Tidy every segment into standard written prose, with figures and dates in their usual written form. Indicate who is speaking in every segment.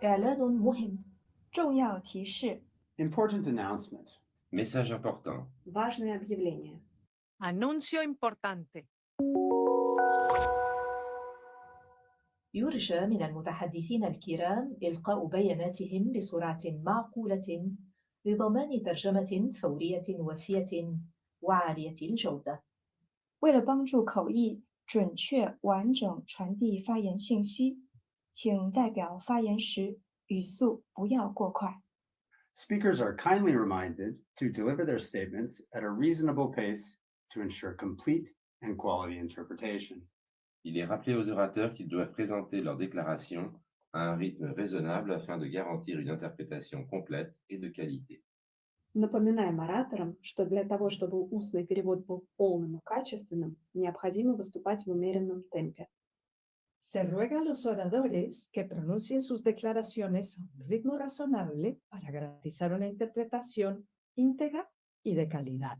Speaker 1: إعلان مهم.
Speaker 2: 重要提示
Speaker 3: Important announcement.
Speaker 4: Message important.
Speaker 5: Важное объявление.
Speaker 6: Annuncio importante.
Speaker 1: يرجى من المتحدثين الكرام إلقاء بياناتهم بسرعة معقولة لضمان ترجمة فورية وافية وعالية الجودة.
Speaker 2: 为了帮助口译准确完整传递发言信息，请代表发言时语速不要过快。
Speaker 3: Speakers are kindly reminded to deliver their statements at a reasonable pace to ensure complete and quality interpretation.
Speaker 4: Il est rappelé aux orateurs qu'ils doivent présenter leur déclaration à un rythme raisonnable afin de garantir une interprétation complète et de qualité.
Speaker 5: Напоминаем ораторам, что для того, чтобы устный перевод был полным и качественным, необходимо выступать в умеренном темпе.
Speaker 6: Se ruega a los oradores que pronuncien sus declaraciones a un ritmo razonable para garantizar una interpretación íntegra y de calidad.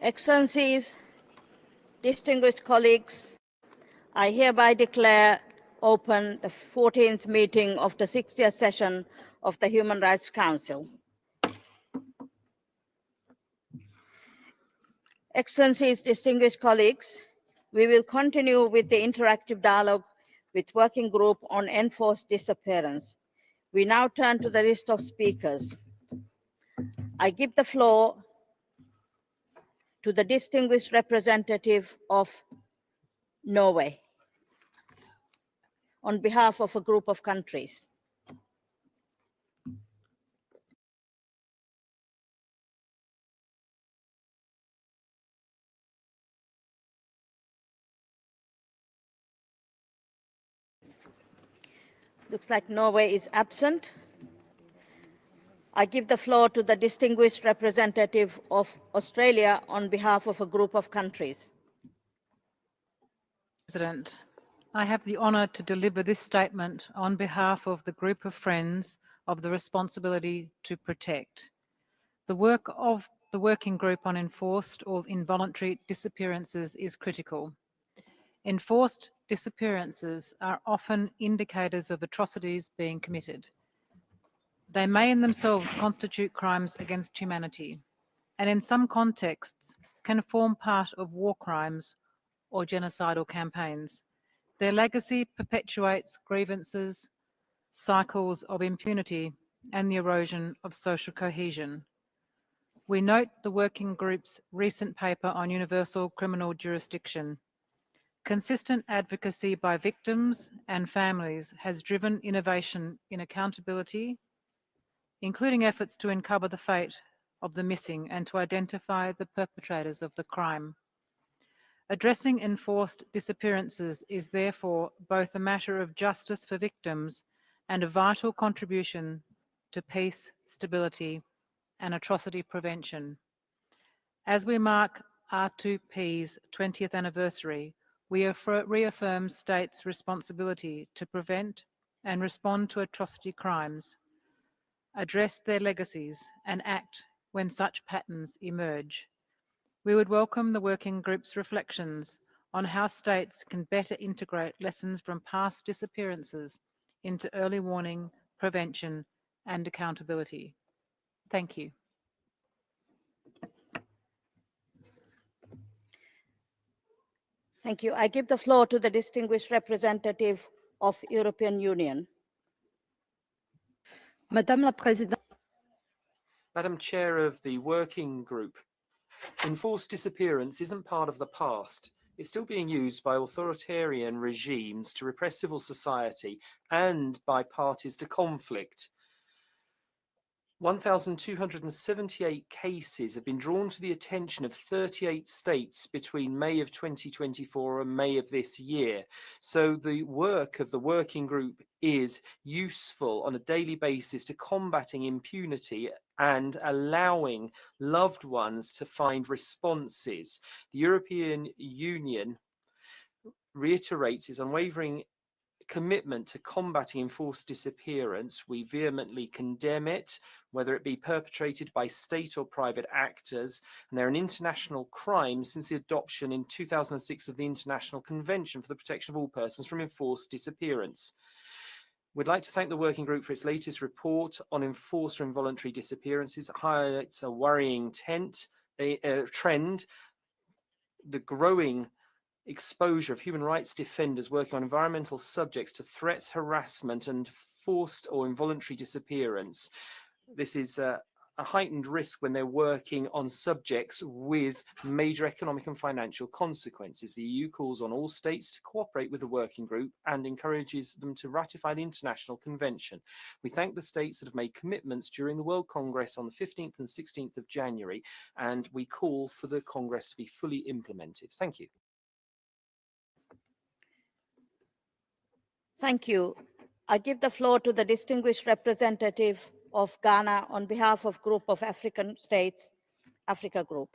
Speaker 7: Excellencies, distinguished colleagues, I hereby declare open the 14th meeting of the 60th session of the Human Rights Council. Excellencies, distinguished colleagues, we will continue with the interactive dialogue with Working Group on Enforced Disappearance. We now turn to the list of speakers. I give the floor to the distinguished representative of Norway on behalf of a group of countries. Looks like Norway is absent. I give the floor to the distinguished representative of Australia on behalf of a group of countries.
Speaker 8: President, I have the honour to deliver this statement on behalf of the group of friends of the responsibility to protect. The work of the Working Group on Enforced or Involuntary Disappearances is critical. Enforced disappearances are often indicators of atrocities being committed. They may in themselves constitute crimes against humanity, and in some contexts can form part of war crimes or genocidal campaigns. Their legacy perpetuates grievances, cycles of impunity, and the erosion of social cohesion. We note the working group's recent paper on universal criminal jurisdiction. Consistent advocacy by victims and families has driven innovation in accountability, including efforts to uncover the fate of the missing and to identify the perpetrators of the crime. Addressing enforced disappearances is therefore both a matter of justice for victims and a vital contribution to peace, stability, and atrocity prevention. As we mark R2P's 20th anniversary, we reaffirm states' responsibility to prevent and respond to atrocity crimes, address their legacies, and act when such patterns emerge. We would welcome the working group's reflections on how states can better integrate lessons from past disappearances into early warning, prevention, and accountability. Thank you.
Speaker 7: Thank you. I give the floor to the distinguished representative of European Union.
Speaker 9: Madame la Présidente.
Speaker 10: Madam Chair of the Working Group, enforced disappearance isn't part of the past. It's still being used by authoritarian regimes to repress civil society and by parties to conflict. 1,278 cases have been drawn to the attention of 38 states between May of 2024 and May of this year. So the work of the working group is useful on a daily basis to combating impunity and allowing loved ones to find responses. The European Union reiterates its unwavering commitment to combating enforced disappearance. We vehemently condemn it, whether it be perpetrated by state or private actors, and they're an international crime since the adoption in 2006 of the International Convention for the Protection of All Persons from Enforced Disappearance. We'd like to thank the working group for its latest report on enforced or involuntary disappearances. It highlights a worrying trend, the growing exposure of human rights defenders working on environmental subjects to threats, harassment, and forced or involuntary disappearance. This is a heightened risk when they're working on subjects with major economic and financial consequences. The EU calls on all states to cooperate with the working group and encourages them to ratify the International Convention. We thank the states that have made commitments during the World Congress on the 15th and 16th of January, and we call for the Congress to be fully implemented. Thank you.
Speaker 7: Thank you. I give the floor to the distinguished representative of Ghana on behalf of Group of African States, Africa Group.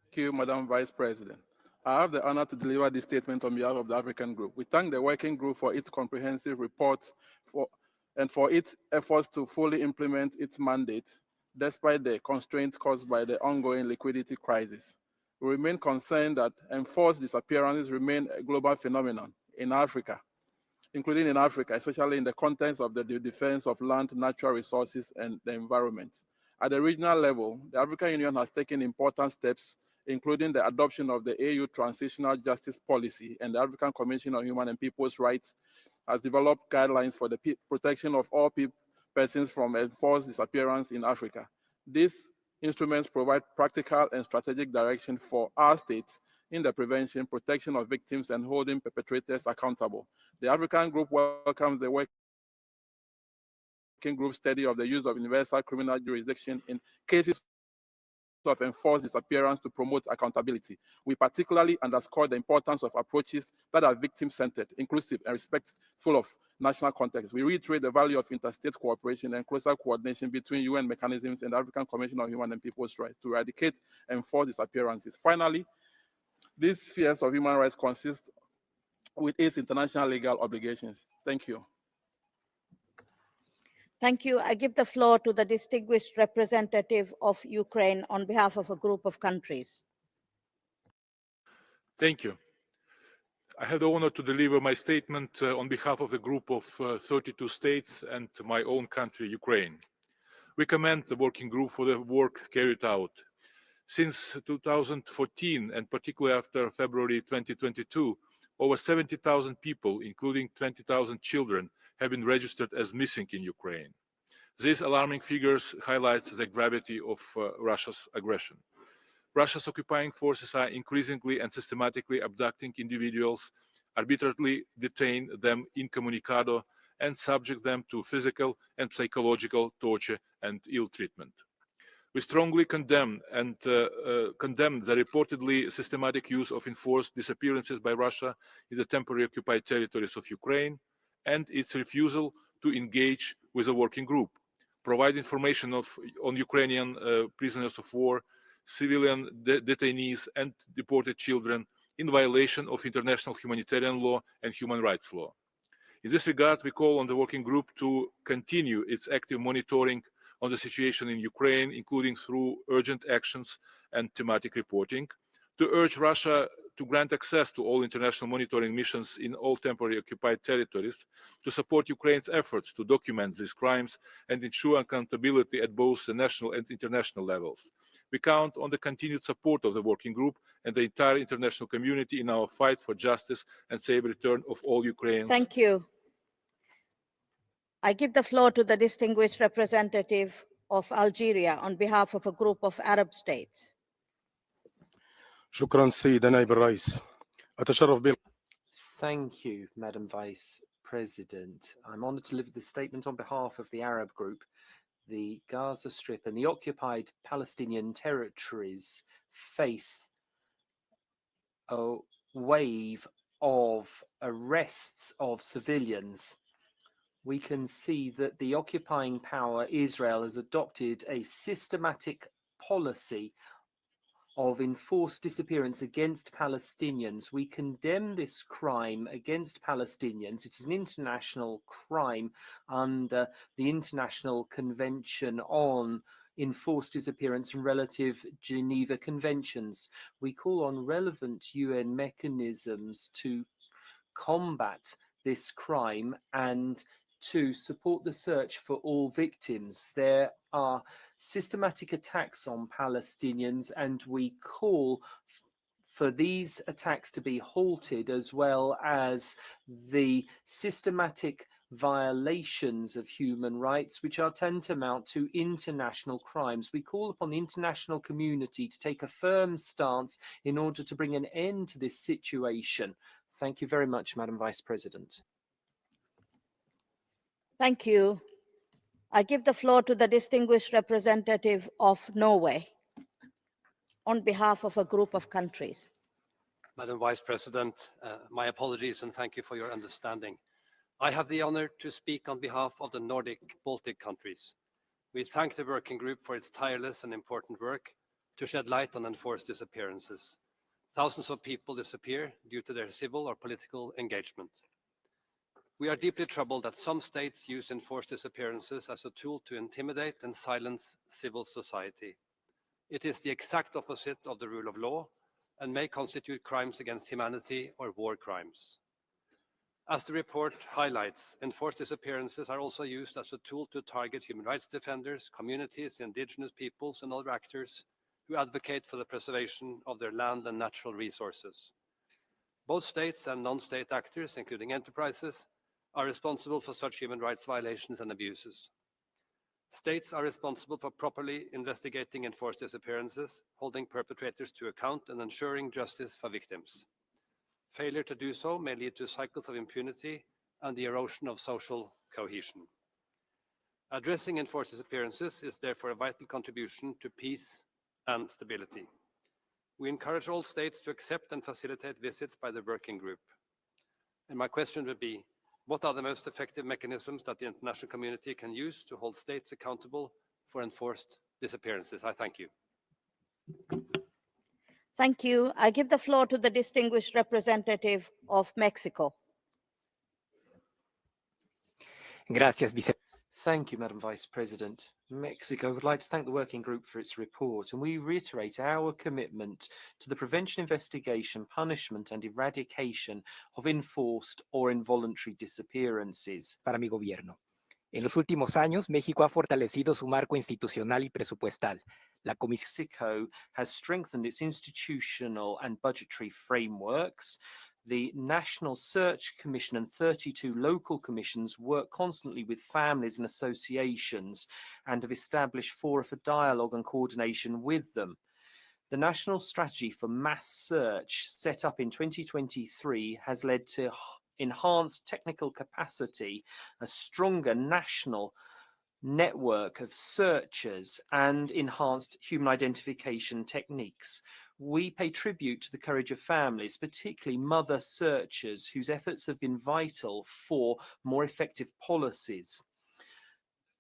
Speaker 11: Thank you, Madam Vice President. I have the honor to deliver this statement on behalf of the African Group. We thank the Working Group for its comprehensive report and for its efforts to fully implement its mandate, despite the constraints caused by the ongoing liquidity crisis. We remain concerned that enforced disappearances remain a global phenomenon in Africa, including in Africa, especially in the context of the defense of land, natural resources, and the environment. At the regional level, the African Union has taken important steps, including the adoption of the AU Transitional Justice Policy, and the African Commission on Human and People's Rights has developed guidelines for the protection of all persons from enforced disappearance in Africa. These instruments provide practical and strategic direction for our states in the prevention, protection of victims, and holding perpetrators accountable. The African Group welcomes the Working Group study of the use of universal criminal jurisdiction in cases of enforced disappearance to promote accountability. We particularly underscore the importance of approaches that are victim-centered, inclusive, and respectful of national context. We reiterate the value of interstate cooperation and closer coordination between UN mechanisms and the African Commission on Human and People's Rights to eradicate enforced disappearances. Finally, these spheres of human rights consist with its international legal obligations. Thank you.
Speaker 7: Thank you. I give the floor to the distinguished representative of Ukraine on behalf of a group of countries.
Speaker 9: Thank you. I have the honor to deliver my statement on behalf of the group of 32 states and my own country, Ukraine. We commend the working group for the work carried out. Since 2014, and particularly after February 2022, over 70,000 people, including 20,000 children, have been registered as missing in Ukraine. These alarming figures highlight the gravity of Russia's aggression. Russia's occupying forces are increasingly and systematically abducting individuals, arbitrarily detain them incommunicado, and subject them to physical and psychological torture and ill treatment. We strongly condemn the reportedly systematic use of enforced disappearances by Russia in the temporarily occupied territories of Ukraine and its refusal to engage with the working group, provide information on Ukrainian prisoners of war, civilian detainees, and deported children in violation of international humanitarian law and human rights law. In this regard, we call on the working group to continue its active monitoring on the situation in Ukraine, including through urgent actions and thematic reporting, to urge Russia to grant access to all international monitoring missions in all temporarily occupied territories, to support Ukraine's efforts to document these crimes and ensure accountability at both the national and international levels. We count on the continued support of the working group and the entire international community in our fight for justice and safe return of all Ukrainians.
Speaker 7: Thank you. I give the floor to the distinguished representative of Algeria on behalf of a group of Arab states.
Speaker 12: شكرا سيدة نائب الرئيس. أتشرف بال
Speaker 10: Thank you, Madam Vice President. I'm honored to deliver this statement on behalf of the Arab group. The Gaza Strip and the occupied Palestinian territories face a wave of arrests of civilians. We can see that the occupying power, Israel, has adopted a systematic policy of enforced disappearance against Palestinians. We condemn this crime against Palestinians. It is an international crime under the International Convention on Enforced Disappearance and relative Geneva Conventions. We call on relevant UN mechanisms to combat this crime and to support the search for all victims. There are systematic attacks on Palestinians, and we call for these attacks to be halted, as well as the systematic violations of human rights, which are tantamount to international crimes. We call upon the international community to take a firm stance in order to bring an end to this situation. Thank you very much, Madam Vice President.
Speaker 7: Thank you. I give the floor to the distinguished representative of Norway on behalf of a group of countries.
Speaker 13: Madam Vice President, my apologies and thank you for your understanding. I have the honor to speak on behalf of the Nordic Baltic countries. We thank the working group for its tireless and important work to shed light on enforced disappearances. Thousands of people disappear due to their civil or political engagement. We are deeply troubled that some states use enforced disappearances as a tool to intimidate and silence civil society. It is the exact opposite of the rule of law and may constitute crimes against humanity or war crimes. As the report highlights, enforced disappearances are also used as a tool to target human rights defenders, communities, indigenous peoples, and other actors who advocate for the preservation of their land and natural resources. Both states and non-state actors, including enterprises, are responsible for such human rights violations and abuses. States are responsible for properly investigating enforced disappearances, holding perpetrators to account, and ensuring justice for victims. Failure to do so may lead to cycles of impunity and the erosion of social cohesion. Addressing enforced disappearances is therefore a vital contribution to peace and stability. We encourage all states to accept and facilitate visits by the working group. And my question would be, what are the most effective mechanisms that the international community can use to hold states accountable for enforced disappearances? I thank you.
Speaker 7: Thank you. I give the floor to the distinguished representative of Mexico.
Speaker 14: Gracias,
Speaker 10: Thank you, Madam Vice President. Mexico would like to thank the working group for its report, and we reiterate our commitment to the prevention, investigation, punishment and eradication of enforced or involuntary disappearances.
Speaker 14: Para mi gobierno. En los últimos años, México ha fortalecido su marco institucional y presupuestal.
Speaker 10: Mexico has strengthened its institutional and budgetary frameworks. The National Search Commission and 32 local commissions work constantly with families and associations and have established fora for dialogue and coordination with them. The National Strategy for Mass Search, set up in 2023, has led to enhanced technical capacity, a stronger national network of searchers, and enhanced human identification techniques. We pay tribute to the courage of families, particularly mother searchers, whose efforts have been vital for more effective policies.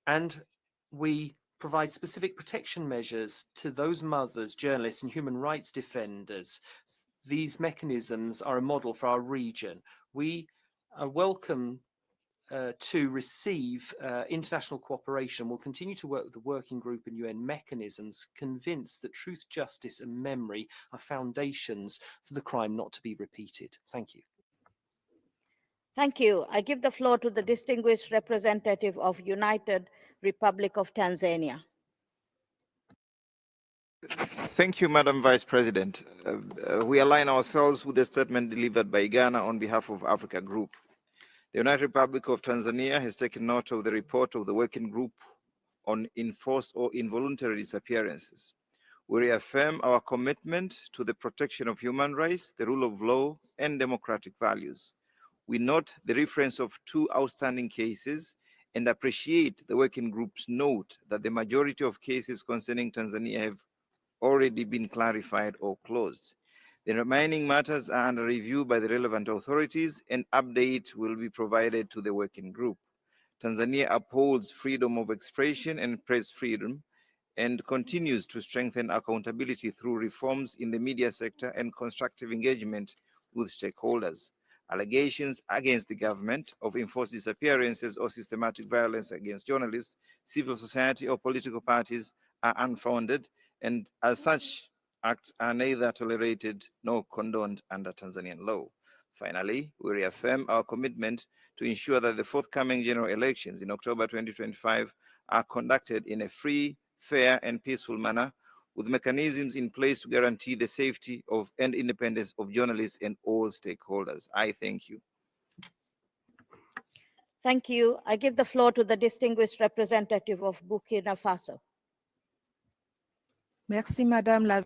Speaker 10: And we provide specific protection measures to those mothers, journalists, and human rights defenders. These mechanisms are a model for our region. We are welcome to receive international cooperation. We'll continue to work with the working group and UN mechanisms, convinced that truth, justice and memory are foundations for the crime not to be repeated. Thank you.
Speaker 7: Thank you. I give the floor to the distinguished representative of United Republic of Tanzania.
Speaker 15: Thank you, Madam Vice President. We align ourselves with the statement delivered by Ghana on behalf of Africa Group. The United Republic of Tanzania has taken note of the report of the Working Group on Enforced or Involuntary Disappearances. We reaffirm our commitment to the protection of human rights, the rule of law, and democratic values. We note the reference of 2 outstanding cases and appreciate the Working Group's note that the majority of cases concerning Tanzania have already been clarified or closed. The remaining matters are under review by the relevant authorities, and update will be provided to the working group. Tanzania upholds freedom of expression and press freedom and continues to strengthen accountability through reforms in the media sector and constructive engagement with stakeholders. Allegations against the government of enforced disappearances or systematic violence against journalists, civil society, or political parties are unfounded, and as such, acts are neither tolerated nor condoned under Tanzanian law. Finally, we reaffirm our commitment to ensure that the forthcoming general elections in October 2025 are conducted in a free, fair, and peaceful manner, with mechanisms in place to guarantee the safety of and independence of journalists and all stakeholders. I thank you.
Speaker 7: Thank you. I give the floor to the distinguished representative of Burkina Faso.
Speaker 16: Merci, Madame la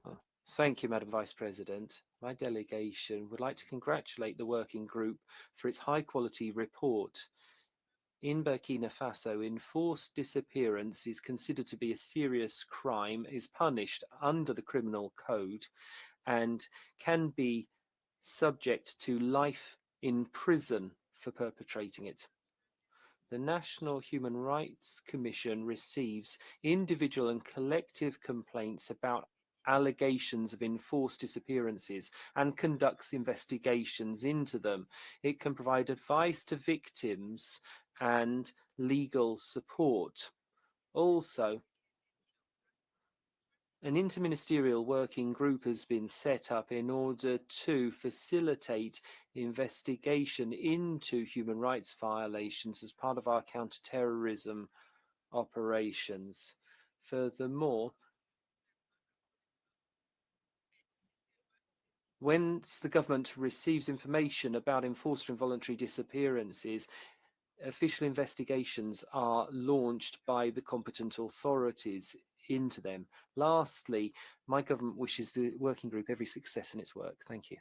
Speaker 10: Thank you, Madam Vice President. My delegation would like to congratulate the working group for its high-quality report. In Burkina Faso, enforced disappearance is considered to be a serious crime, is punished under the criminal code, and can be subject to life in prison for perpetrating it. The National Human Rights Commission receives individual and collective complaints about allegations of enforced disappearances and conducts investigations into them. It can provide advice to victims and legal support. Also, an interministerial working group has been set up in order to facilitate investigation into human rights violations as part of our counter-terrorism operations. Furthermore, once the government receives information about enforced or involuntary disappearances, official investigations are launched by the competent authorities into them. Lastly, my government wishes the working group every success in its work. Thank you.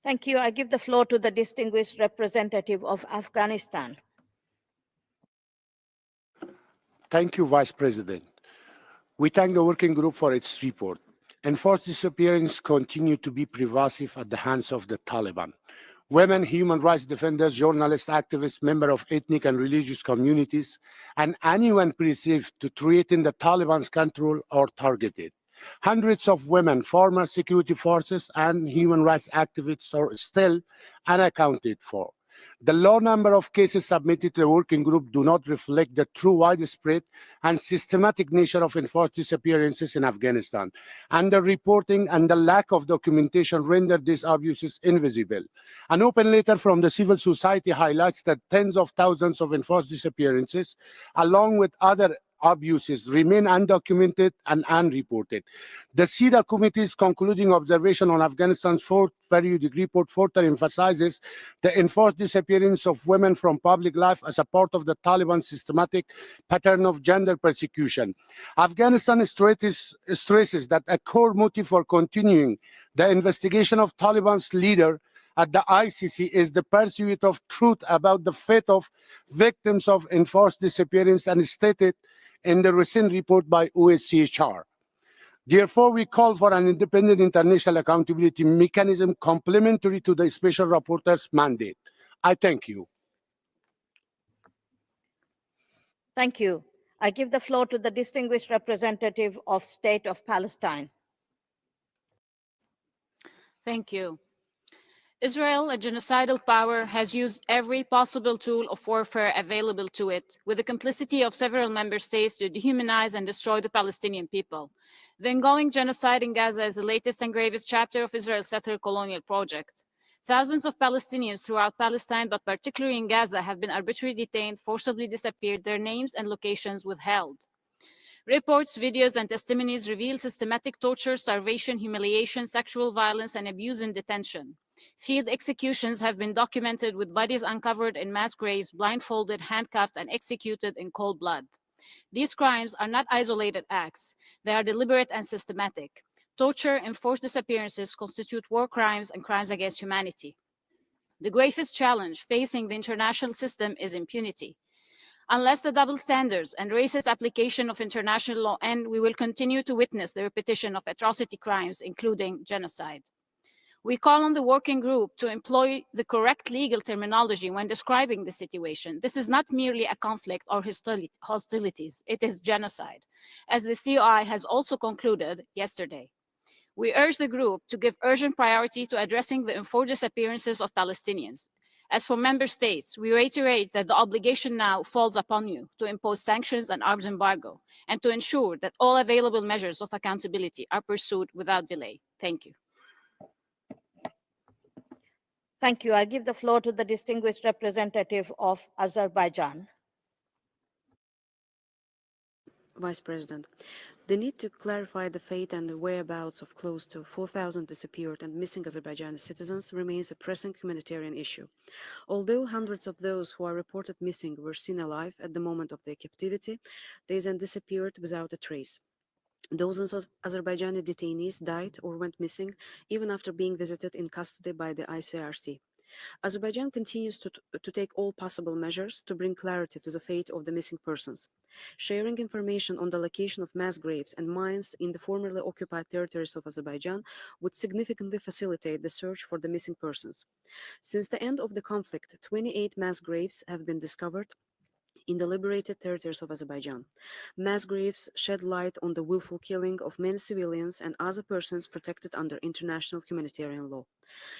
Speaker 7: Thank you. I give the floor to the distinguished representative of Afghanistan.
Speaker 17: Thank you, Vice President. We thank the working group for its report. Enforced disappearance continue to be pervasive at the hands of the Taliban. Women, human rights defenders, journalists, activists, members of ethnic and religious communities, and anyone perceived to threaten the Taliban's control are targeted. Hundreds of women, former security forces, and human rights activists are still unaccounted for. The low number of cases submitted to the working group do not reflect the true widespread and systematic nature of enforced disappearances in Afghanistan. Underreporting and the lack of documentation render these abuses invisible. An open letter from the civil society highlights that tens of thousands of enforced disappearances, along with other abuses, remain undocumented and unreported. The CEDA Committee's concluding observation on Afghanistan's fourth periodic report further emphasizes the enforced disappearance of women from public life as a part of the Taliban's systematic pattern of gender persecution. Afghanistan stresses that a core motive for continuing the investigation of Taliban's leader at the ICC is the pursuit of truth about the fate of victims of enforced disappearance, and stated in the recent report by UNHRC. Therefore, we call for an independent international accountability mechanism complementary to the Special Rapporteur's mandate. I thank you.
Speaker 7: Thank you. I give the floor to the distinguished representative of State of Palestine.
Speaker 16: Thank you. Israel, a genocidal power, has used every possible tool of warfare available to it, with the complicity of several member states, to dehumanize and destroy the Palestinian people. The ongoing genocide in Gaza is the latest and gravest chapter of Israel's settler colonial project. Thousands of Palestinians throughout Palestine, but particularly in Gaza, have been arbitrarily detained, forcibly disappeared, their names and locations withheld. Reports, videos, and testimonies reveal systematic torture, starvation, humiliation, sexual violence, and abuse in detention. Field executions have been documented, with bodies uncovered in mass graves, blindfolded, handcuffed, and executed in cold blood. These crimes are not isolated acts. They are deliberate and systematic. Torture and forced disappearances constitute war crimes and crimes against humanity. The gravest challenge facing the international system is impunity. Unless the double standards and racist application of international law end, we will continue to witness the repetition of atrocity crimes, including genocide. We call on the working group to employ the correct legal terminology when describing the situation. This is not merely a conflict or hostilities, it is genocide, as the COI has also concluded yesterday. We urge the group to give urgent priority to addressing the enforced disappearances of Palestinians. As for member states, we reiterate that the obligation now falls upon you to impose sanctions and arms embargo, and to ensure that all available measures of accountability are pursued without delay. Thank you.
Speaker 7: Thank you. I give the floor to the distinguished representative of Azerbaijan.
Speaker 18: Vice President, the need to clarify the fate and the whereabouts of close to 4,000 disappeared and missing Azerbaijani citizens remains a pressing humanitarian issue. Although hundreds of those who are reported missing were seen alive at the moment of their captivity, they then disappeared without a trace. Dozens of Azerbaijani detainees died or went missing even after being visited in custody by the ICRC. Azerbaijan continues to take all possible measures to bring clarity to the fate of the missing persons. Sharing information on the location of mass graves and mines in the formerly occupied territories of Azerbaijan would significantly facilitate the search for the missing persons. Since the end of the conflict, 28 mass graves have been discovered in the liberated territories of Azerbaijan. Mass graves shed light on the willful killing of many civilians and other persons protected under international humanitarian law.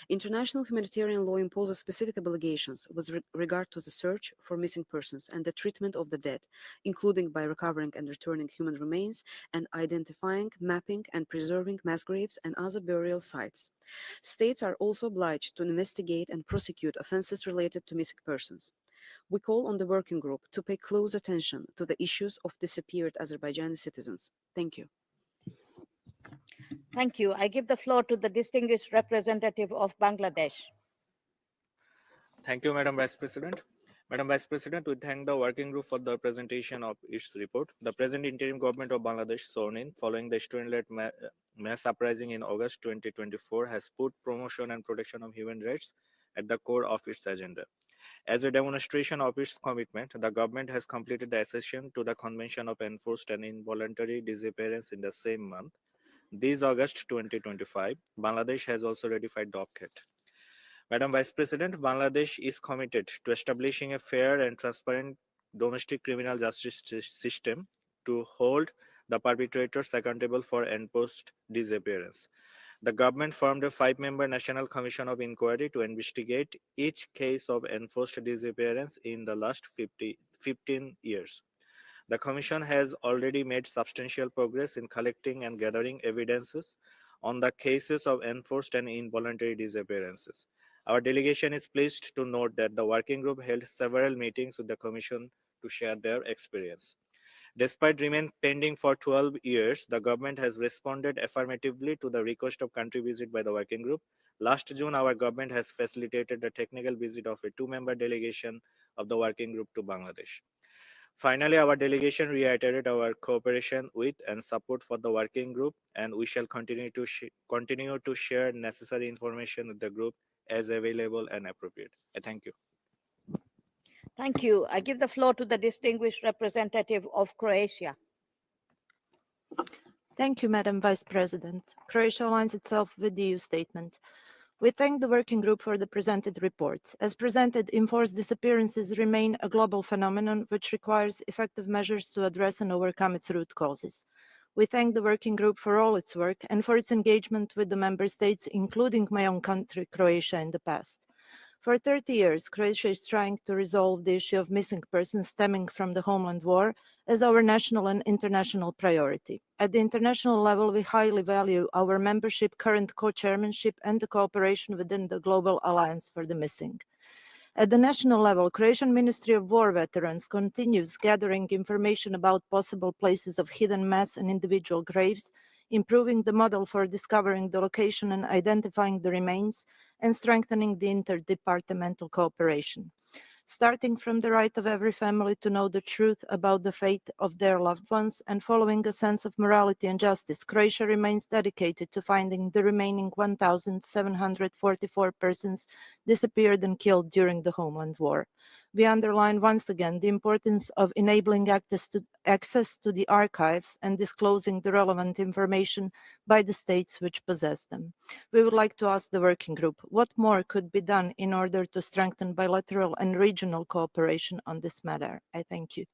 Speaker 18: International humanitarian law imposes specific obligations with regard to the search for missing persons and the treatment of the dead, including by recovering and returning human remains and identifying, mapping, and preserving mass graves and other burial sites. States are also obliged to investigate and prosecute offenses related to missing persons. We call on the working group to pay close attention to the issues of disappeared Azerbaijani citizens. Thank you.
Speaker 7: Thank you. I give the floor to the distinguished representative of Bangladesh.
Speaker 19: Thank you, Madam Vice President. Madam Vice President, we thank the working group for the presentation of its report. The present interim government of Bangladesh, sworn in following the student-led mass uprising in August 2024, has put promotion and protection of human rights at the core of its agenda. As a demonstration of its commitment, the government has completed the accession to the Convention of Enforced and Involuntary Disappearance in the same month. This August 2025, Bangladesh has also ratified the OPCAT. Madam Vice President, Bangladesh is committed to establishing a fair and transparent domestic criminal justice system to hold the perpetrators accountable for enforced disappearance. The government formed a 5-member National Commission of Inquiry to investigate each case of enforced disappearance in the last 15 years. The Commission has already made substantial progress in collecting and gathering evidences on the cases of enforced and involuntary disappearances. Our delegation is pleased to note that the working group held several meetings with the Commission to share their experience. Despite remain pending for 12 years, the government has responded affirmatively to the request of country visit by the working group. Last June, our government has facilitated the technical visit of a 2-member delegation of the working group to Bangladesh. Finally, our delegation reiterated our cooperation with and support for the working group, and we shall continue to share necessary information with the group as available and appropriate. I thank you.
Speaker 7: Thank you. I give the floor to the distinguished representative of Croatia.
Speaker 20: Thank you, Madam Vice President. Croatia aligns itself with the EU statement. We thank the working group for the presented report. As presented, enforced disappearances remain a global phenomenon which requires effective measures to address and overcome its root causes. We thank the working group for all its work and for its engagement with the member states, including my own country, Croatia, in the past. For 30 years, Croatia is trying to resolve the issue of missing persons stemming from the homeland war as our national and international priority. At the international level, we highly value our membership, current co-chairmanship, and the cooperation within the Global Alliance for the Missing. At the national level, Croatian Ministry of War Veterans continues gathering information about possible places of hidden mass and individual graves, improving the model for discovering the location and identifying the remains, and strengthening the interdepartmental cooperation. Starting from the right of every family to know the truth about the fate of their loved ones and following a sense of morality and justice, Croatia remains dedicated to finding the remaining 1,744 persons disappeared and killed during the homeland war. We underline once again the importance of enabling access to the archives and disclosing the relevant information by the states which possess them. We would like to ask the working group what more could be done in order to strengthen bilateral and regional cooperation on this matter. I thank you.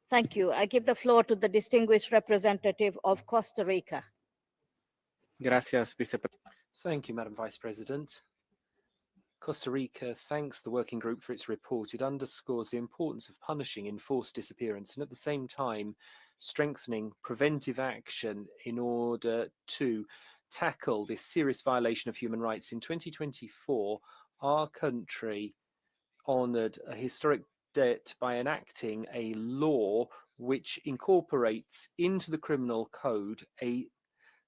Speaker 7: Thank you. I give the floor to the distinguished representative of Costa Rica.
Speaker 21: Gracias,
Speaker 10: Thank you, Madam Vice President. Costa Rica thanks the working group for its report. It underscores the importance of punishing enforced disappearance and at the same time strengthening preventive action in order to tackle this serious violation of human rights. In 2024, our country honored a historic debt by enacting a law which incorporates into the criminal code a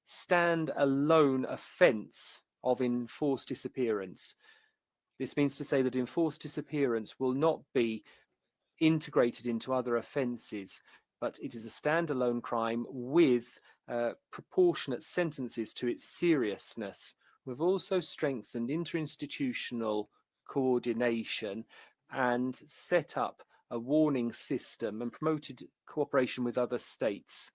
Speaker 10: stand-alone offence of enforced disappearance. This means to say that enforced disappearance will not be integrated into other offences, but it is a standalone crime with proportionate sentences to its seriousness. We've also strengthened interinstitutional coordination and set up a warning system and promoted cooperation with other states.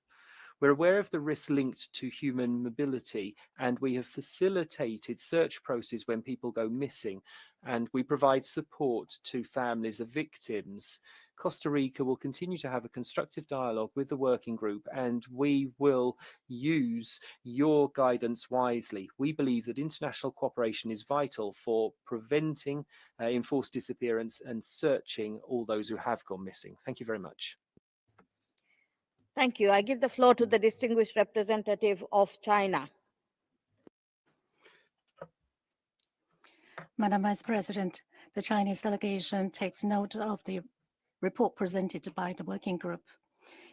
Speaker 10: We're aware of the risks linked to human mobility, and we have facilitated search processes when people go missing, and we provide support to families of victims. Costa Rica will continue to have a constructive dialogue with the working group, and we will use your guidance wisely. We believe that international cooperation is vital for preventing enforced disappearance and searching all those who have gone missing. Thank you very much.
Speaker 7: Thank you. I give the floor to the distinguished representative of China.
Speaker 22: Madam Vice President, the Chinese delegation takes note of the report presented by the working group.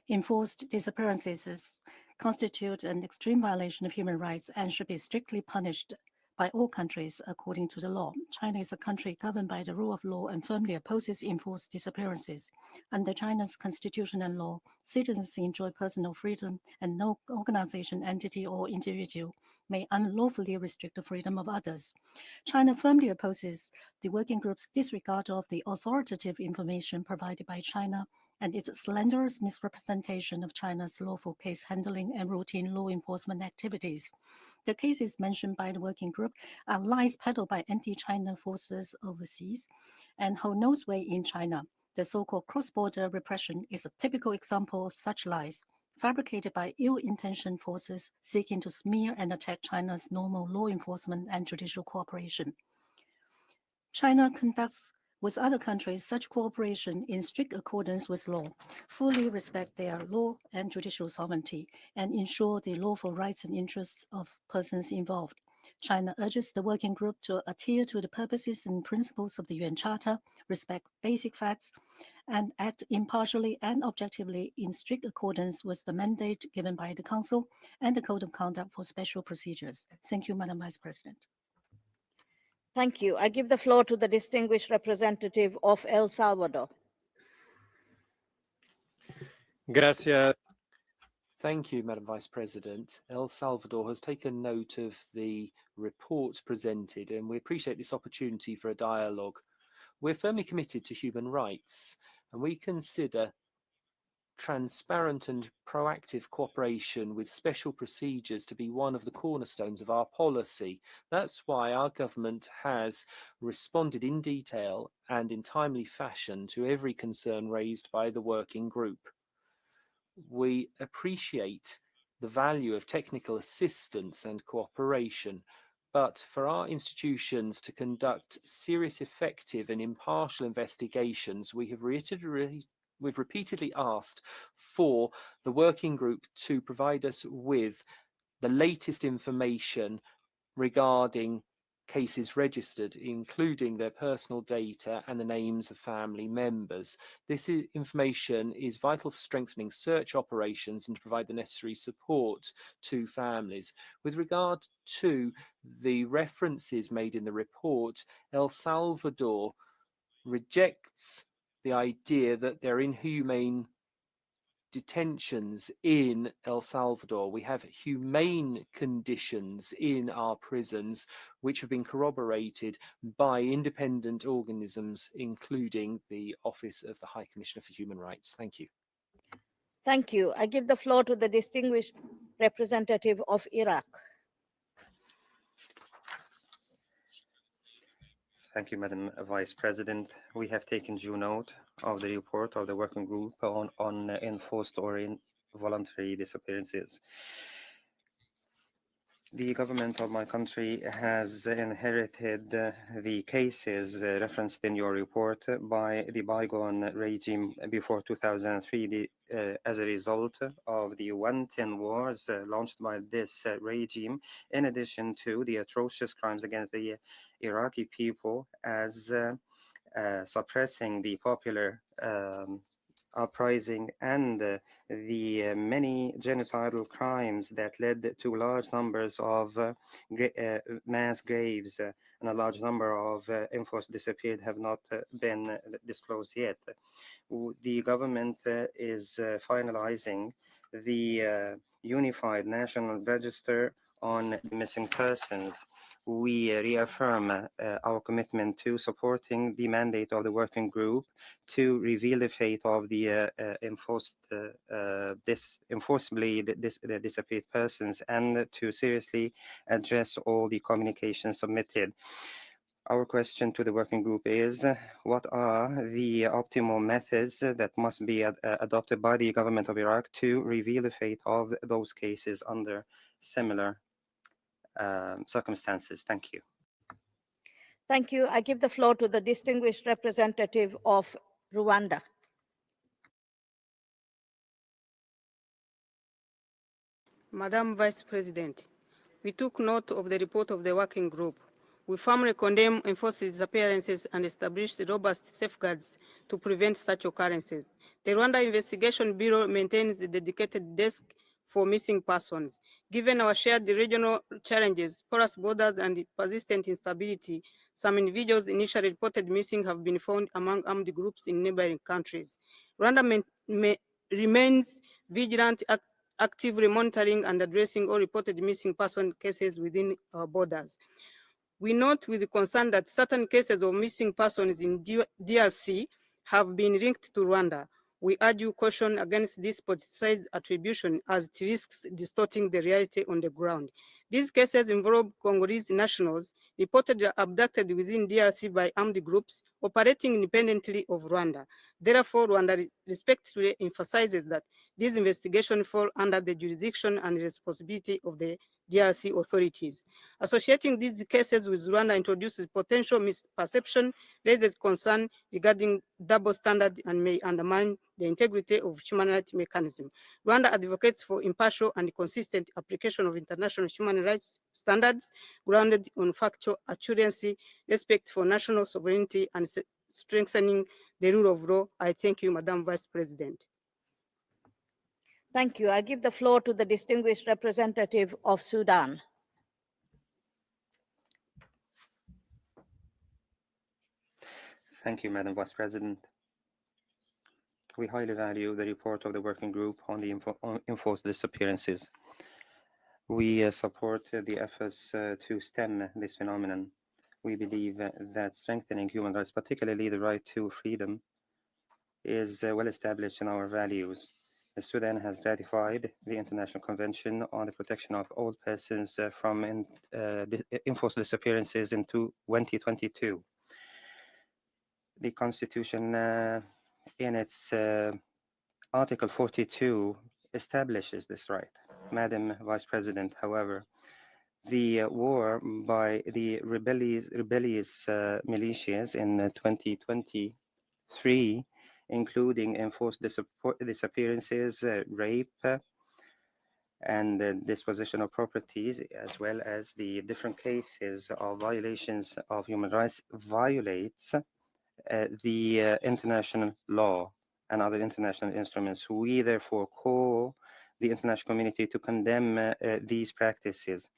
Speaker 22: Enforced disappearances constitute an extreme violation of human rights and should be strictly punished by all countries according to the law. China is a country governed by the rule of law and firmly opposes enforced disappearances. Under China's constitution and law, citizens enjoy personal freedom, and no organization, entity, or individual may unlawfully restrict the freedom of others. China firmly opposes the working group's disregard of the authoritative information provided by China and its slanderous misrepresentation of China's lawful case handling and routine law enforcement activities. The cases mentioned by the working group are lies peddled by anti-China forces overseas and hold no sway in China. The so-called cross-border repression is a typical example of such lies. fabricated by ill-intentioned forces seeking to smear and attack China's normal law enforcement and judicial cooperation. China conducts with other countries such cooperation in strict accordance with law, fully respect their law and judicial sovereignty, and ensure the lawful rights and interests of persons involved. China urges the working group to adhere to the purposes and principles of the UN Charter, respect basic facts, and act impartially and objectively in strict accordance with the mandate given by the Council and the Code of Conduct for Special Procedures. Thank you, Madam Vice President.
Speaker 7: Thank you. I give the floor to the distinguished representative of El Salvador.
Speaker 19: Gracias.
Speaker 10: Thank you, Madam Vice President. El Salvador has taken note of the reports presented, and we appreciate this opportunity for a dialogue. We're firmly committed to human rights, and we consider transparent and proactive cooperation with special procedures to be one of the cornerstones of our policy. That's why our government has responded in detail and in timely fashion to every concern raised by the working group. We appreciate the value of technical assistance and cooperation, but for our institutions to conduct serious, effective and impartial investigations, we've repeatedly asked for the working group to provide us with the latest information regarding cases registered, including their personal data and the names of family members. This information is vital for strengthening search operations and to provide the necessary support to families. With regard to the references made in the report, El Salvador rejects the idea that there are inhumane detentions in El Salvador. We have humane conditions in our prisons, which have been corroborated by independent organisms, including the Office of the High Commissioner for Human Rights. Thank you.
Speaker 7: Thank you. I give the floor to the distinguished representative of Iraq.
Speaker 1: Thank you, Madam Vice President. We have taken due note of the report of the working group on enforced or involuntary disappearances. The government of my country has inherited the cases referenced in your report by the bygone regime before 2003 as a result of the wanton wars launched by this regime, in addition to the atrocious crimes against the Iraqi people as suppressing the popular uprising and the many genocidal crimes that led to large numbers of mass graves and a large number of enforced disappeared have not been disclosed yet. The government is finalizing the Unified National Register on missing persons. We reaffirm our commitment to supporting the mandate of the working group to reveal the fate of the enforceably disappeared persons and to seriously address all the communications submitted. Our question to the working group is, what are the optimal methods that must be adopted by the government of Iraq to reveal the fate of those cases under similar circumstances? Thank you.
Speaker 7: Thank you. I give the floor to the distinguished representative of Rwanda.
Speaker 2: Madam Vice President, we took note of the report of the working group. We firmly condemn enforced disappearances and establish robust safeguards to prevent such occurrences. The Rwanda Investigation Bureau maintains the dedicated desk for missing persons. Given our shared regional challenges, porous borders, and persistent instability, some individuals initially reported missing have been found among armed groups in neighboring countries. Rwanda remains vigilant, actively monitoring and addressing all reported missing person cases within our borders. We note with concern that certain cases of missing persons in DRC have been linked to Rwanda. We urge you caution against this politicized attribution as it risks distorting the reality on the ground. These cases involve Congolese nationals reportedly abducted within DRC by armed groups operating independently of Rwanda. Therefore, Rwanda respectfully emphasizes that These investigations fall under the jurisdiction and responsibility of the DRC authorities. Associating these cases with Rwanda introduces potential misperception, raises concern regarding double standard, and may undermine the integrity of human rights mechanism. Rwanda advocates for impartial and consistent application of international human rights standards grounded on factual accuracy, respect for national sovereignty, and strengthening the rule of law. I thank you, Madam Vice President.
Speaker 7: Thank you. I give the floor to the distinguished representative of Sudan.
Speaker 1: Thank you, Madam Vice President. We highly value the report of the working group on the enforced disappearances. We support the efforts to stem this phenomenon. We believe that strengthening human rights, particularly the right to freedom, is well established in our values. Sudan has ratified the International Convention on the Protection of All Persons from Enforced Disappearances in 2022. The Constitution, in its Article 42, establishes this right. Madam Vice President, however, the war by the rebellious militias in 2023, including enforced disappearances, rape, and disposition of properties, as well as the different cases of violations of human rights, violates the international law and other international instruments. We therefore call the international community to condemn these practices.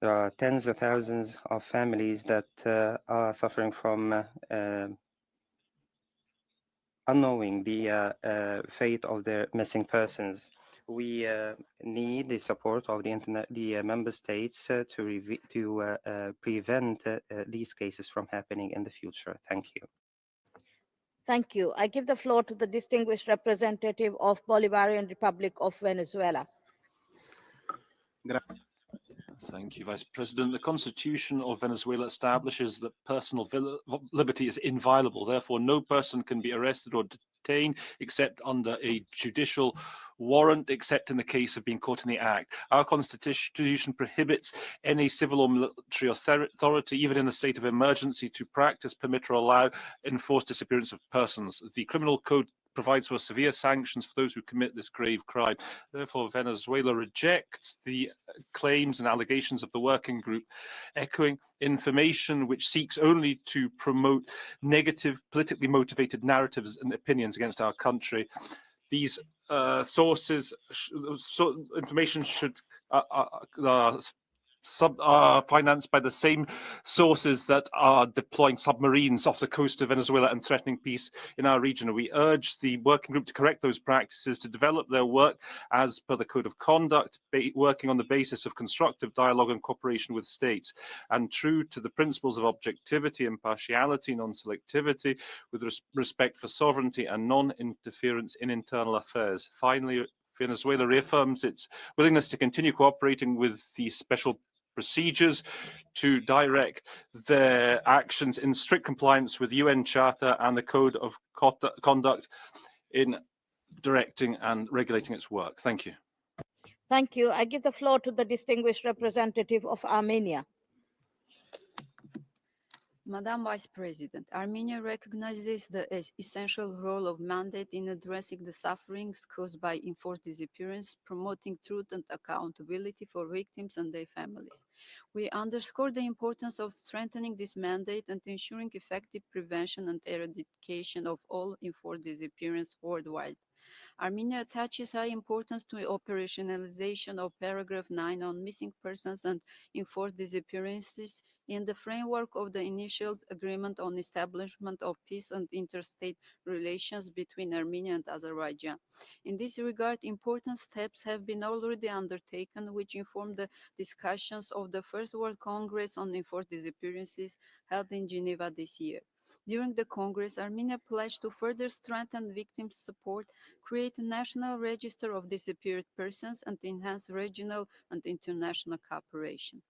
Speaker 1: There are tens of thousands of families that are suffering from unknowing the fate of their missing persons. We need the support of the member states to prevent these cases from happening in the future. Thank you.
Speaker 7: Thank you. I give the floor to the distinguished representative of Bolivarian Republic of Venezuela.
Speaker 3: Thank you, Vice President. The Constitution of Venezuela establishes that personal liberty is inviolable. Therefore, no person can be arrested or detained except under a judicial warrant, except in the case of being caught in the act. Our Constitution prohibits any civil or military authority, even in a state of emergency, to practice, permit, or allow enforced disappearance of persons. The Criminal Code provides for severe sanctions for those who commit this grave crime. Therefore, Venezuela rejects the claims and allegations of the working group, echoing information which seeks only to promote negative, politically motivated narratives and opinions against our country. These sources, information should financed by the same sources that are deploying submarines off the coast of Venezuela and threatening peace in our region. We urge the working group to correct those practices, to develop their work as per the Code of Conduct, working on the basis of constructive dialogue and cooperation with states, and true to the principles of objectivity, impartiality, non-selectivity, with respect for sovereignty and non-interference in internal affairs. Finally, Venezuela reaffirms its willingness to continue cooperating with the special procedures to direct their actions in strict compliance with the UN Charter and the Code of Conduct in directing and regulating its work. Thank you.
Speaker 7: Thank you. I give the floor to the distinguished representative of Armenia.
Speaker 4: Madam Vice President, Armenia recognizes the essential role of mandate in addressing the sufferings caused by enforced disappearance, promoting truth and accountability for victims and their families. We underscore the importance of strengthening this mandate and ensuring effective prevention and eradication of all enforced disappearance worldwide. Armenia attaches high importance to operationalization of paragraph 9 on missing persons and enforced disappearances in the framework of the initial agreement on establishment of peace and interstate relations between Armenia and Azerbaijan. In this regard, important steps have been already undertaken, which inform the discussions of the First World Congress on enforced disappearances held in Geneva this year. During the Congress, Armenia pledged to further strengthen victims' support, create a national register of disappeared persons, and enhance regional and international cooperation.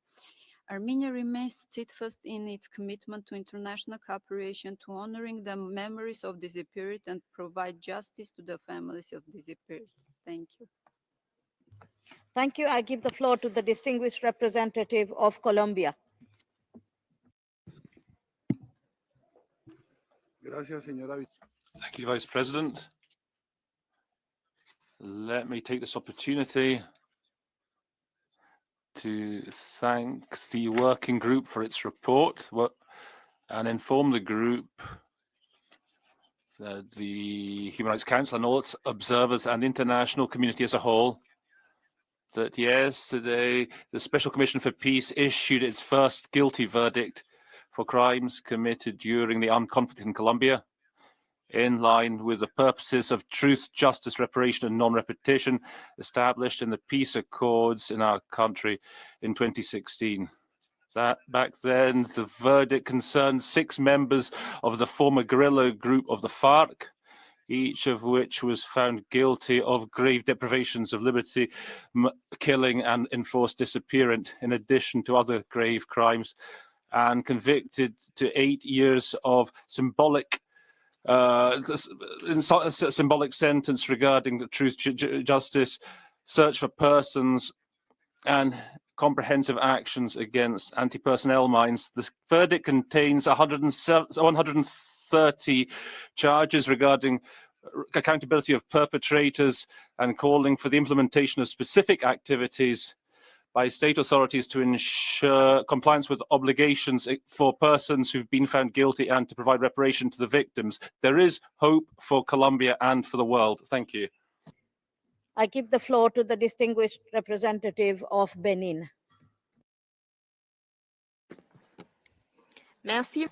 Speaker 4: Armenia remains steadfast in its commitment to international cooperation, to honoring the memories of disappeared and provide justice to the families of disappeared. Thank you.
Speaker 7: Thank you. I give the floor to the distinguished representative of Colombia.
Speaker 3: Thank you, Vice President. Let me take this opportunity to thank the working group for its report and inform the group, the Human Rights Council and all its observers and the international community as a whole, that yesterday the Special Commission for Peace issued its first guilty verdict for crimes committed during the armed conflict in Colombia, in line with the purposes of truth, justice, reparation, and non-repetition established in the peace accords in our country in 2016. Back then, the verdict concerned 6 members of the former guerrilla group of the FARC, each of which was found guilty of grave deprivations of liberty, killing, and enforced disappearance, in addition to other grave crimes, and convicted to 8 years of symbolic sentence regarding the truth, justice, search for persons, and comprehensive actions against anti-personnel mines. The verdict contains 130 charges regarding accountability of perpetrators and calling for the implementation of specific activities by state authorities to ensure compliance with obligations for persons who've been found guilty and to provide reparation to the victims. There is hope for Colombia and for the world. Thank you.
Speaker 7: I give the floor to the distinguished representative of Benin.
Speaker 20: Merci.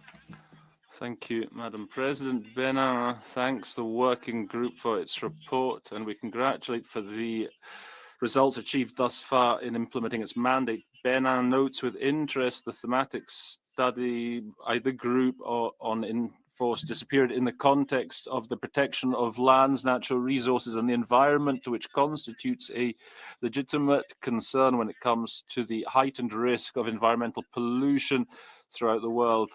Speaker 3: Thank you, Madam President. Benin thanks the working group for its report, and we congratulate for the results achieved thus far in implementing its mandate. Benin notes with interest the thematic study by the group on enforced disappeared in the context of the protection of lands, natural resources, and the environment, which constitutes a legitimate concern when it comes to the heightened risk of environmental pollution throughout the world.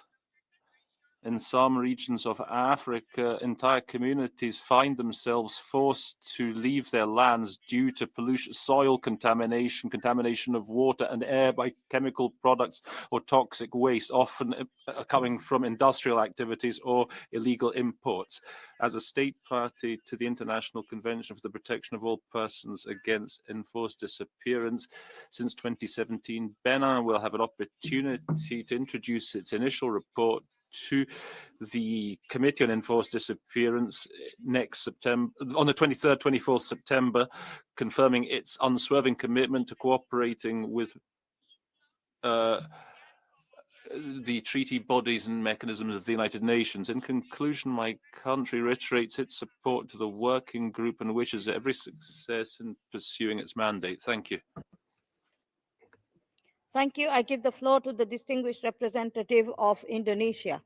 Speaker 3: In some regions of Africa, entire communities find themselves forced to leave their lands due to pollution, soil contamination, contamination of water and air by chemical products or toxic waste, often coming from industrial activities or illegal imports. As a state party to the International Convention for the Protection of All Persons Against Enforced Disappearance since 2017, Benin will have an opportunity to introduce its initial report to the Committee on Enforced Disappearance next September, on the 23rd, 24th September, confirming its unswerving commitment to cooperating with the treaty bodies and mechanisms of the United Nations. In conclusion, my country reiterates its support to the working group and wishes every success in pursuing its mandate. Thank you.
Speaker 7: Thank you. I give the floor to the distinguished representative of Indonesia.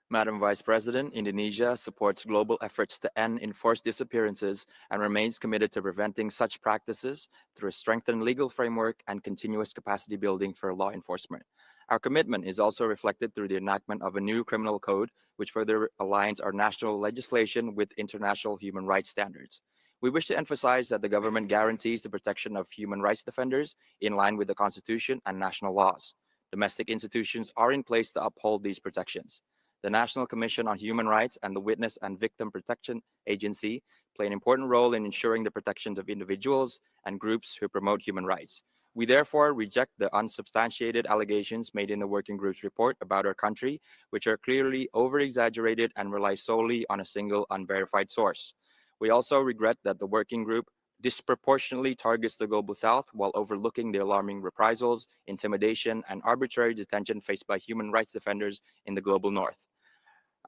Speaker 5: Madam Vice President, Indonesia supports global efforts to end enforced disappearances and remains committed to preventing such practices through a strengthened legal framework and continuous capacity building for law enforcement. Our commitment is also reflected through the enactment of a new criminal code, which further aligns our national legislation with international human rights standards. We wish to emphasize that the government guarantees the protection of human rights defenders in line with the Constitution and national laws. Domestic institutions are in place to uphold these protections. The National Commission on Human Rights and the Witness and Victim Protection Agency play an important role in ensuring the protection of individuals and groups who promote human rights. We therefore reject the unsubstantiated allegations made in the working group's report about our country, which are clearly over-exaggerated and rely solely on a single unverified source. We also regret that the working group disproportionately targets the Global South while overlooking the alarming reprisals, intimidation, and arbitrary detention faced by human rights defenders in the Global North.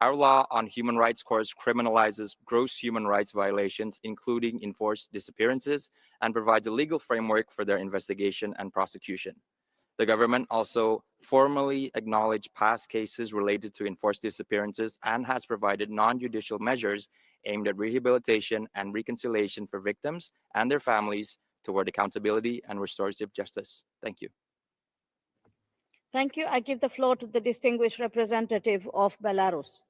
Speaker 5: Our law on human rights course criminalizes gross human rights violations, including enforced disappearances, and provides a legal framework for their investigation and prosecution. The government also formally acknowledged past cases related to enforced disappearances and has provided non-judicial measures aimed at rehabilitation and reconciliation for victims and their families toward accountability and restorative justice. Thank you.
Speaker 7: Thank you. I give the floor to the distinguished representative of Belarus.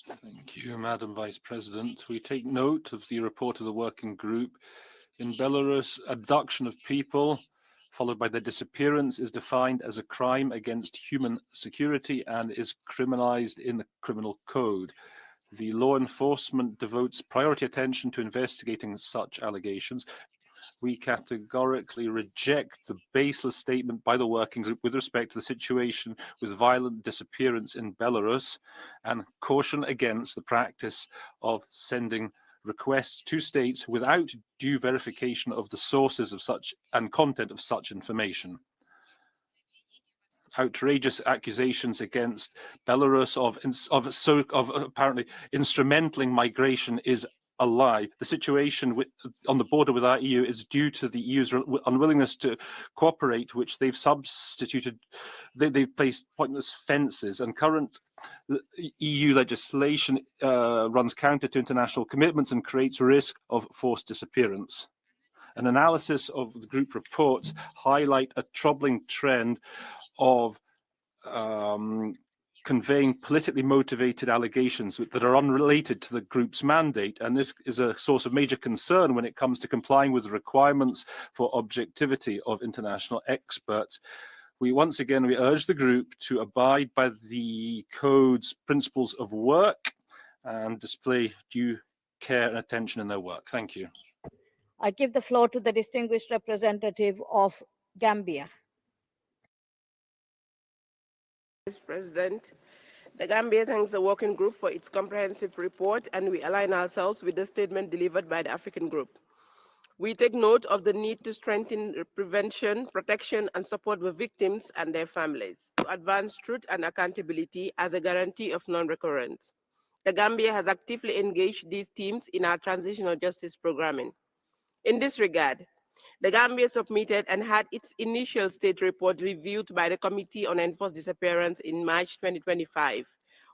Speaker 3: Thank you, Madam Vice President. We take note of the report of the working group. In Belarus, abduction of people followed by their disappearance is defined as a crime against human security and is criminalized in the criminal code. The law enforcement devotes priority attention to investigating such allegations. We categorically reject the baseless statement by the working group with respect to the situation with violent disappearance in Belarus and caution against the practice of sending requests to states without due verification of the sources of such and content of such information. Outrageous accusations against Belarus of apparently instrumentalizing migration is a lie. The situation on the border with our EU is due to the EU's unwillingness to cooperate, which they've substituted. They've placed pointless fences, and current EU legislation runs counter to international commitments and creates risk of forced disappearance. An analysis of the group reports highlight a troubling trend of conveying politically motivated allegations that are unrelated to the group's mandate. And this is a source of major concern when it comes to complying with the requirements for objectivity of international experts. We urge the group to abide by the code's principles of work and display due care and attention in their work. Thank you.
Speaker 7: I give the floor to the distinguished representative of Gambia.
Speaker 6: Mr. President, the Gambia thanks the working group for its comprehensive report, and we align ourselves with the statement delivered by the African group. We take note of the need to strengthen prevention, protection, and support the victims and their families to advance truth and accountability as a guarantee of non-recurrence. The Gambia has actively engaged these teams in our transitional justice programming. In this regard, the Gambia submitted and had its initial state report reviewed by the Committee on Enforced Disappearance in March 2025.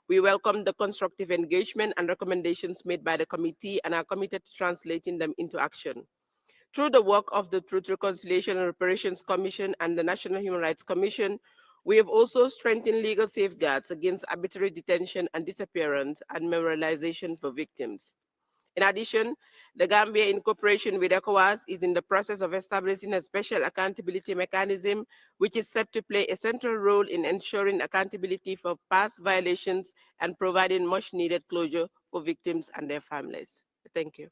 Speaker 6: We welcome the constructive engagement and recommendations made by the committee and are committed to translating them into action. Through the work of the Truth, Reconciliation and Reparations Commission and the National Human Rights Commission, we have also strengthened legal safeguards against arbitrary detention and disappearance and memorialization for victims. In addition, the Gambia, in cooperation with ECOWAS, is in the process of establishing a special accountability mechanism, which is set to play a central role in ensuring accountability for past violations and providing much-needed closure for victims and their families. Thank you.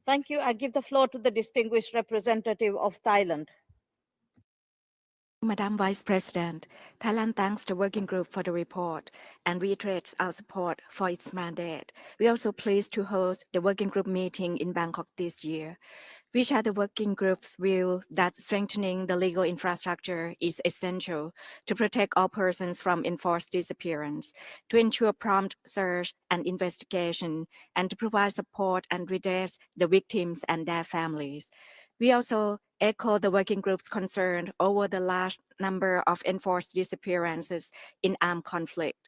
Speaker 7: Thank you. I give the floor to the distinguished representative of Thailand.
Speaker 8: Madam Vice President, Thailand thanks the working group for the report and reiterates our support for its mandate. We are also pleased to host the working group meeting in Bangkok this year. We share the working group's view that strengthening the legal infrastructure is essential to protect all persons from enforced disappearance, to ensure prompt search and investigation, and to provide support and redress the victims and their families. We also echo the working group's concern over the large number of enforced disappearances in armed conflict.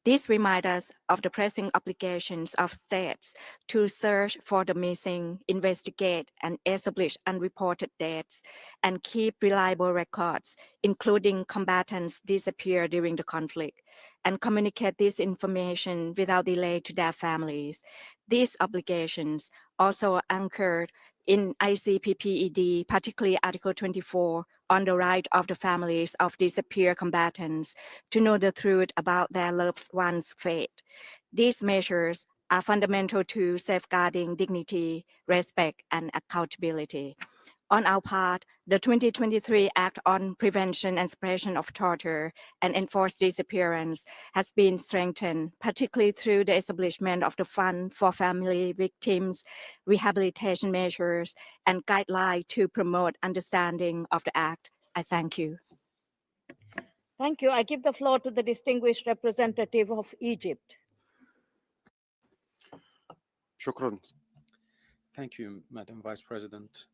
Speaker 8: This reminds us of the pressing obligations of states to search for the missing, investigate and establish unreported deaths, and keep reliable records, including combatants disappeared during the conflict, and communicate this information without delay to their families. These obligations also anchored in ICPPED, particularly Article 24, on the right of the families of disappeared combatants to know the truth about their loved ones' fate. These measures are fundamental to safeguarding dignity, respect, and accountability. On our part, the 2023 Act on Prevention and Suppression of Torture and Enforced Disappearance has been strengthened, particularly through the establishment of the Fund for Family Victims, rehabilitation measures, and guidelines to promote understanding of the Act. I thank you.
Speaker 7: Thank you. I give the floor to the distinguished representative of Egypt.
Speaker 23: Shukran. Thank you, Madam Vice President.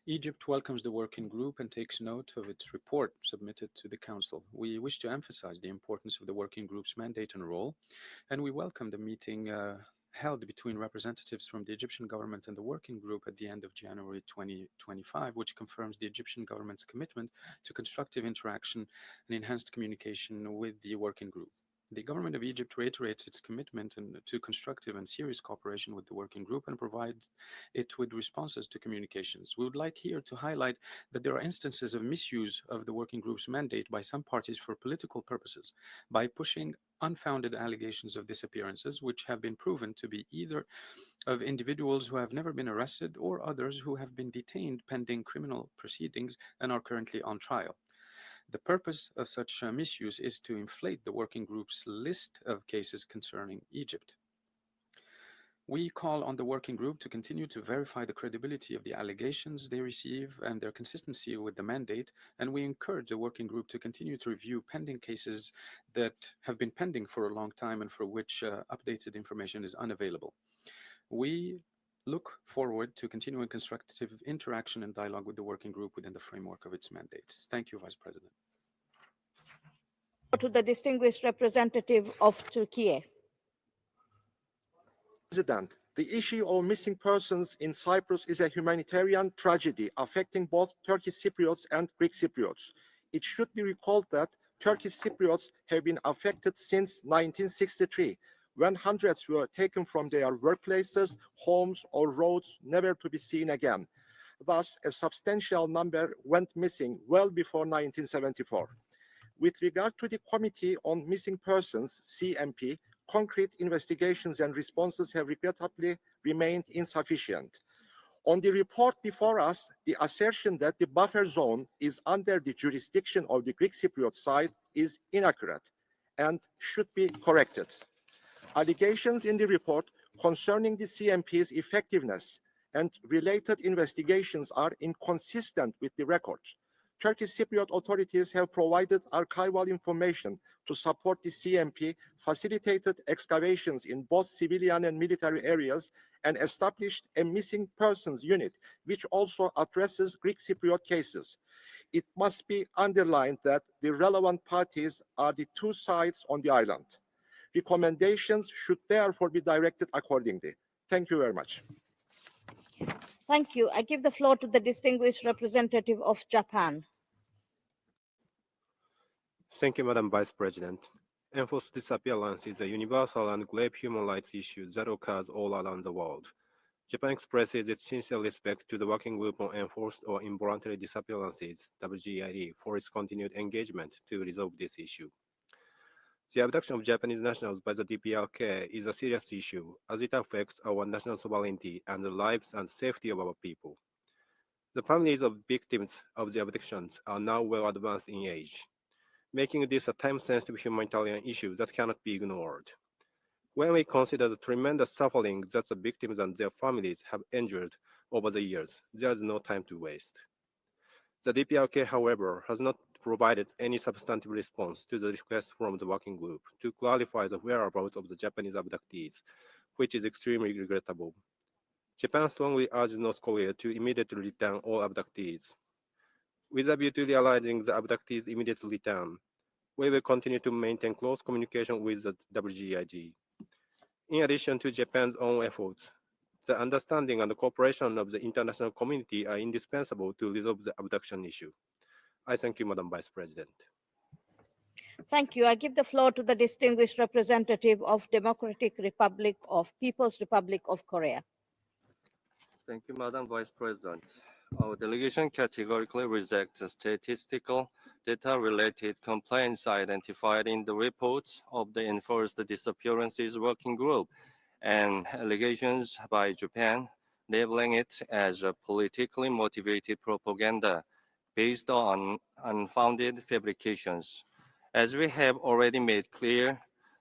Speaker 23: Egypt welcomes the working group and takes note of its report submitted to the Council. We wish to emphasize the importance of the working group's mandate and role, and we welcome the meeting held between representatives from the Egyptian government and the working group at the end of January 2025, which confirms the Egyptian government's commitment to constructive interaction and enhanced communication with the working group. The government of Egypt reiterates its commitment to constructive and serious cooperation with the working group and provides it with responses to communications. We would like here to highlight that there are instances of misuse of the working group's mandate by some parties for political purposes, by pushing unfounded allegations of disappearances, which have been proven to be either of individuals who have never been arrested or others who have been detained pending criminal proceedings and are currently on trial. The purpose of such misuse is to inflate the working group's list of cases concerning Egypt. We call on the working group to continue to verify the credibility of the allegations they receive and their consistency with the mandate, and we encourage the working group to continue to review pending cases that have been pending for a long time and for which updated information is unavailable. We look forward to continuing constructive interaction and dialogue with the working group within the framework of its mandate. Thank you, Vice President.
Speaker 7: To the distinguished representative of Turkey.
Speaker 9: President, the issue of missing persons in Cyprus is a humanitarian tragedy affecting both Turkish Cypriots and Greek Cypriots. It should be recalled that Turkish Cypriots have been affected since 1963, when hundreds were taken from their workplaces, homes, or roads, never to be seen again. Thus, a substantial number went missing well before 1974. With regard to the Committee on Missing Persons, CMP, concrete investigations and responses have regrettably remained insufficient. On the report before us, the assertion that the buffer zone is under the jurisdiction of the Greek Cypriot side is inaccurate and should be corrected. Allegations in the report concerning the CMP's effectiveness and related investigations are inconsistent with the record. Turkish Cypriot authorities have provided archival information to support the CMP, facilitated excavations in both civilian and military areas, and established a missing persons unit, which also addresses Greek Cypriot cases. It must be underlined that the relevant parties are the two sides on the island. Recommendations should therefore be directed accordingly. Thank you very much.
Speaker 7: Thank you. I give the floor to the distinguished representative of Japan.
Speaker 11: Thank you, Madam Vice President. Enforced disappearance is a universal and grave human rights issue that occurs all around the world. Japan expresses its sincere respect to the Working Group on Enforced or Involuntary Disappearances, WGID, for its continued engagement to resolve this issue. The abduction of Japanese nationals by the DPRK is a serious issue, as it affects our national sovereignty and the lives and safety of our people. The families of victims of the abductions are now well advanced in age, making this a time-sensitive humanitarian issue that cannot be ignored. When we consider the tremendous suffering that the victims and their families have endured over the years, there is no time to waste. The DPRK, however, has not provided any substantive response to the request from the working group to clarify the whereabouts of the Japanese abductees, which is extremely regrettable. Japan strongly urges North Korea to immediately return all abductees. With a view to realizing the abductees' immediate return, we will continue to maintain close communication with the WGIG. In addition to Japan's own efforts, the understanding and the cooperation of the international community are indispensable to resolve the abduction issue. I thank you, Madam Vice President.
Speaker 7: Thank you. I give the floor to the distinguished representative of People's Republic of Korea.
Speaker 12: Thank you, Madam Vice President. Our delegation categorically rejects the statistical data-related complaints identified in the reports of the Enforced Disappearances Working Group and allegations by Japan, labeling it as a politically motivated propaganda based on unfounded fabrications. As we have already made clear,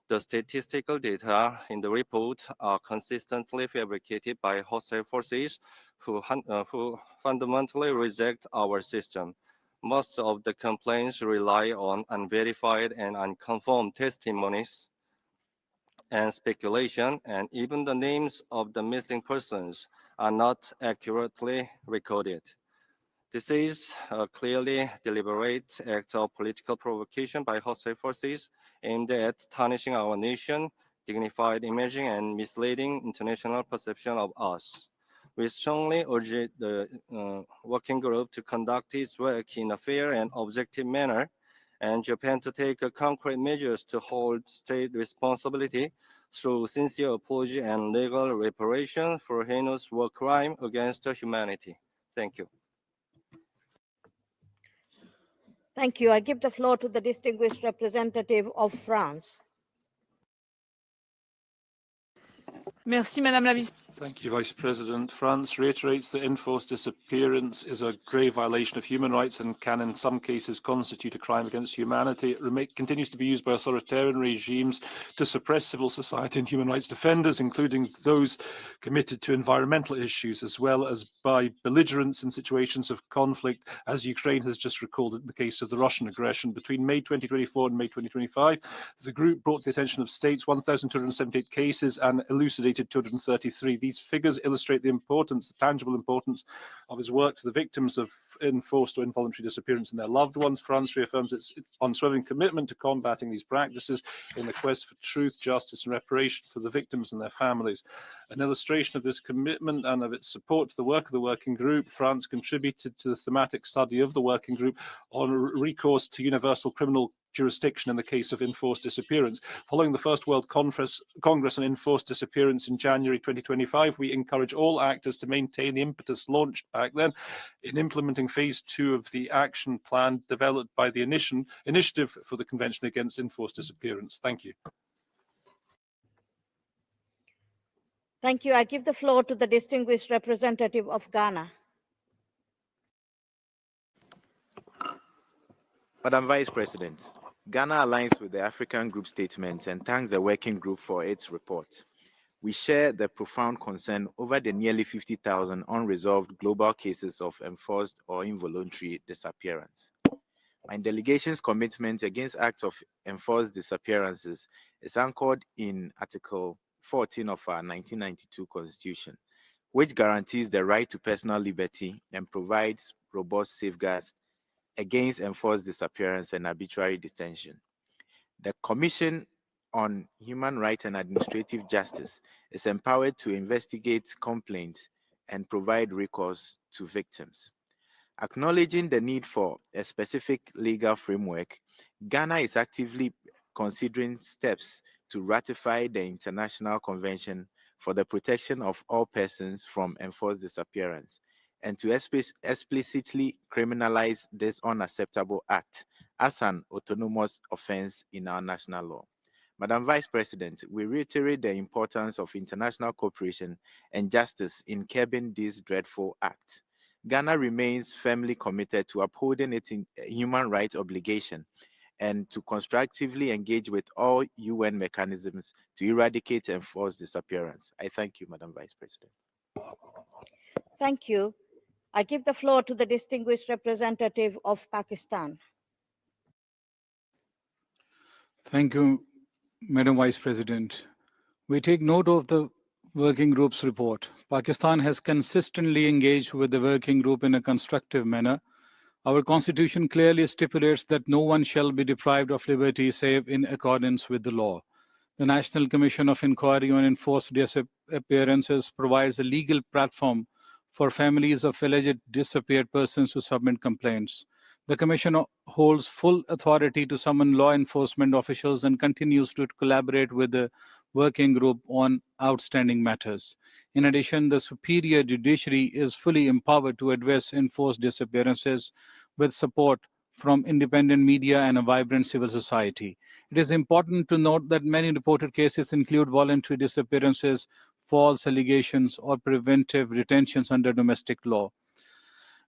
Speaker 12: the statistical data in the report are consistently fabricated by hostile forces who fundamentally reject our system. Most of the complaints rely on unverified and unconfirmed testimonies and speculation, and even the names of the missing persons are not accurately recorded. This is a clearly deliberate act of political provocation by hostile forces aimed at tarnishing our nation, dignified imaging and misleading international perception of us. We strongly urge the working group to conduct its work in a fair and objective manner, and Japan to take concrete measures to hold state responsibility through sincere apology and legal reparation for heinous war crime against humanity. Thank you.
Speaker 7: Thank you. I give the floor to the distinguished representative of France.
Speaker 13: Merci, Madame la Vice.
Speaker 3: Thank you, Vice President. France reiterates that enforced disappearance is a grave violation of human rights and can, in some cases, constitute a crime against humanity. It continues to be used by authoritarian regimes to suppress civil society and human rights defenders, including those committed to environmental issues, as well as by belligerents in situations of conflict, as Ukraine has just recalled in the case of the Russian aggression. Between May 2024 and May 2025, the group brought to the attention of states 1,278 cases and elucidated 233. These figures illustrate the importance, the tangible importance of his work to the victims of enforced or involuntary disappearance and their loved ones. France reaffirms its unswerving commitment to combating these practices in the quest for truth, justice, and reparation for the victims and their families. An illustration of this commitment and of its support to the work of the working group, France contributed to the thematic study of the working group on recourse to universal criminal jurisdiction in the case of enforced disappearance. Following the First World Congress on Enforced Disappearance in January 2025, we encourage all actors to maintain the impetus launched back then in implementing phase 2 of the action plan developed by the Initiative for the Convention Against Enforced Disappearance. Thank you.
Speaker 7: Thank you. I give the floor to the distinguished representative of Ghana.
Speaker 14: Madam Vice President, Ghana aligns with the African Group statements and thanks the Working Group for its report. We share the profound concern over the nearly 50,000 unresolved global cases of enforced or involuntary disappearance. My delegation's commitment against acts of enforced disappearances is anchored in Article 14 of our 1992 Constitution, which guarantees the right to personal liberty and provides robust safeguards against enforced disappearance and arbitrary detention. The Commission on Human Rights and Administrative Justice is empowered to investigate complaints and provide recourse to victims. Acknowledging the need for a specific legal framework, Ghana is actively considering steps to ratify the International Convention for the Protection of All Persons from Enforced Disappearance and to explicitly criminalize this unacceptable act as an autonomous offense in our national law. Madam Vice President, we reiterate the importance of international cooperation and justice in curbing this dreadful act. Ghana remains firmly committed to upholding its human rights obligation and to constructively engage with all UN mechanisms to eradicate enforced disappearance. I thank you, Madam Vice President.
Speaker 7: Thank you. I give the floor to the distinguished representative of Pakistan.
Speaker 15: Thank you, Madam Vice President. We take note of the working group's report. Pakistan has consistently engaged with the working group in a constructive manner. Our constitution clearly stipulates that no one shall be deprived of liberty save in accordance with the law. The National Commission of Inquiry on Enforced Disappearances provides a legal platform for families of alleged disappeared persons to submit complaints. The Commission holds full authority to summon law enforcement officials and continues to collaborate with the working group on outstanding matters. In addition, the superior judiciary is fully empowered to address enforced disappearances with support from independent media and a vibrant civil society. It is important to note that many reported cases include voluntary disappearances, false allegations, or preventive retentions under domestic law.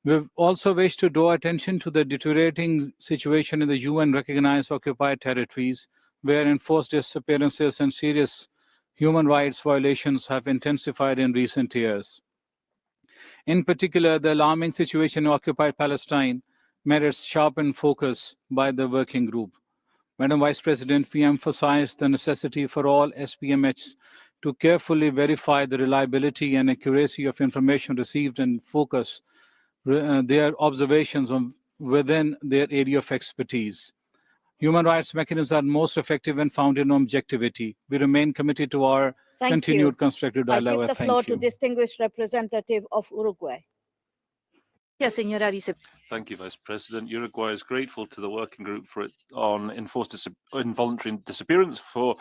Speaker 15: We also wish to draw attention to the deteriorating situation in the UN-recognized occupied territories, where enforced disappearances and serious human rights violations have intensified in recent years. In particular, the alarming situation in occupied Palestine merits sharpened focus by the working group. Madam Vice President, we emphasize the necessity for all SPMHs to carefully verify the reliability and accuracy of information received and focus their observations on within their area of expertise. Human rights mechanisms are most effective when founded on objectivity. We remain committed to our continued constructive
Speaker 7: I
Speaker 15: dialogue.
Speaker 7: give the floor to distinguished representative of Uruguay.
Speaker 3: Thank you, Vice President. Uruguay is grateful to the working group on enforced involuntary disappearance for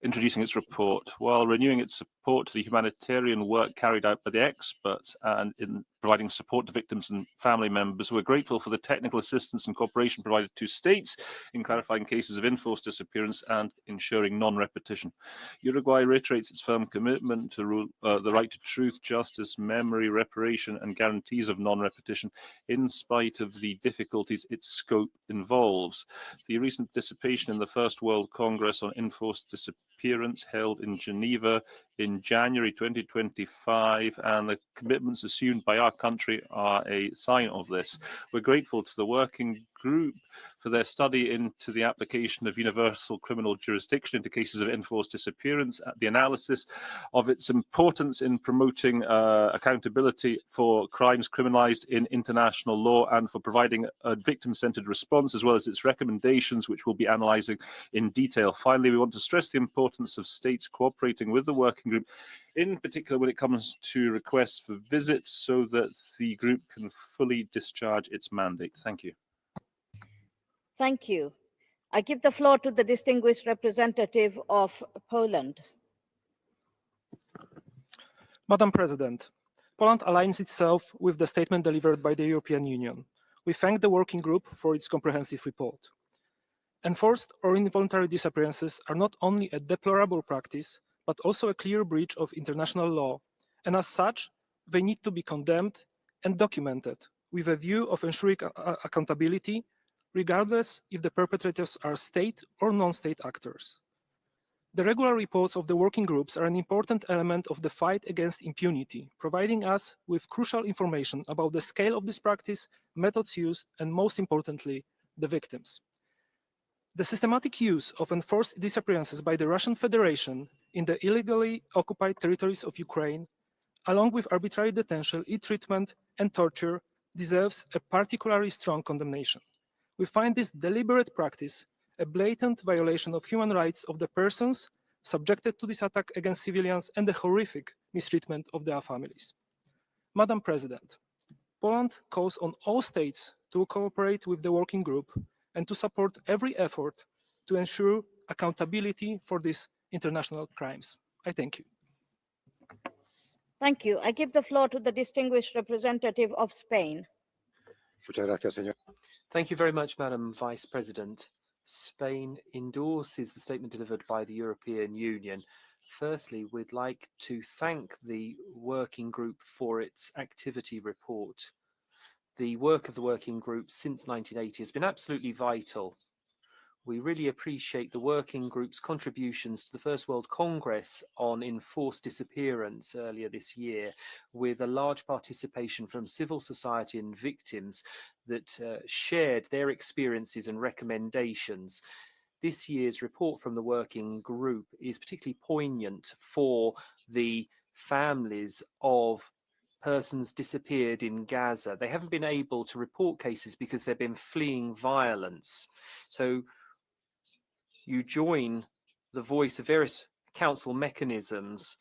Speaker 3: introducing its report, while renewing its support to the humanitarian work carried out by the experts and in providing support to victims and family members. We're grateful for the technical assistance and cooperation provided to states in clarifying cases of enforced disappearance and ensuring non-repetition. Uruguay reiterates its firm commitment to the right to truth, justice, memory, reparation, and guarantees of non-repetition, in spite of the difficulties its scope involves. The recent participation in the First World Congress on Enforced Disappearance held in Geneva in January 2025 and the commitments assumed by our country are a sign of this. We're grateful to the working group for their study into the application of universal criminal jurisdiction into cases of enforced disappearance, the analysis of its importance in promoting accountability for crimes criminalized in international law and for providing a victim-centered response, as well as its recommendations, which we'll be analyzing in detail. Finally, we want to stress the importance of states cooperating with the working group, in particular when it comes to requests for visits, so that the group can fully discharge its mandate. Thank you.
Speaker 7: Thank you. I give the floor to the distinguished representative of Poland.
Speaker 16: Madam President, Poland aligns itself with the statement delivered by the European Union. We thank the working group for its comprehensive report. Enforced or involuntary disappearances are not only a deplorable practice, but also a clear breach of international law, and as such, they need to be condemned and documented with a view of ensuring accountability, regardless if the perpetrators are state or non-state actors. The regular reports of the working groups are an important element of the fight against impunity, providing us with crucial information about the scale of this practice, methods used, and most importantly, the victims. The systematic use of enforced disappearances by the Russian Federation in the illegally occupied territories of Ukraine, along with arbitrary detention, ill-treatment, and torture, deserves a particularly strong condemnation. We find this deliberate practice a blatant violation of human rights of the persons subjected to this attack against civilians and the horrific mistreatment of their families. Madam President, Poland calls on all states to cooperate with the working group and to support every effort to ensure accountability for these international crimes. I thank you.
Speaker 7: Thank you. I give the floor to the distinguished representative of Spain.
Speaker 10: Thank you very much, Madam Vice President. Spain endorses the statement delivered by the European Union. Firstly, we'd like to thank the working group for its activity report. The work of the working group since 1980 has been absolutely vital. We really appreciate the working group's contributions to the First World Congress on enforced disappearance earlier this year, with a large participation from civil society and victims that shared their experiences and recommendations. This year's report from the working group is particularly poignant for the families of persons disappeared in Gaza. They haven't been able to report cases because they've been fleeing violence. So you join the voice of various council mechanisms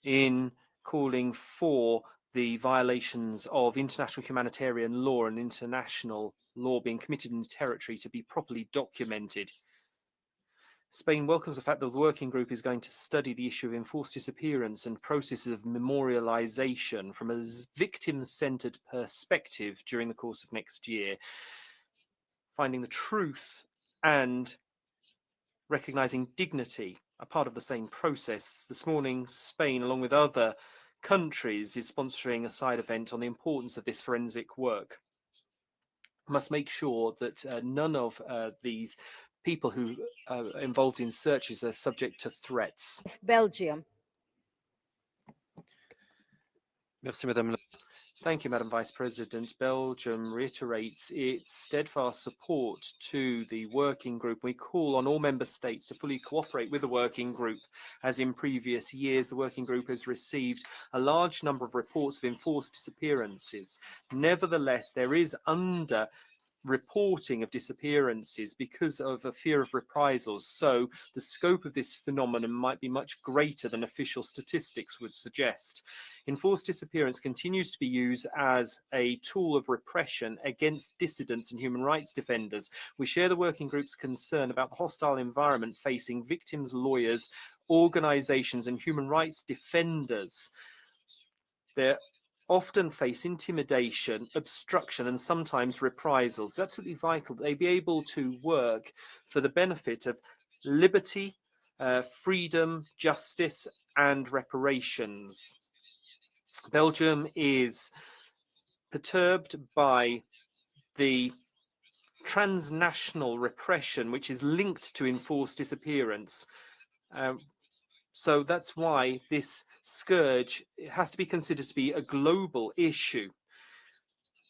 Speaker 10: in calling for the violations of international humanitarian law and international law being committed in the territory to be properly documented. Spain welcomes the fact that the working group is going to study the issue of enforced disappearance and processes of memorialization from a victim-centered perspective during the course of next year, finding the truth and recognizing dignity are part of the same process. This morning, Spain, along with other countries, is sponsoring a side event on the importance of this forensic work. We must make sure that none of these people who are involved in searches are subject to threats.
Speaker 7: Belgium.
Speaker 10: Merci, Madame. Thank you, Madam Vice President. Belgium reiterates its steadfast support to the working group. We call on all member states to fully cooperate with the working group. As in previous years, the working group has received a large number of reports of enforced disappearances. Nevertheless, there is under reporting of disappearances because of a fear of reprisals. So the scope of this phenomenon might be much greater than official statistics would suggest. Enforced disappearance continues to be used as a tool of repression against dissidents and human rights defenders. We share the working group's concern about the hostile environment facing victims, lawyers, organizations, and human rights defenders. They often face intimidation, obstruction, and sometimes reprisals. It's absolutely vital that they be able to work for the benefit of liberty, freedom, justice, and reparations. Belgium is perturbed by the transnational repression which is linked to enforced disappearance. So that's why this scourge has to be considered to be a global issue.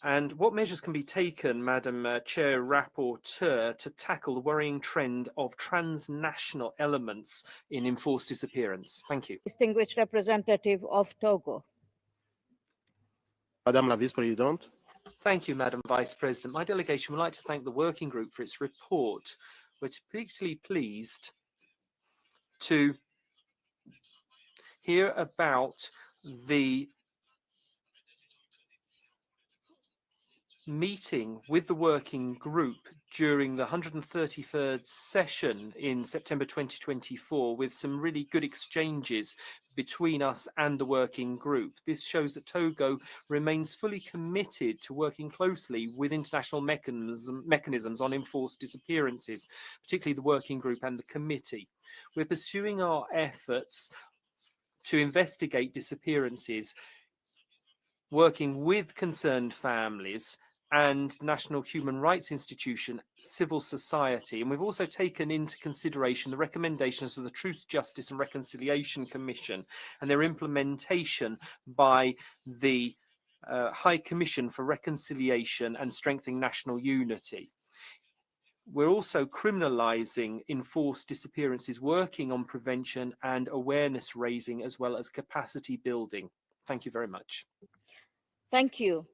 Speaker 10: And what measures can be taken, Madam Chair Rapporteur, to tackle the worrying trend of transnational elements in enforced disappearance? Thank you.
Speaker 7: Distinguished representative of Togo.
Speaker 17: Madame la Vice-Présidente.
Speaker 10: Thank you, Madam Vice President. My delegation would like to thank the working group for its report. We're particularly pleased to hear about the meeting with the working group during the 133rd session in September 2024 with some really good exchanges between us and the working group. This shows that Togo remains fully committed to working closely with international mechanisms on enforced disappearances, particularly the working group and the committee. We're pursuing our efforts to investigate disappearances, working with concerned families and the National Human Rights Institution, civil society. And we've also taken into consideration the recommendations of the Truth, Justice and Reconciliation Commission and their implementation by the High Commission for Reconciliation and Strengthening National Unity. We're also criminalising enforced disappearances, working on prevention and awareness raising, as well as capacity building. Thank you very much.
Speaker 7: Thank you.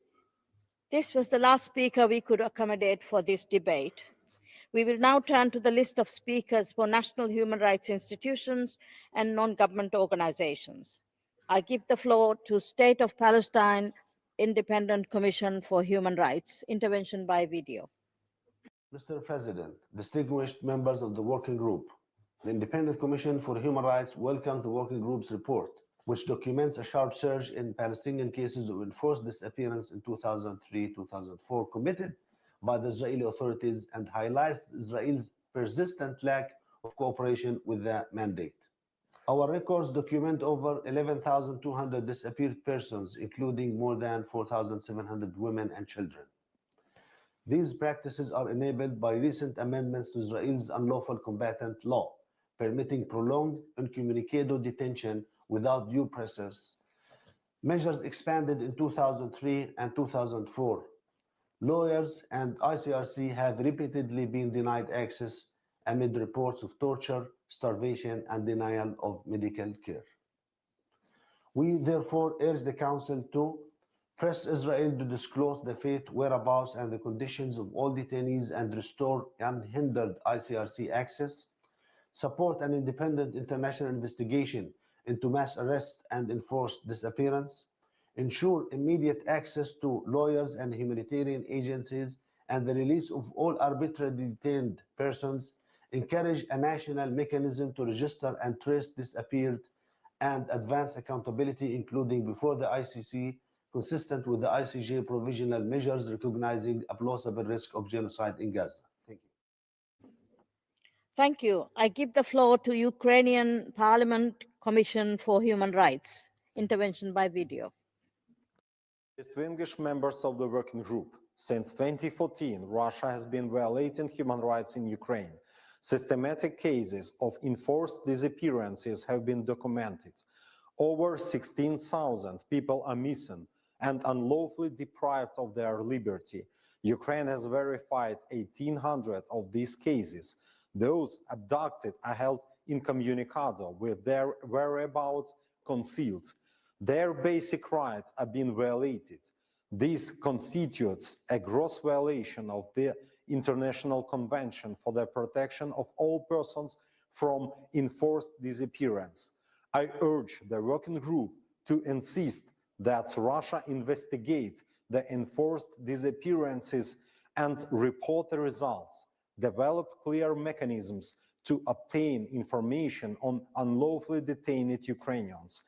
Speaker 7: This was the last speaker we could accommodate for this debate. We will now turn to the list of speakers for national human rights institutions and non-government organizations. I give the floor to State of Palestine Independent Commission for Human Rights. Intervention by video.
Speaker 18: Mr. President, distinguished members of the Working Group, the Independent Commission for Human Rights welcomes the Working Group's report, which documents a sharp surge in Palestinian cases of enforced disappearance in 2003-2004 committed by the Israeli authorities and highlights Israel's persistent lack of cooperation with the mandate. Our records document over 11,200 disappeared persons, including more than 4,700 women and children. These practices are enabled by recent amendments to Israel's unlawful combatant law, permitting prolonged incommunicado detention without due process. Measures expanded in 2003 and 2004. Lawyers and ICRC have repeatedly been denied access amid reports of torture, starvation, and denial of medical care. We therefore urge the Council to press Israel to disclose the fate, whereabouts, and the conditions of all detainees and restore unhindered ICRC access, support an independent international investigation into mass arrests and enforced disappearance, ensure immediate access to lawyers and humanitarian agencies, and the release of all arbitrarily detained persons, encourage a national mechanism to register and trace disappeared, and advance accountability, including before the ICC, consistent with the ICJ provisional measures recognizing a plausible risk of genocide in Gaza. Thank you.
Speaker 7: Thank you. I give the floor to Ukrainian Parliament Commission for Human Rights. Intervention by video.
Speaker 21: Distinguished members of the Working Group, since 2014, Russia has been violating human rights in Ukraine. Systematic cases of enforced disappearances have been documented. Over 16,000 people are missing and unlawfully deprived of their liberty. Ukraine has verified 1,800 of these cases. Those abducted are held incommunicado with their whereabouts concealed. Their basic rights are being violated. This constitutes a gross violation of the International Convention for the Protection of All Persons from Enforced Disappearance. I urge the working group to insist that Russia investigate the enforced disappearances and report the results, develop clear mechanisms to obtain information on unlawfully detained Ukrainians,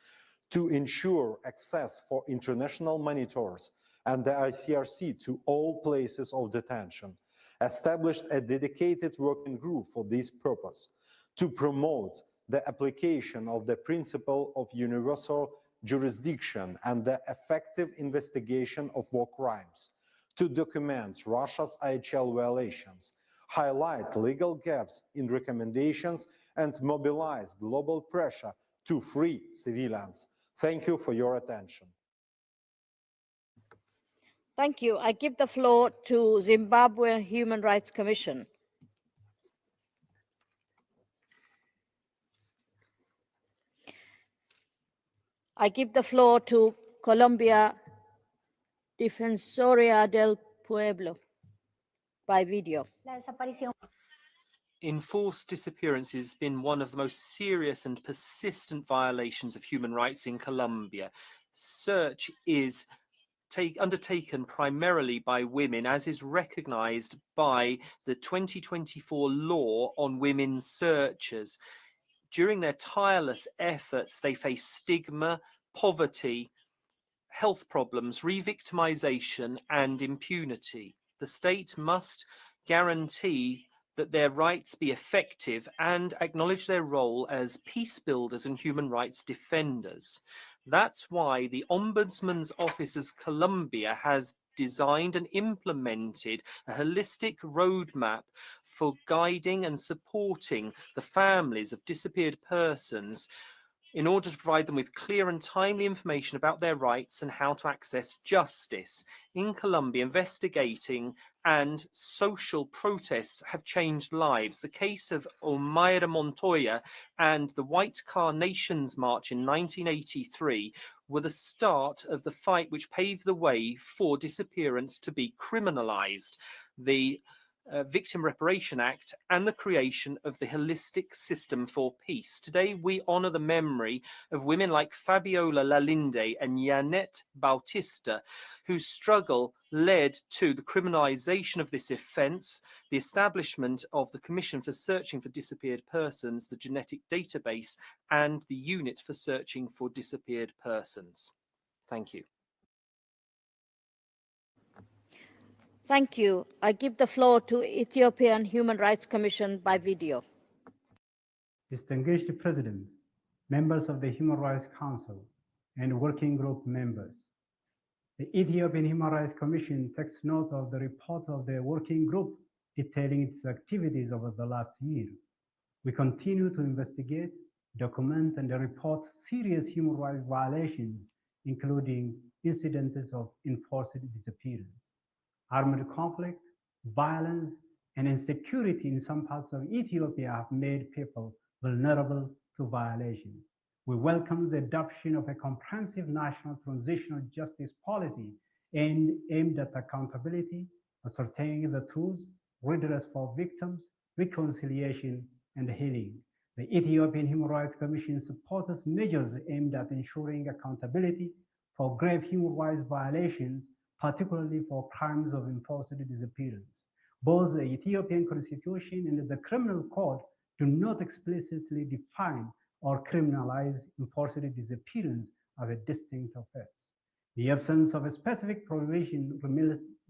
Speaker 21: to ensure access for international monitors and the ICRC to all places of detention, established a dedicated working group for this purpose, to promote the application of the principle of universal jurisdiction and the effective investigation of war crimes, to document Russia's IHL violations, highlight legal gaps in recommendations, and mobilize global pressure to free civilians. Thank you for your attention.
Speaker 7: Thank you. I give the floor to Zimbabwe Human Rights Commission. I give the floor to Colombia Defensoría del Pueblo by video.
Speaker 10: Enforced disappearance has been one of the most serious and persistent violations of human rights in Colombia. Search is undertaken primarily by women, as is recognized by the 2024 law on women searchers. During their tireless efforts, they face stigma, poverty, health problems, re-victimization, and impunity. The state must guarantee that their rights be effective and acknowledge their role as peace builders and human rights defenders. That's why the Ombudsman's Office of Colombia has designed and implemented a holistic roadmap for guiding and supporting the families of disappeared persons in order to provide them with clear and timely information about their rights and how to access justice. In Colombia, investigating and social protests have changed lives. The case of Omaira Montoya and the White Carnations March in 1983 were the start of the fight which paved the way for disappearance to be criminalized. The Victim Reparation Act and the creation of the holistic system for peace. Today, we honor the memory of women like Fabiola Lalinde and Yanette Bautista, whose struggle led to the criminalization of this offense, the establishment of the Commission for Searching for Disappeared Persons, the genetic database, and the Unit for Searching for Disappeared Persons. Thank you.
Speaker 7: Thank you. I give the floor to Ethiopian Human Rights Commission by video.
Speaker 17: Distinguished President, members of the Human Rights Council, and working group members. The Ethiopian Human Rights Commission takes note of the report of the working group detailing its activities over the last year. We continue to investigate, document, and report serious human rights violations, including incidents of enforced disappearance, armed conflict, violence, and insecurity in some parts of Ethiopia have made people vulnerable to violations. We welcome the adoption of a comprehensive national transitional justice policy aimed at accountability, ascertaining the truth, redress for victims, reconciliation, and healing. The Ethiopian Human Rights Commission supports measures aimed at ensuring accountability for grave human rights violations, particularly for crimes of enforced disappearance. Both the Ethiopian Constitution and the Criminal Code do not explicitly define or criminalize enforced disappearance as a distinct offense. The absence of a specific provision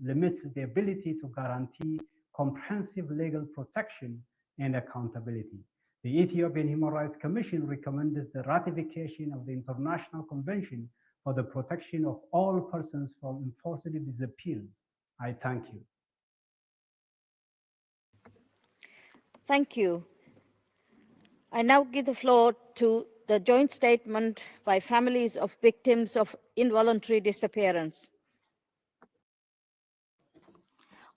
Speaker 17: limits the ability to guarantee comprehensive legal protection and accountability. The Ethiopian Human Rights Commission recommends the ratification of the International Convention for the protection of all persons from enforced disappearance. I thank you.
Speaker 7: Thank you. I now give the floor to the joint statement by families of victims of involuntary disappearance.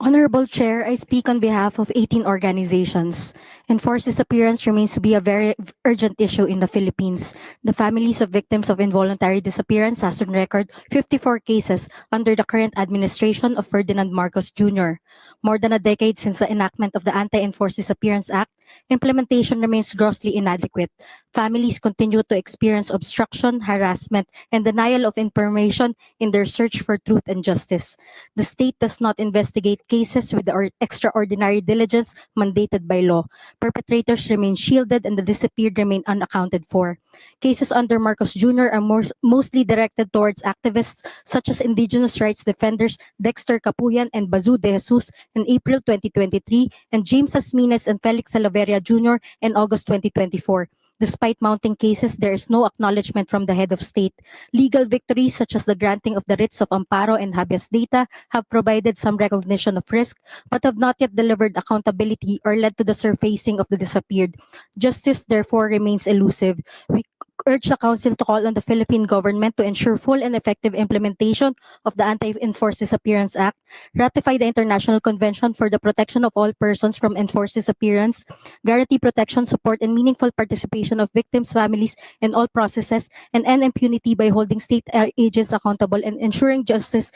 Speaker 2: Honorable Chair, I speak on behalf of 18 organizations. Enforced disappearance remains to be a very urgent issue in the Philippines. The families of victims of involuntary disappearance has on record 54 cases under the current administration of Ferdinand Marcos Jr. More than a decade since the enactment of the Anti-Enforced Disappearance Act, implementation remains grossly inadequate. Families continue to experience obstruction, harassment, and denial of information in their search for truth and justice. The state does not investigate cases with the extraordinary diligence mandated by law. Perpetrators remain shielded and the disappeared remain unaccounted for. Cases under Marcos Jr. are mostly directed towards activists such as indigenous rights defenders Dexter Capuyan and Bazu de Jesus in April 2023 and James Asmines and Felix Salaveria Jr. in August 2024. Despite mounting cases, there is no acknowledgement from the head of state. Legal victories such as the granting of the writs of amparo and habeas data have provided some recognition of risk, but have not yet delivered accountability or led to the surfacing of the disappeared. Justice, therefore, remains elusive. We urge the Council to call on the Philippine government to ensure full and effective implementation of the Anti-Enforced Disappearance Act, ratify the International Convention for the Protection of All Persons from Enforced Disappearance, guarantee protection, support, and meaningful participation of victims' families in all processes, and end impunity by holding state agents accountable and ensuring justice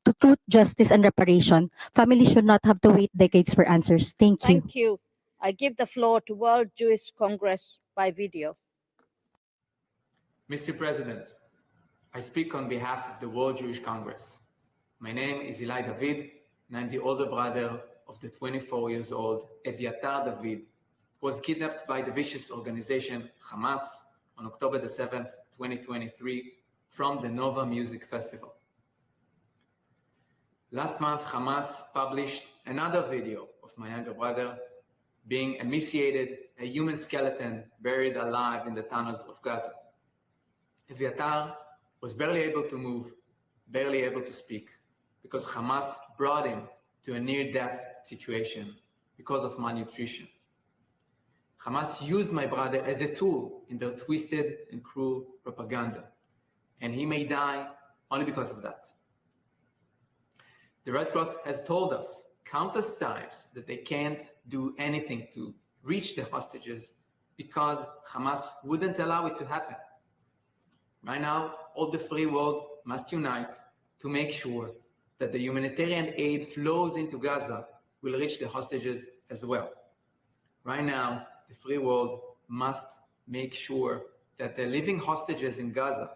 Speaker 2: to truth, justice, and reparation. Families should not have to wait decades for answers. Thank you.
Speaker 7: Thank you. I give the floor to World Jewish Congress by video.
Speaker 19: Mr. President, I speak on behalf of the World Jewish Congress. My name is Eli David, and I'm the older brother of the 24 years old Eviatar David, who was kidnapped by the vicious organization Hamas on October the 7th, 2023, from the Nova Music Festival. Last month, Hamas published another video of my younger brother being emaciated, a human skeleton buried alive in the tunnels of Gaza. Eviatar was barely able to move, barely able to speak, because Hamas brought him to a near-death situation because of malnutrition. Hamas used my brother as a tool in their twisted and cruel propaganda, and he may die only because of that. The Red Cross has told us countless times that they can't do anything to reach the hostages because Hamas wouldn't allow it to happen. Right now, all the free world must unite to make sure that the humanitarian aid flows into Gaza will reach the hostages as well. Right now, the free world must make sure that the living hostages in Gaza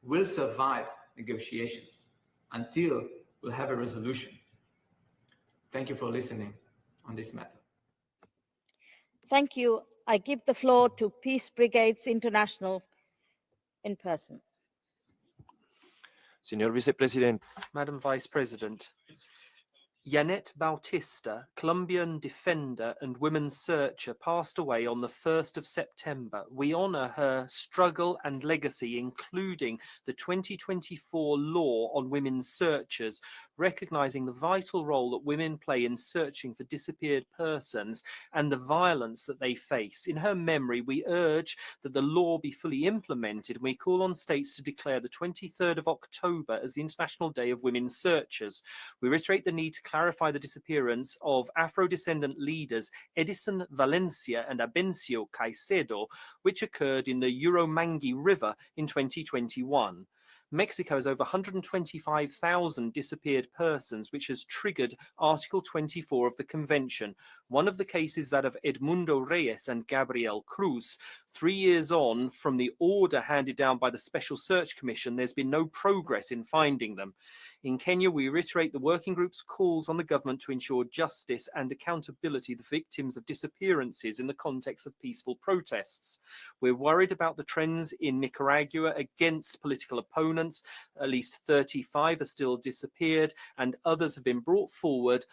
Speaker 19: will survive negotiations until we'll have a resolution. Thank you for listening on this matter.
Speaker 7: Thank you. I give the floor to Peace Brigades International in person.
Speaker 22: Señor Vicepresidente.
Speaker 10: Madam Vice President, Yanette Bautista, Colombian defender and women's searcher, passed away on the 1st of September. We honor her struggle and legacy, including the 2024 law on women's searchers, recognizing the vital role that women play in searching for disappeared persons and the violence that they face. In her memory, we urge that the law be fully implemented, and we call on states to declare the 23rd of October as the International Day of Women's Searchers. We reiterate the need to clarify the disappearance of Afro-descendant leaders Edison Valencia and Abencio Caicedo, which occurred in the Uromangi River in 2021. Mexico has over 125,000 disappeared persons, which has triggered Article 24 of the Convention. One of the cases, that of Edmundo Reyes and Gabriel Cruz. 3 years on from the order handed down by the Special Search Commission, there's been no progress in finding them. In Kenya, we reiterate the working group's calls on the government to ensure justice and accountability for victims of disappearances in the context of peaceful protests. We're worried about the trends in Nicaragua against political opponents. At least 35 are still disappeared, and others have been brought forward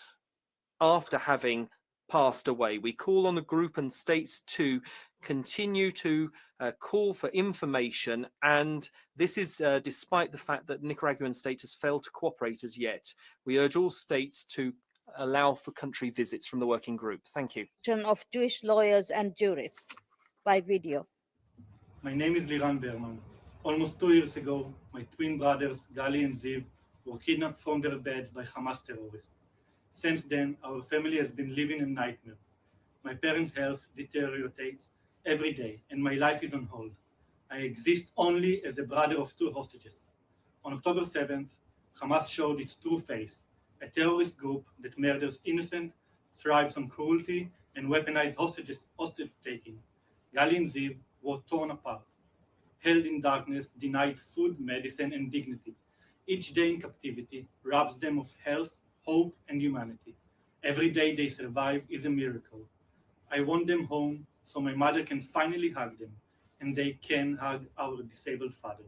Speaker 10: after having passed away. We call on the group and states to continue to call for information, and this is despite the fact that Nicaraguan state has failed to cooperate as yet. We urge all states to allow for country visits from the working group. Thank you.
Speaker 7: Of Jewish lawyers and jurists by video.
Speaker 24: My name is Liran Berman. Almost 2 years ago, my twin brothers, Gali and Ziv, were kidnapped from their bed by Hamas terrorists. Since then, our family has been living a nightmare. My parents' health deteriorates every day, and my life is on hold. I exist only as a brother of two hostages. On October 7th, Hamas showed its true face, a terrorist group that murders innocent, thrives on cruelty, and weaponized hostage-taking. Gali and Ziv were torn apart, held in darkness, denied food, medicine, and dignity. Each day in captivity robs them of health, hope, and humanity. Every day they survive is a miracle. I want them home so my mother can finally hug them, and they can hug our disabled father.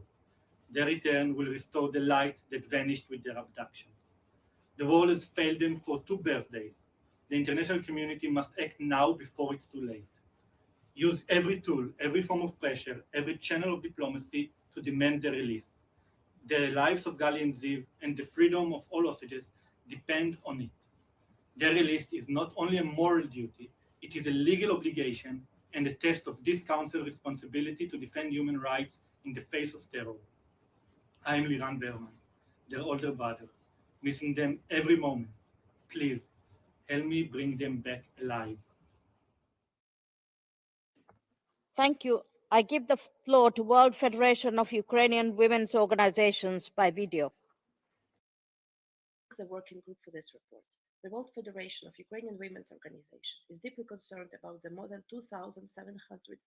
Speaker 24: Their return will restore the light that vanished with their abductions. The world has failed them for 2 birthdays. The international community must act now before it's too late. Use every tool, every form of pressure, every channel of diplomacy to demand their release. The lives of Gali and Ziv and the freedom of all hostages depend on it. Their release is not only a moral duty, it is a legal obligation and a test of this Council's responsibility to defend human rights in the face of terror. I am Liran Berman, their older brother, missing them every moment. Please, help me bring them back alive.
Speaker 7: Thank you. I give the floor to World Federation of Ukrainian Women's Organizations by video.
Speaker 1: The working group for this report. The World Federation of Ukrainian Women's Organizations is deeply concerned about the more than 2,700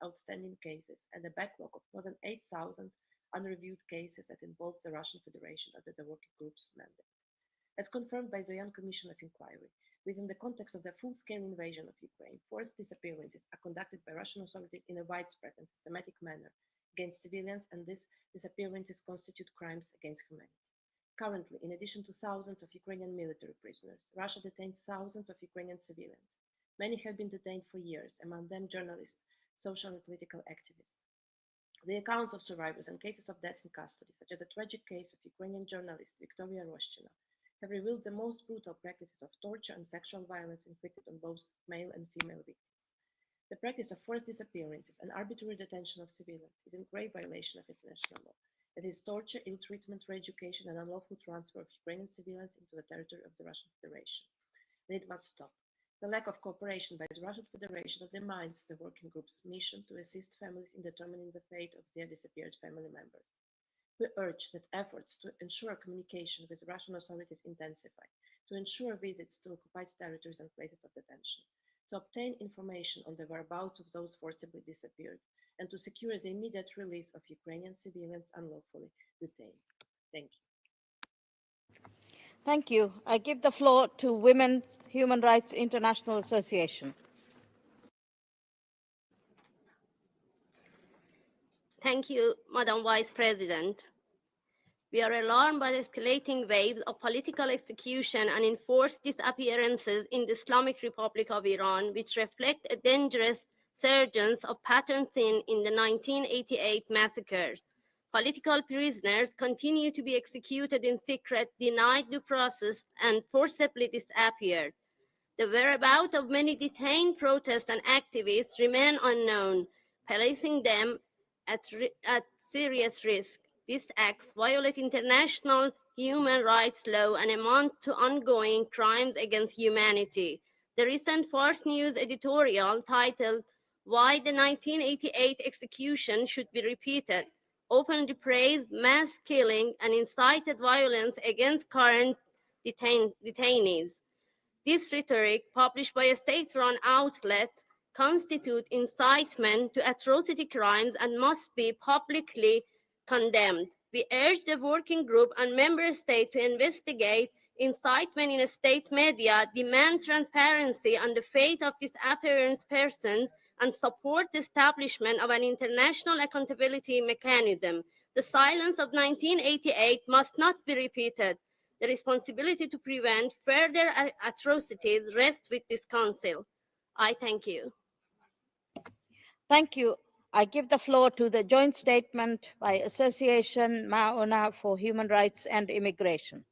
Speaker 1: outstanding cases and a backlog of more than 8,000 unreviewed cases that involve the Russian Federation under the working group's mandate. As confirmed by the UN Commission of Inquiry, within the context of the full-scale invasion of Ukraine, forced disappearances are conducted by Russian authorities in a widespread and systematic manner against civilians, and these disappearances constitute crimes against humanity. Currently, in addition to thousands of Ukrainian military prisoners, Russia detains thousands of Ukrainian civilians. Many have been detained for years, among them journalists, social and political activists. The accounts of survivors and cases of death in custody, such as the tragic case of Ukrainian journalist Victoria Roshchina, have revealed the most brutal practices of torture and sexual violence inflicted on both male and female victims. The practice of forced disappearances and arbitrary detention of civilians is in grave violation of international law. It is torture, ill treatment, re-education, and unlawful transfer of Ukrainian civilians into the territory of the Russian Federation. And it must stop. The lack of cooperation by the Russian Federation undermines the working group's mission to assist families in determining the fate of their disappeared family members. We urge that efforts to ensure communication with Russian authorities intensify, to ensure visits to occupied territories and places of detention, to obtain information on the whereabouts of those forcibly disappeared, and to secure the immediate release of Ukrainian civilians unlawfully detained. Thank you.
Speaker 7: Thank you. I give the floor to Women's Human Rights International Association.
Speaker 4: Thank you, Madam Vice President. We are alarmed by the escalating waves of political execution and enforced disappearances in the Islamic Republic of Iran, which reflect a dangerous resurgence of patterns seen in the 1988 massacres. Political prisoners continue to be executed in secret, denied due process, and forcibly disappeared. The whereabouts of many detained protesters and activists remain unknown, placing them at serious risk. These acts violate international human rights law and amount to ongoing crimes against humanity. The recent Fox News editorial titled "Why the 1988 Execution Should Be Repeated" openly praised mass killing and incited violence against current detainees. This rhetoric, published by a state-run outlet, constitutes incitement to atrocity crimes and must be publicly condemned. We urge the working group and member states to investigate incitement in state media, demand transparency on the fate of disappearance persons, and support the establishment of an international accountability mechanism. The silence of 1988 must not be repeated. The responsibility to prevent further atrocities rests with this Council. I thank you.
Speaker 7: Thank you. I give the floor to the joint statement by Association Maona for Human Rights and Immigration.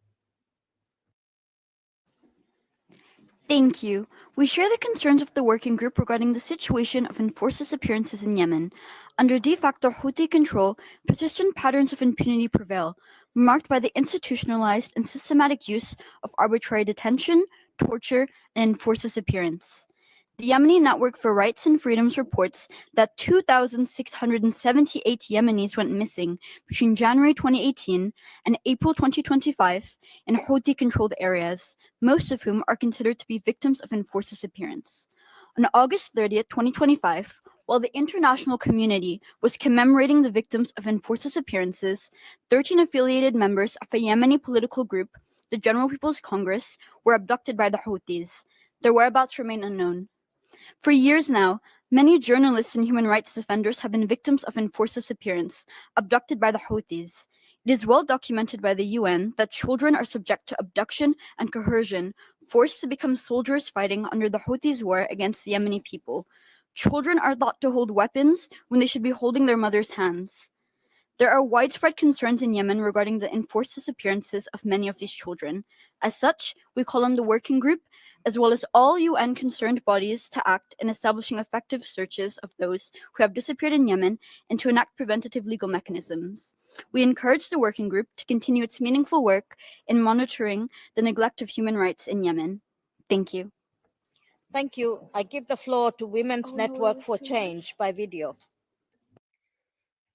Speaker 20: Thank you. We share the concerns of the working group regarding the situation of enforced disappearances in Yemen. Under de facto Houthi control, persistent patterns of impunity prevail, marked by the institutionalized and systematic use of arbitrary detention, torture, and enforced disappearance. The Yemeni Network for Rights and Freedoms reports that 2,678 Yemenis went missing between January 2018 and April 2025 in Houthi-controlled areas, most of whom are considered to be victims of enforced disappearance. On August 30th, 2025, while the international community was commemorating the victims of enforced disappearances, 13 affiliated members of a Yemeni political group, the General People's Congress, were abducted by the Houthis. Their whereabouts remain unknown. For years now, many journalists and human rights defenders have been victims of enforced disappearance, abducted by the Houthis. It is well documented by the UN that children are subject to abduction and coercion, forced to become soldiers fighting under the Houthis' war against the Yemeni people. Children are thought to hold weapons when they should be holding their mother's hands. There are widespread concerns in Yemen regarding the enforced disappearances of many of these children. As such, we call on the working group, as well as all UN concerned bodies, to act in establishing effective searches of those who have disappeared in Yemen and to enact preventative legal mechanisms. We encourage the working group to continue its meaningful work in monitoring the neglect of human rights in Yemen. Thank you.
Speaker 7: Thank you. I give the floor to Women's Network for Change by video.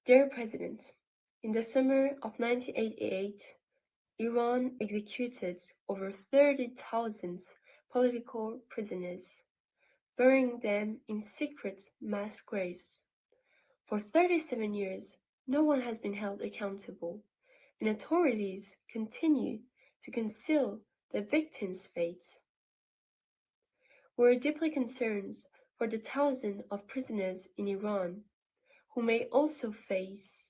Speaker 5: Dear President, in the summer of 1988, Iran executed over 30,000 political prisoners, burying them in secret mass graves. For 37 years, no one has been held accountable, and authorities continue to conceal the victims' fates. We're deeply concerned for the thousands of prisoners in Iran who may also face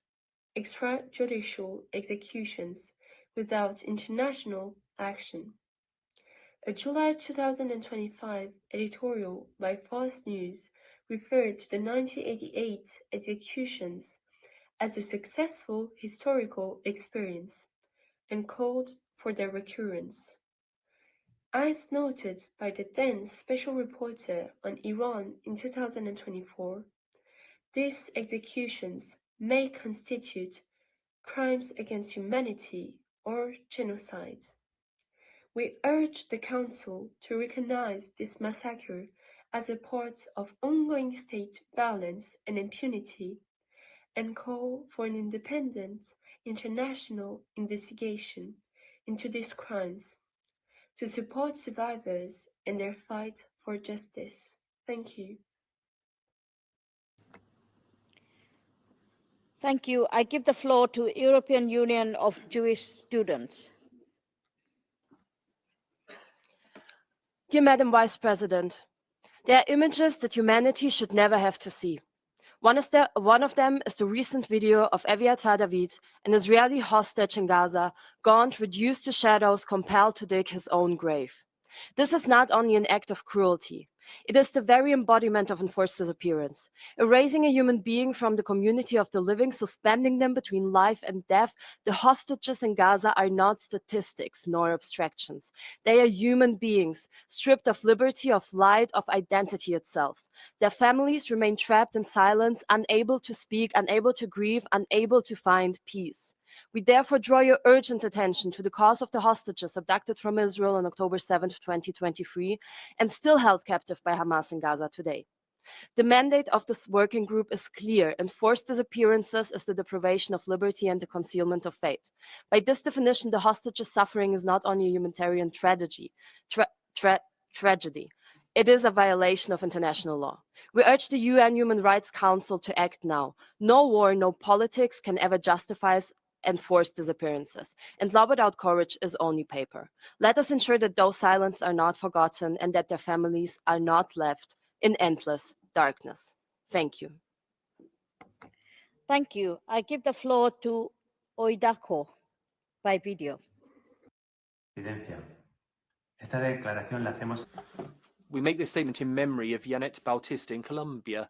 Speaker 5: extrajudicial executions without international action. A July 2025 editorial by Fox News referred to the 1988 executions as a successful historical experience and called for their recurrence. As noted by the then Special Reporter on Iran in 2024, these executions may constitute crimes against humanity or genocide. We urge the Council to recognize this massacre as a part of ongoing state violence and impunity and call for an independent international investigation into these crimes to support survivors in their fight for justice. Thank you.
Speaker 7: Thank you. I give the floor to European Union of Jewish Students.
Speaker 6: Dear Madam Vice President, there are images that humanity should never have to see. One of them is the recent video of Eviatar David, an Israeli hostage in Gaza, gaunt, reduced to shadows, compelled to dig his own grave. This is not only an act of cruelty, it is the very embodiment of enforced disappearance, erasing a human being from the community of the living, suspending them between life and death. The hostages in Gaza are not statistics nor abstractions. They are human beings, stripped of liberty, of light, of identity itself. Their families remain trapped in silence, unable to speak, unable to grieve, unable to find peace. We therefore draw your urgent attention to the cause of the hostages abducted from Israel on October 7, 2023, and still held captive by Hamas in Gaza today. The mandate of this working group is clear. Enforced disappearances is the deprivation of liberty and the concealment of fate. By this definition, the hostages' suffering is not only a humanitarian tragedy. It is a violation of international law. We urge the UN Human Rights Council to act now. No war, no politics can ever justify enforced disappearances, and law without courage is only paper. Let us ensure that those silenced are not forgotten and that their families are not left in endless darkness. Thank you.
Speaker 7: Thank you. I give the floor to Oidako by video.
Speaker 10: We make this statement in memory of Janet Bautista in Colombia.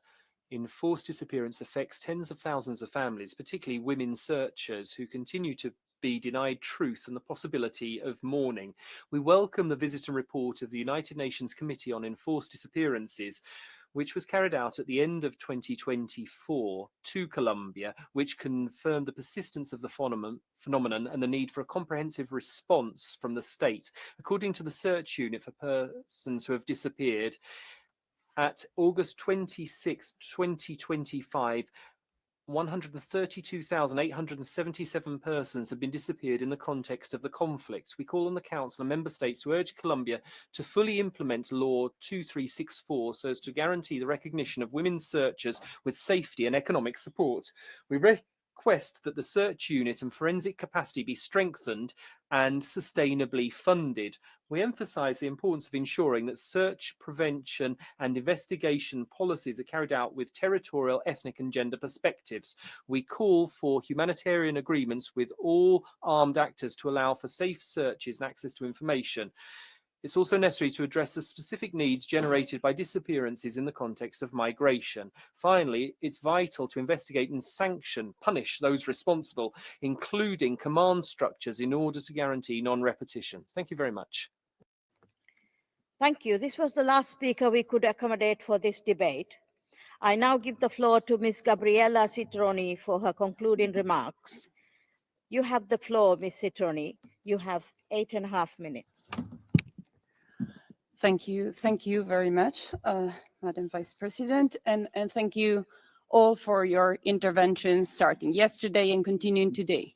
Speaker 10: Enforced disappearance affects tens of thousands of families, particularly women searchers who continue to be denied truth and the possibility of mourning. We welcome the visit and report of the United Nations Committee on Enforced Disappearances, which was carried out at the end of 2024 to Colombia, which confirmed the persistence of the phenomenon and the need for a comprehensive response from the state. According to the search unit for persons who have disappeared, at August 26, 2025, 132,877 persons have been disappeared in the context of the conflict. We call on the Council and Member States to urge Colombia to fully implement Law 2364 so as to guarantee the recognition of women's searchers with safety and economic support. We request that the search unit and forensic capacity be strengthened and sustainably funded. We emphasise the importance of ensuring that search, prevention and investigation policies are carried out with territorial, ethnic and gender perspectives. We call for humanitarian agreements with all armed actors to allow for safe searches and access to information. It's also necessary to address the specific needs generated by disappearances in the context of migration. Finally, it's vital to investigate and punish those responsible, including command structures, in order to guarantee non-repetition. Thank you very much.
Speaker 7: Thank you. This was the last speaker we could accommodate for this debate. I now give the floor to Ms. Gabriella Citroni for her concluding remarks. You have the floor, Ms. Citroni. You have 8.5 minutes.
Speaker 8: Thank you very much, Madam Vice President, and thank you all for your interventions starting yesterday and continuing today.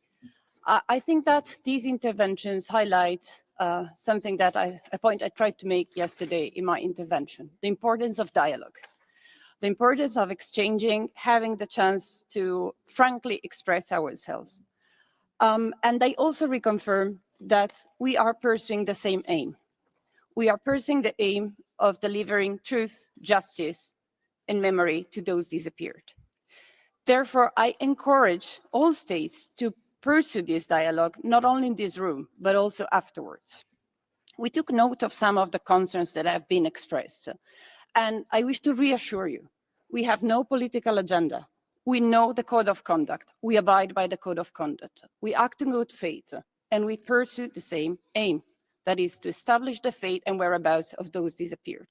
Speaker 8: I think that these interventions highlight something that a point I tried to make yesterday in my intervention: the importance of dialogue, the importance of exchanging, having the chance to frankly express ourselves. And I also reconfirm that we are pursuing the same aim. We are pursuing the aim of delivering truth, justice, and memory to those disappeared. Therefore, I encourage all states to pursue this dialogue, not only in this room, but also afterwards. We took note of some of the concerns that have been expressed, and I wish to reassure you, we have no political agenda. We know the code of conduct. We abide by the code of conduct. We act in good faith, and we pursue the same aim. That is to establish the fate and whereabouts of those disappeared.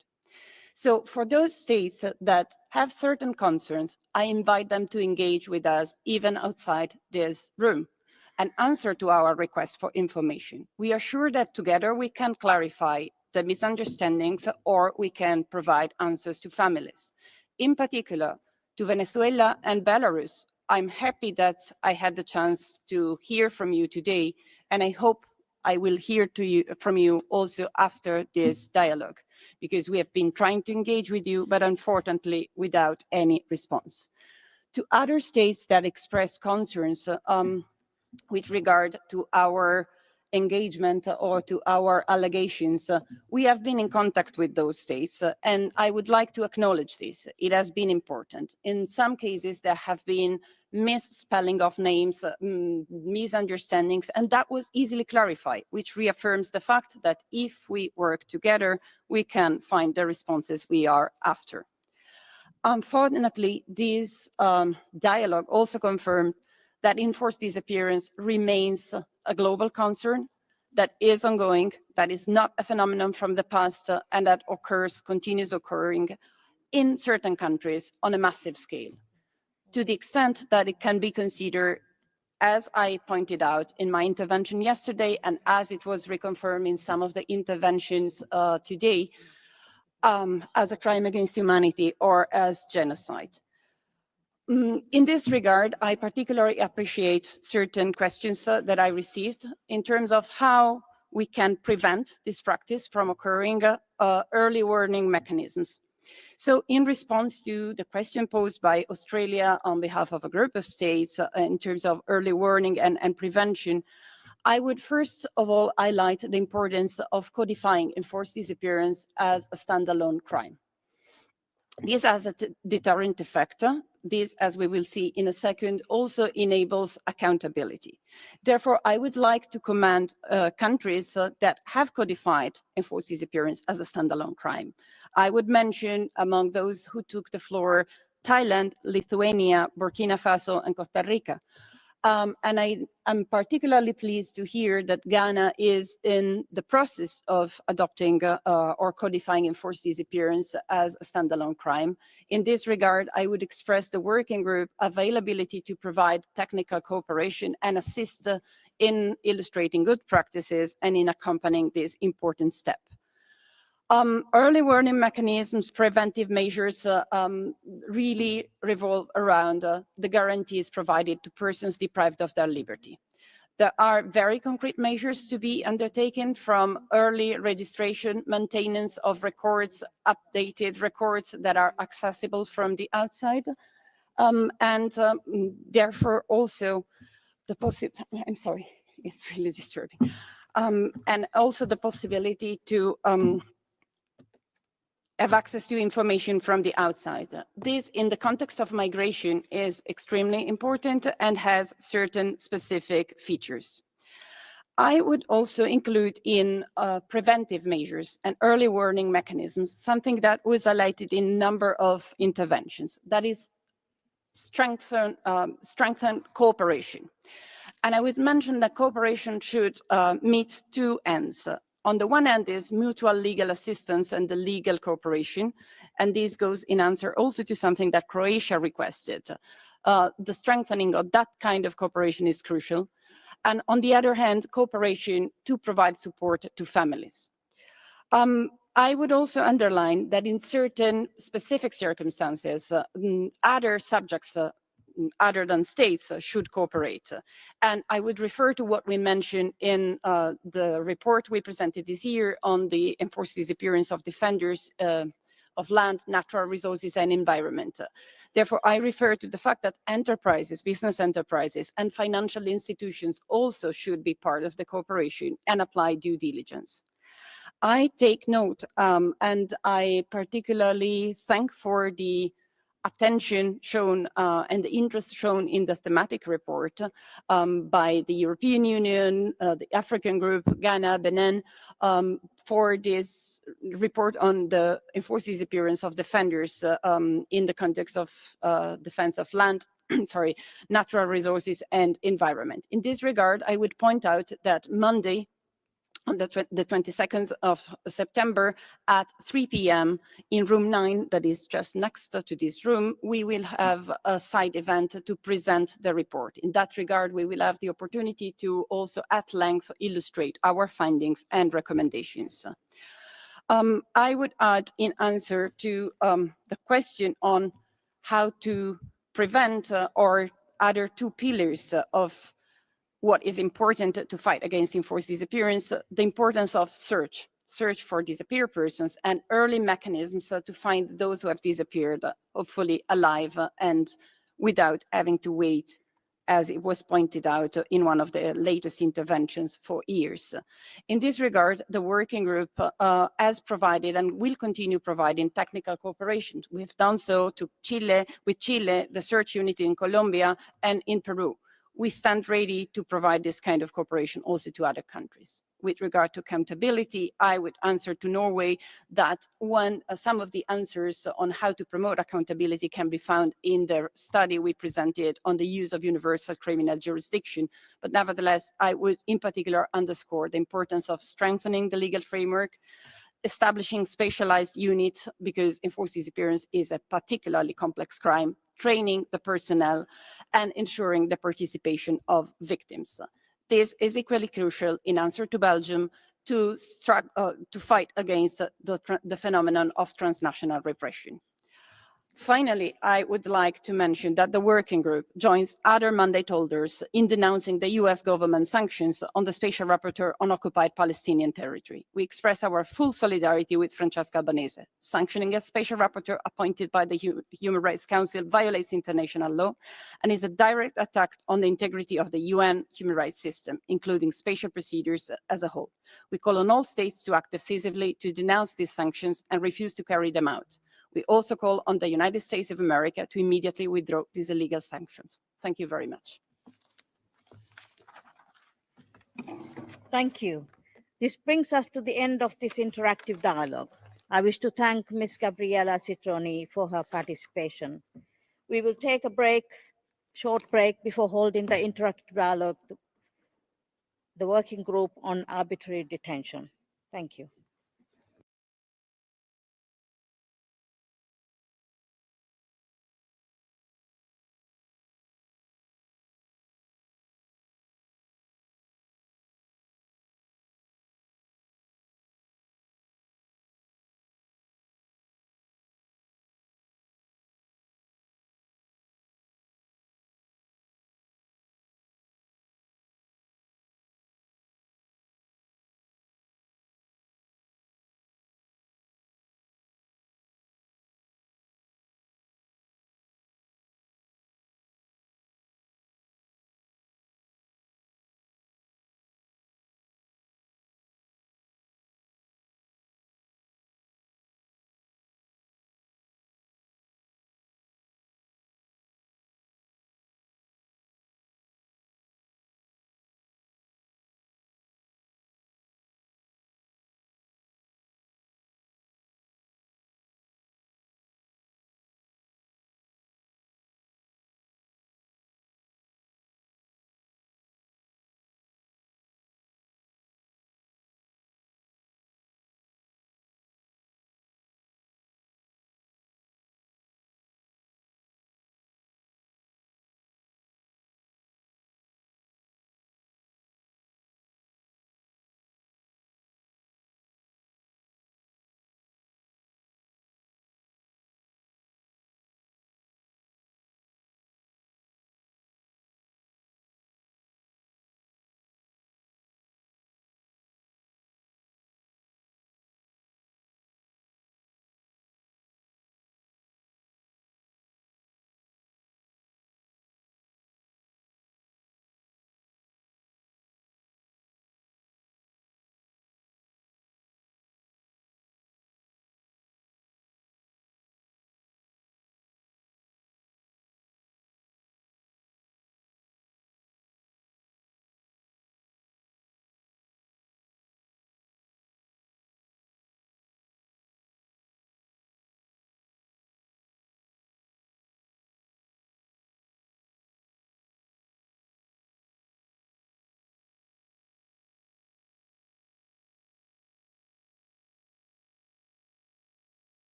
Speaker 8: So for those states that have certain concerns, I invite them to engage with us even outside this room and answer to our request for information. We are sure that together we can clarify the misunderstandings or we can provide answers to families. In particular, to Venezuela and Belarus, I'm happy that I had the chance to hear from you today, and I hope I will hear from you also after this dialogue, because we have been trying to engage with you, but unfortunately without any response. To other states that express concerns with regard to our engagement or to our allegations, we have been in contact with those states, and I would like to acknowledge this. It has been important. In some cases, there have been misspelling of names, misunderstandings, and that was easily clarified, which reaffirms the fact that if we work together, we can find the responses we are after. Unfortunately, this dialogue also confirmed that enforced disappearance remains a global concern that is ongoing, that is not a phenomenon from the past, and that continues occurring in certain countries on a massive scale, to the extent that it can be considered, as I pointed out in my intervention yesterday, and as it was reconfirmed in some of the interventions today, as a crime against humanity or as genocide. In this regard, I particularly appreciate certain questions that I received in terms of how we can prevent this practice from occurring, early warning mechanisms. So in response to the question posed by Australia on behalf of a group of states in terms of early warning and prevention, I would first of all highlight the importance of codifying enforced disappearance as a standalone crime. This has a deterrent effect. This, as we will see in a second, also enables accountability. Therefore, I would like to commend countries that have codified enforced disappearance as a standalone crime. I would mention among those who took the floor, Thailand, Lithuania, Burkina Faso, and Costa Rica. And I'm particularly pleased to hear that Ghana is in the process of adopting or codifying enforced disappearance as a standalone crime. In this regard, I would express the working group availability to provide technical cooperation and assist in illustrating good practices and in accompanying this important step. Early warning mechanisms, preventive measures really revolve around the guarantees provided to persons deprived of their liberty. There are very concrete measures to be undertaken, from early registration, maintenance of records, updated records that are accessible from the outside, and therefore also the possibility, I'm sorry, it's really disturbing, and also the possibility to have access to information from the outside. This, in the context of migration, is extremely important and has certain specific features. I would also include in preventive measures and early warning mechanisms something that was highlighted in a number of interventions, that is strengthen cooperation. And I would mention that cooperation should meet two ends. On the one hand is mutual legal assistance and the legal cooperation, and this goes in answer also to something that Croatia requested. The strengthening of that kind of cooperation is crucial. And on the other hand, cooperation to provide support to families. I would also underline that in certain specific circumstances, other subjects other than states should cooperate. And I would refer to what we mentioned in the report we presented this year on the enforced disappearance of defenders of land, natural resources, and environment. Therefore, I refer to the fact that enterprises, business enterprises, and financial institutions also should be part of the cooperation and apply due diligence. I take note, and I particularly thank for the attention shown and the interest shown in the thematic report by the European Union, the African Group, Ghana, Benin, for this report on the enforced disappearance of defenders in the context of defense of land, sorry, natural resources and environment. In this regard, I would point out that Monday, on the 22nd of September at 3 p.m. in room 9, that is just next to this room, we will have a side event to present the report. In that regard, we will have the opportunity to also at length illustrate our findings and recommendations. I would add, in answer to the question on how to prevent or other two pillars of what is important to fight against enforced disappearance, the importance of search for disappeared persons, and early mechanisms to find those who have disappeared, hopefully alive and without having to wait, as it was pointed out in one of the latest interventions, for years. In this regard, the working group has provided and will continue providing technical cooperation. We've done so to with Chile, the search unit in Colombia, and in Peru. We stand ready to provide this kind of cooperation also to other countries. With regard to accountability, I would answer to Norway that some of the answers on how to promote accountability can be found in the study we presented on the use of universal criminal jurisdiction. But nevertheless, I would in particular underscore the importance of strengthening the legal framework, establishing specialized units, because enforced disappearance is a particularly complex crime, training the personnel, and ensuring the participation of victims. This is equally crucial in answer to Belgium to fight against the phenomenon of transnational repression. Finally, I would like to mention that the working group joins other mandate holders in denouncing the US government sanctions on the Special Rapporteur on occupied Palestinian territory. We express our full solidarity with Francesca Albanese. Sanctioning a Special Rapporteur appointed by the Human Rights Council violates international law and is a direct attack on the integrity of the UN human rights system, including special procedures as a whole. We call on all states to act decisively to denounce these sanctions and refuse to carry them out. We also call on the United States of America to immediately withdraw these illegal sanctions. Thank you very much.
Speaker 7: Thank you. This brings us to the end of this interactive dialogue. I wish to thank Ms. Gabriela Citroni for her participation. We will take a break short break before holding the interactive dialogue, the working group on arbitrary detention. Thank you.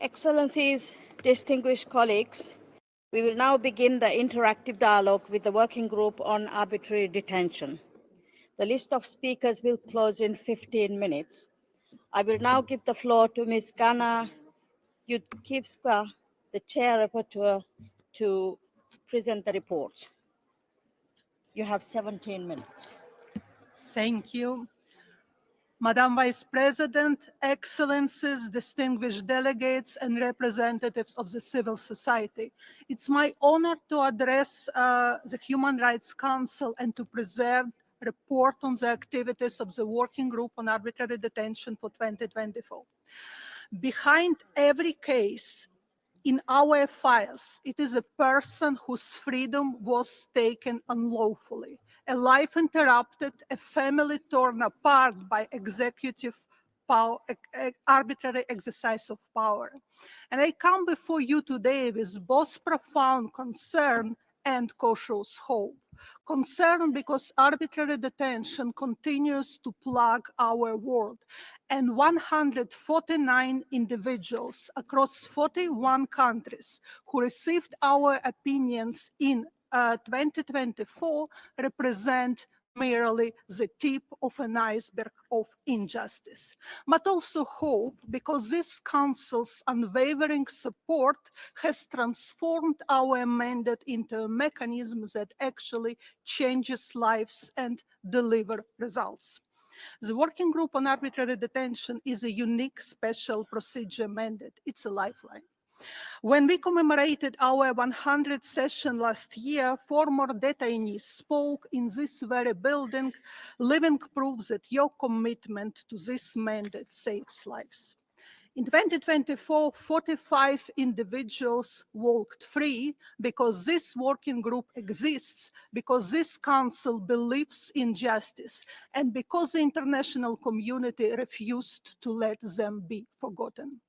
Speaker 7: Excellencies, distinguished colleagues, we will now begin the interactive dialogue with the Working Group on Arbitrary Detention. The list of speakers will close in 15 minutes. I will now give the floor to Ms. Gana Yudkivska, the chair rapporteur, to present the report. You have 17 minutes.
Speaker 9: Thank you. Madam Vice President, Excellencies, distinguished delegates, and representatives of the civil society. It's my honor to address the Human Rights Council and to present a report on the activities of the Working Group on Arbitrary Detention for 2024. Behind every case in our files, it is a person whose freedom was taken unlawfully, a life interrupted, a family torn apart by executive power, arbitrary exercise of power. And I come before you today with both profound concern and cautious hope. Concern because arbitrary detention continues to plague our world, and 149 individuals across 41 countries who received our opinions in 2024 represent merely the tip of an iceberg of injustice, but also hope, because this Council's unwavering support has transformed our mandate into a mechanism that actually changes lives and delivers results. The Working Group on Arbitrary Detention is a unique special procedure mandate. It's a lifeline. When we commemorated our 100th session last year, former detainees spoke in this very building, living proof that your commitment to this mandate saves lives. In 2024, 45 individuals walked free because this working group exists, because this council believes in justice, and because the international community refused to let them be forgotten.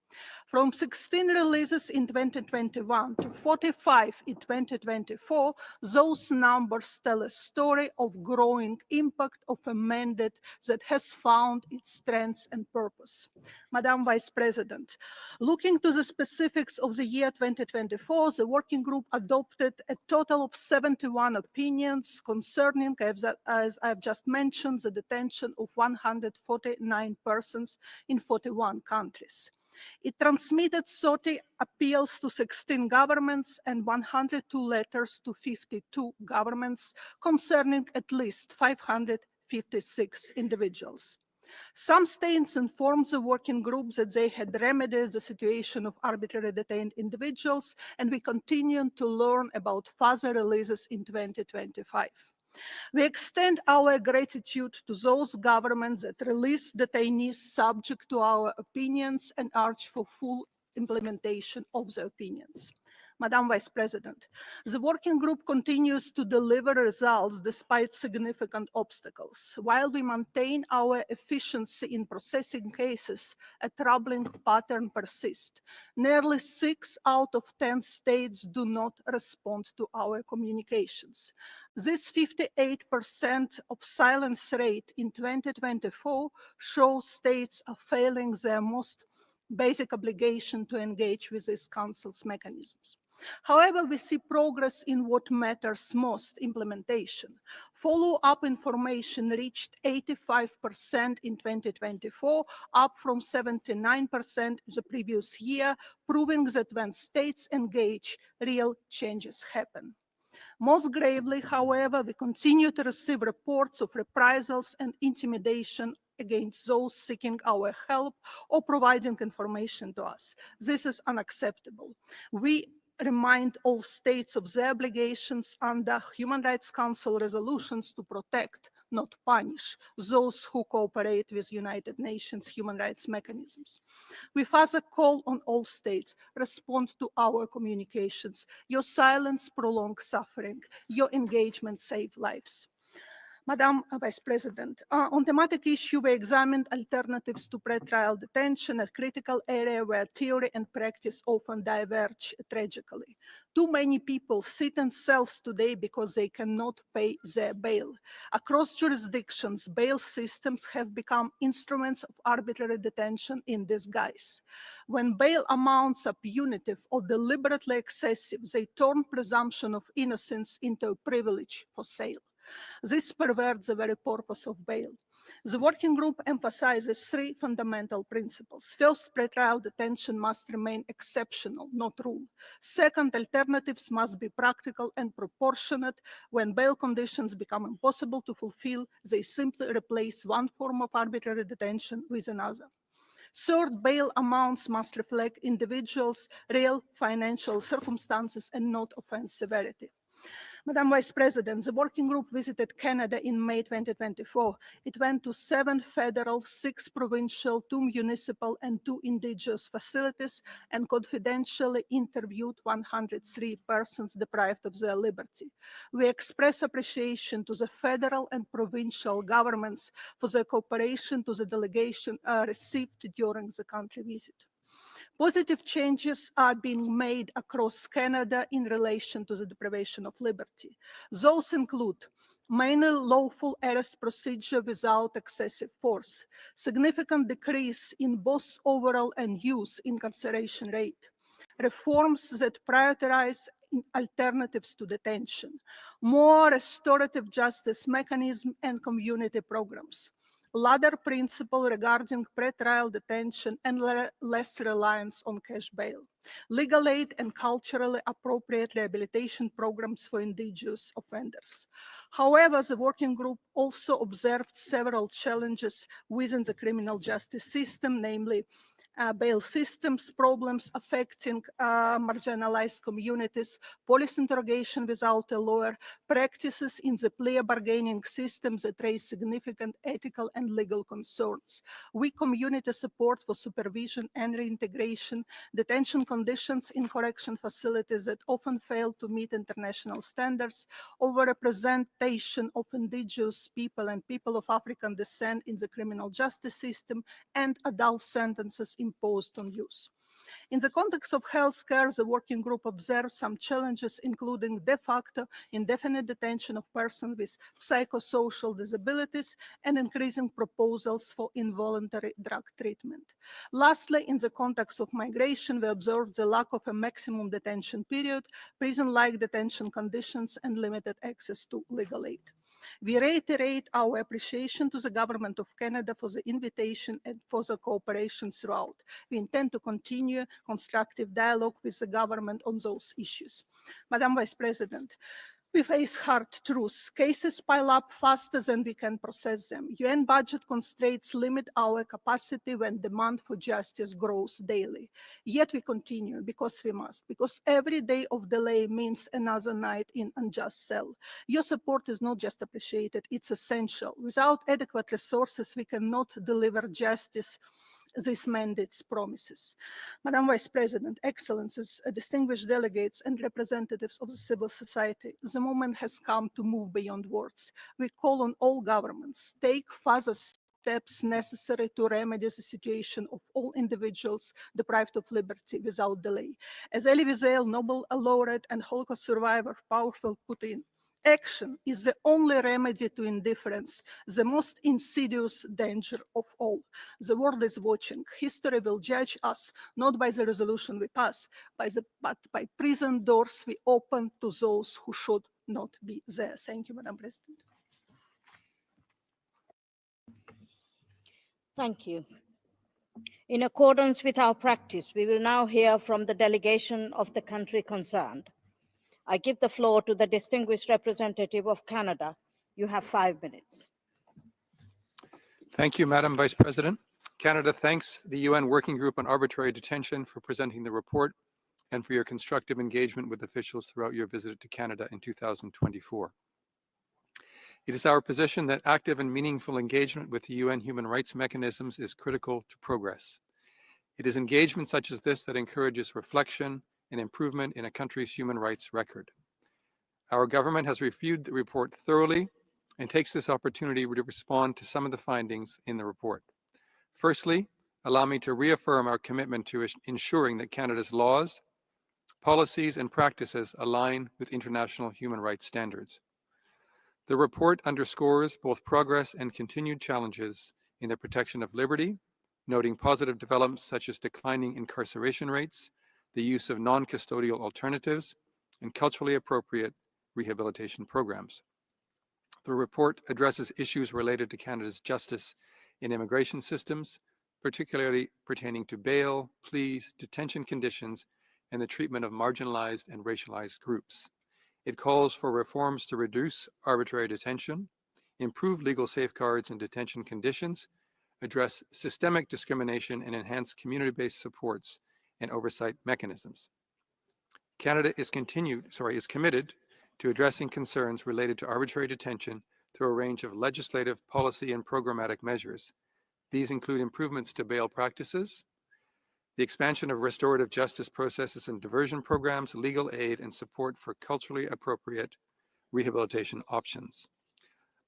Speaker 9: From 16 releases in 2021 to 45 in 2024, those numbers tell a story of growing impact of a mandate that has found its strengths and purpose. Madam Vice President, looking to the specifics of the year 2024, the Working Group adopted a total of 71 opinions concerning, as I've just mentioned, the detention of 149 persons in 41 countries. It transmitted 30 appeals to 16 governments and 102 letters to 52 governments concerning at least 556 individuals. Some states informed the working group that they had remedied the situation of arbitrarily detained individuals, and we continue to learn about further releases in 2025. We extend our gratitude to those governments that release detainees subject to our opinions and urge for full implementation of the opinions. Madam Vice President, the working group continues to deliver results despite significant obstacles. While we maintain our efficiency in processing cases, a troubling pattern persists. Nearly 6 out of 10 states do not respond to our communications. This 58% of silence rate in 2024 shows states are failing their most basic obligation to engage with this Council's mechanisms. However, we see progress in what matters most, implementation. Follow-up information reached 85% in 2024, up from 79% the previous year, proving that when states engage, real changes happen. Most gravely, however, we continue to receive reports of reprisals and intimidation against those seeking our help or providing information to us. This is unacceptable. We remind all states of their obligations under Human Rights Council resolutions to protect, not punish, those who cooperate with United Nations human rights mechanisms. We further call on all states, respond to our communications. Your silence prolongs suffering. Your engagement saves lives. Madam Vice President, on thematic issue, we examined alternatives to pre-trial detention, a critical area where theory and practice often diverge tragically. Too many people sit in cells today because they cannot pay their bail. Across jurisdictions, bail systems have become instruments of arbitrary detention in disguise. When bail amounts are punitive or deliberately excessive, they turn presumption of innocence into a privilege for sale. This perverts the very purpose of bail. The working group emphasizes three fundamental principles. First, pretrial detention must remain exceptional, not rule. Second, alternatives must be practical and proportionate. When bail conditions become impossible to fulfill, they simply replace one form of arbitrary detention with another. Third, bail amounts must reflect individuals' real financial circumstances and not offense severity. Madam Vice President, the working group visited Canada in May 2024. It went to 7 federal, 6 provincial, 2 municipal, and 2 indigenous facilities and confidentially interviewed 103 persons deprived of their liberty. We express appreciation to the federal and provincial governments for their cooperation to the delegation received during the country visit. Positive changes are being made across Canada in relation to the deprivation of liberty. Those include mainly lawful arrest procedure without excessive force, significant decrease in both overall and youth incarceration rate, reforms that prioritize alternatives to detention, more restorative justice mechanism and community programs, latter principle regarding pre-trial detention and less reliance on cash bail, legal aid and culturally appropriate rehabilitation programs for indigenous offenders. However, the working group also observed several challenges within the criminal justice system, namely bail systems problems affecting marginalized communities, police interrogation without a lawyer, practices in the plea bargaining system that raise significant ethical and legal concerns, weak community support for supervision and reintegration, detention conditions in correction facilities that often fail to meet international standards, overrepresentation of indigenous people and people of African descent in the criminal justice system, and adult sentences imposed on youth. In the context of healthcare, the working group observed some challenges, including de facto indefinite detention of persons with psychosocial disabilities and increasing proposals for involuntary drug treatment. Lastly, in the context of migration, we observed the lack of a maximum detention period, prison-like detention conditions, and limited access to legal aid. We reiterate our appreciation to the Government of Canada for the invitation and for the cooperation throughout. We intend to continue constructive dialogue with the government on those issues. Madam Vice President, we face hard truths. Cases pile up faster than we can process them. UN budget constraints limit our capacity when demand for justice grows daily. Yet we continue because we must, because every day of delay means another night in unjust cell. Your support is not just appreciated, it's essential. Without adequate resources, we cannot deliver justice this mandate's promises. Madam Vice President, Excellencies, distinguished delegates and representatives of the civil society, the moment has come to move beyond words. We call on all governments, take further steps necessary to remedy the situation of all individuals deprived of liberty without delay. As Elie Wiesel, Nobel laureate and Holocaust survivor, powerfully put in, action is the only remedy to indifference, the most insidious danger of all. The world is watching. History will judge us not by the resolution we pass, but by prison doors we open to those who should not be there. Thank you, Madam President.
Speaker 7: Thank you. In accordance with our practice, we will now hear from the delegation of the country concerned. I give the floor to the distinguished representative of Canada. You have 5 minutes.
Speaker 11: Thank you, Madam Vice President. Canada thanks the UN Working Group on Arbitrary Detention for presenting the report and for your constructive engagement with officials throughout your visit to Canada in 2024. It is our position that active and meaningful engagement with the UN human rights mechanisms is critical to progress. It is engagement such as this that encourages reflection and improvement in a country's human rights record. Our government has reviewed the report thoroughly and takes this opportunity to respond to some of the findings in the report. Firstly, allow me to reaffirm our commitment to ensuring that Canada's laws, policies, and practices align with international human rights standards. The report underscores both progress and continued challenges in the protection of liberty, noting positive developments such as declining incarceration rates, the use of non-custodial alternatives, and culturally appropriate rehabilitation programs. The report addresses issues related to Canada's justice in immigration systems, particularly pertaining to bail, pleas, detention conditions, and the treatment of marginalized and racialized groups. It calls for reforms to reduce arbitrary detention, improve legal safeguards and detention conditions, address systemic discrimination, and enhance community-based supports and oversight mechanisms. Canada is committed to addressing concerns related to arbitrary detention through a range of legislative, policy, and programmatic measures. These include improvements to bail practices, the expansion of restorative justice processes and diversion programs, legal aid, and support for culturally appropriate rehabilitation options.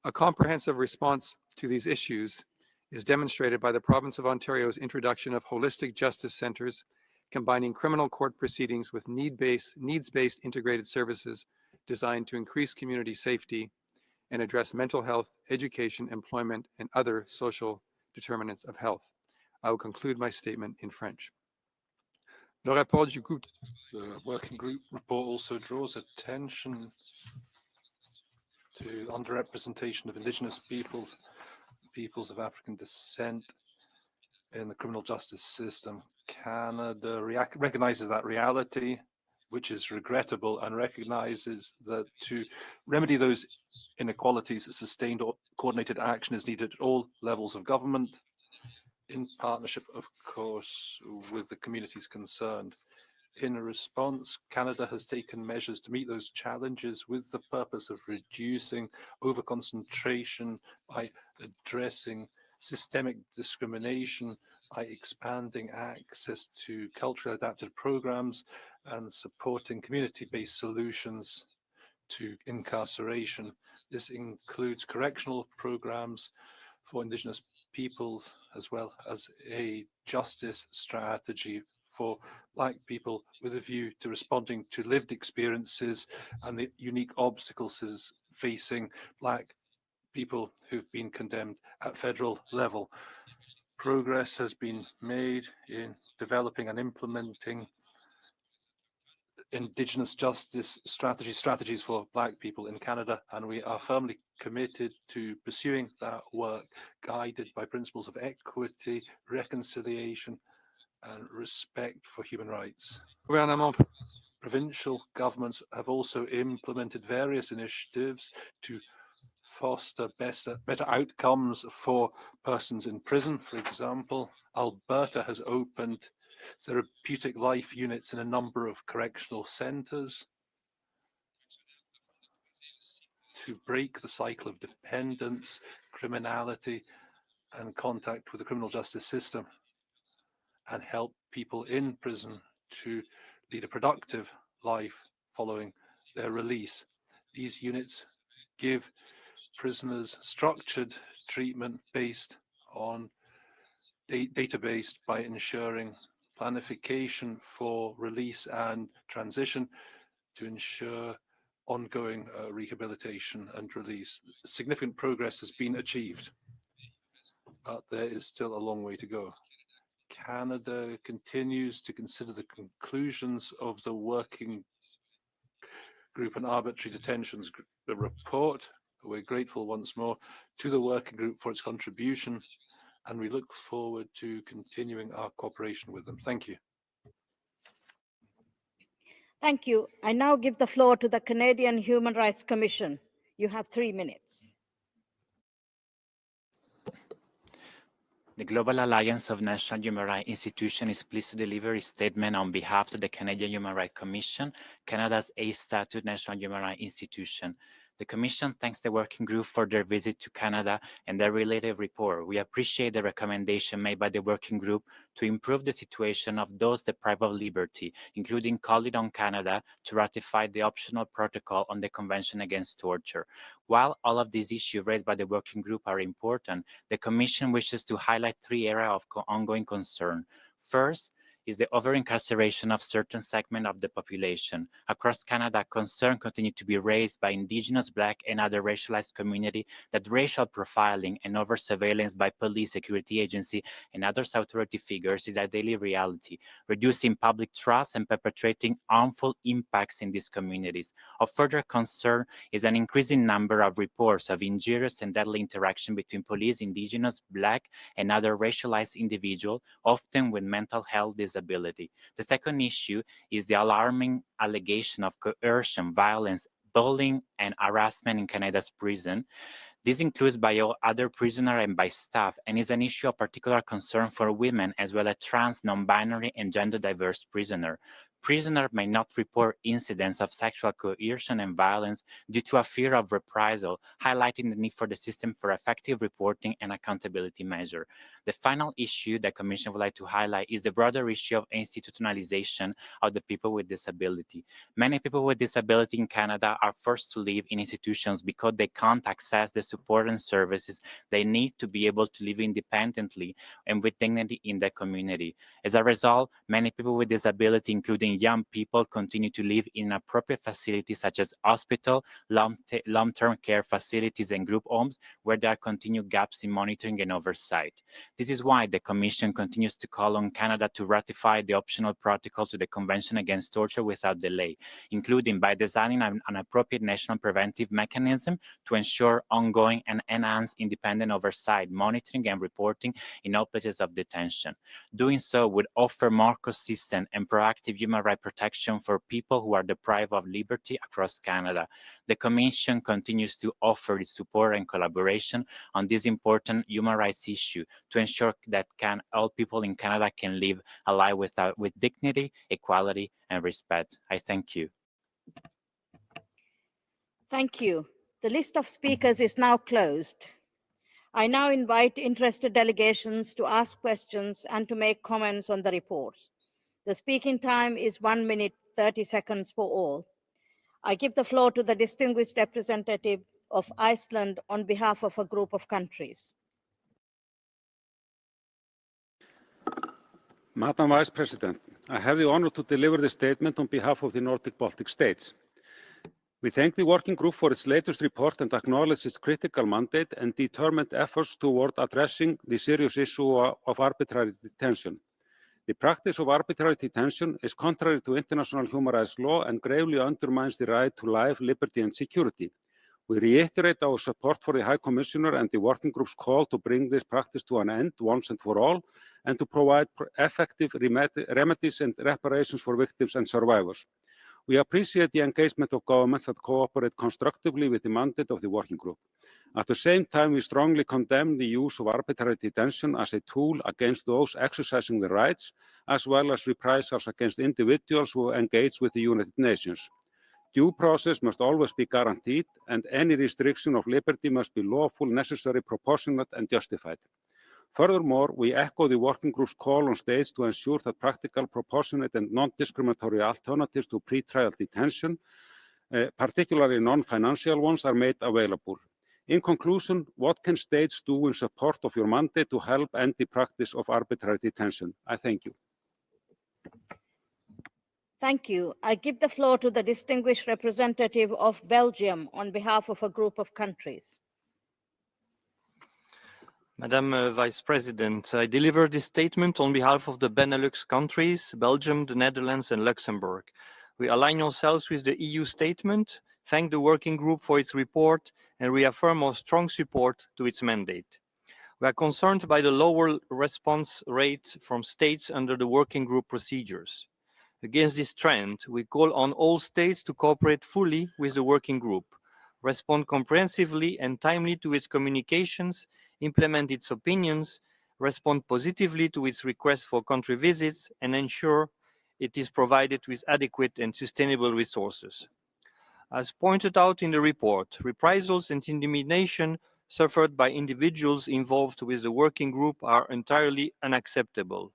Speaker 11: A comprehensive response to these issues is demonstrated by the province of Ontario's introduction of holistic justice centres, combining criminal court proceedings with needs-based integrated services designed to increase community safety and address mental health, education, employment, and other social determinants of health. I will conclude my statement in French. Le rapport du groupe.
Speaker 3: The working group report also draws attention to underrepresentation of Indigenous peoples of African descent in the criminal justice system. Canada recognizes that reality, which is regrettable, and recognizes that to remedy those inequalities, sustained or coordinated action is needed at all levels of government, in partnership, of course, with the communities concerned. In response, Canada has taken measures to meet those challenges with the purpose of reducing overconcentration by addressing systemic discrimination, by expanding access to culturally adapted programs, and supporting community-based solutions to incarceration. This includes correctional programs for Indigenous peoples, as well as a justice strategy for Black people with a view to responding to lived experiences and the unique obstacles facing Black people who've been condemned at federal level. Progress has been made in developing and implementing Indigenous justice strategies for Black people in Canada, and we are firmly committed to pursuing that work, guided by principles of equity, reconciliation, and respect for human rights. Provincial governments have also implemented various initiatives to foster better outcomes for persons in prison. For example, Alberta has opened therapeutic life units in a number of correctional centres to break the cycle of dependence, criminality, and contact with the criminal justice system, and help people in prison to lead a productive life following their release. These units give prisoners structured treatment based on data-based by ensuring planification for release and transition to ensure ongoing rehabilitation and release. Significant progress has been achieved, but there is still a long way to go. Canada continues to consider the conclusions of the working group on arbitrary detentions report. We're grateful once more to the working group for its contribution, and we look forward to continuing our cooperation with them. Thank you.
Speaker 7: Thank you. I now give the floor to the Canadian Human Rights Commission. You have 3 minutes.
Speaker 12: The Global Alliance of National Human Rights Institutions is pleased to deliver a statement on behalf of the Canadian Human Rights Commission, Canada's A-Statute National Human Rights Institution. The Commission thanks the working group for their visit to Canada and their related report. We appreciate the recommendation made by the working group to improve the situation of those deprived of liberty, including calling on Canada to ratify the optional protocol on the Convention Against Torture. While all of these issues raised by the working group are important, the Commission wishes to highlight three areas of ongoing concern. First, is the over-incarceration of certain segments of the population. Across Canada, concern continues to be raised by Indigenous, Black, and other racialized communities that racial profiling and over-surveillance by police, security agency, and other authority figures is a daily reality, reducing public trust and perpetrating harmful impacts in these communities. Of further concern is an increasing number of reports of injurious and deadly interaction between police, Indigenous, Black, and other racialized individuals, often with mental health disability. The second issue is the alarming allegation of coercion, violence, bullying, and harassment in Canada's prison. This includes by other prisoners and by staff, and is an issue of particular concern for women as well as trans, non-binary, and gender-diverse prisoners. Prisoners may not report incidents of sexual coercion and violence due to a fear of reprisal, highlighting the need for the system for effective reporting and accountability measures. The final issue the Commission would like to highlight is the broader issue of institutionalization of the people with disability. Many people with disability in Canada are forced to live in institutions because they can't access the support and services they need to be able to live independently and with dignity in the community. As a result, many people with disability, including young people, continue to live in appropriate facilities such as hospital, long-term care facilities, and group homes, where there are continued gaps in monitoring and oversight. This is why the Commission continues to call on Canada to ratify the optional protocol to the Convention Against Torture without delay, including by designing an appropriate national preventive mechanism to ensure ongoing and enhanced independent oversight, monitoring, and reporting in all places of detention. Doing so would offer more consistent and proactive human rights protection for people who are deprived of liberty across Canada. The Commission continues to offer its support and collaboration on this important human rights issue to ensure that all people in Canada can live a life with dignity, equality, and respect. I thank you.
Speaker 7: Thank you. The list of speakers is now closed. I now invite interested delegations to ask questions and to make comments on the reports. The speaking time is 1 minute, 30 seconds for all. I give the floor to the distinguished representative of Iceland on behalf of a group of countries.
Speaker 13: Madam Vice President, I have the honor to deliver the statement on behalf of the Nordic Baltic states. We thank the working group for its latest report and acknowledge its critical mandate and determined efforts toward addressing the serious issue of arbitrary detention. The practice of arbitrary detention is contrary to international human rights law and gravely undermines the right to life, liberty, and security. We reiterate our support for the High Commissioner and the working group's call to bring this practice to an end once and for all, and to provide effective remedies and reparations for victims and survivors. We appreciate the engagement of governments that cooperate constructively with the mandate of the working group. At the same time, we strongly condemn the use of arbitrary detention as a tool against those exercising their rights, as well as reprisals against individuals who engage with the United Nations. Due process must always be guaranteed, and any restriction of liberty must be lawful, necessary, proportionate, and justified. Furthermore, we echo the working group's call on states to ensure that practical, proportionate, and non-discriminatory alternatives to pretrial detention, particularly non-financial ones, are made available. In conclusion, what can states do in support of your mandate to help end the practice of arbitrary detention? I thank you.
Speaker 7: Thank you. I give the floor to the distinguished representative of Belgium on behalf of a group of countries.
Speaker 16: Madam Vice President, I deliver this statement on behalf of the Benelux countries, Belgium, the Netherlands, and Luxembourg. We align ourselves with the EU statement, thank the working group for its report, and reaffirm our strong support to its mandate. We are concerned by the lower response rate from states under the working group procedures. Against this trend, we call on all states to cooperate fully with the working group, respond comprehensively and timely to its communications, implement its opinions, respond positively to its requests for country visits, and ensure it is provided with adequate and sustainable resources.
Speaker 14: As pointed out in the report, reprisals and intimidation suffered by individuals involved with the working group are entirely unacceptable.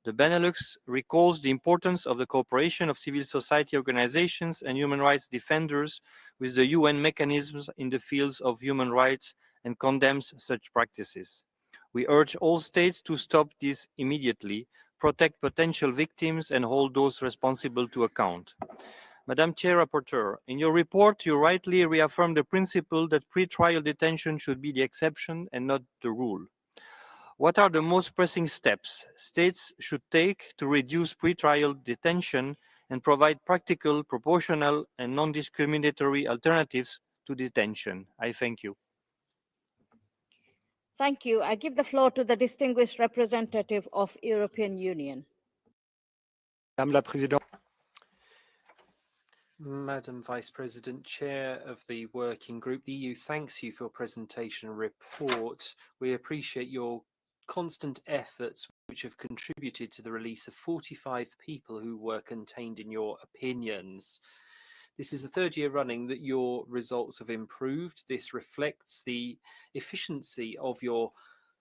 Speaker 14: The Benelux recalls the importance of the cooperation of civil society organizations and human rights defenders with the UN mechanisms in the fields of human rights and condemns such practices. We urge all states to stop this immediately, protect potential victims and hold those responsible to account. Madam Chair Rapporteur, in your report, you rightly reaffirm the principle that pre-trial detention should be the exception and not the rule. What are the most pressing steps states should take to reduce pre-trial detention and provide practical, proportional, and non-discriminatory alternatives to detention? I thank you.
Speaker 7: Thank you. I give the floor to the distinguished representative of European Union.
Speaker 3: Madame la Présidente.
Speaker 10: Madam Vice President, Chair of the Working Group, the EU thanks you for your presentation and report. We appreciate your constant efforts which have contributed to the release of 45 people who were contained in your opinions. This is the third year running that your results have improved. This reflects the efficiency of your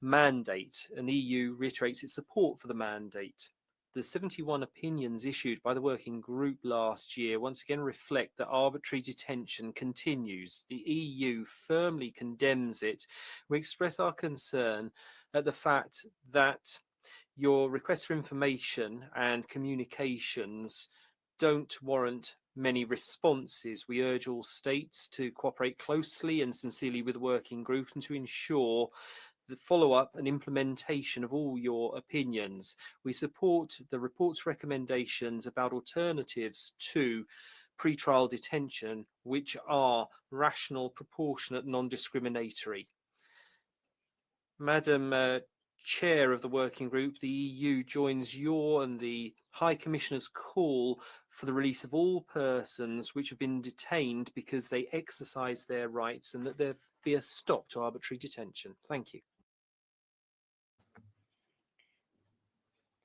Speaker 10: mandate, and the EU reiterates its support for the mandate. The 71 opinions issued by the working group last year once again reflect that arbitrary detention continues. The EU firmly condemns it. We express our concern at the fact that your requests for information and communications don't warrant many responses. We urge all states to cooperate closely and sincerely with the working group and to ensure the follow-up and implementation of all your opinions. We support the report's recommendations about alternatives to pre-trial detention, which are rational, proportionate, non-discriminatory. Madam Chair of the working group, the EU joins your and the High Commissioner's call for the release of all persons which have been detained because they exercise their rights, and that there be a stop to arbitrary detention. Thank you.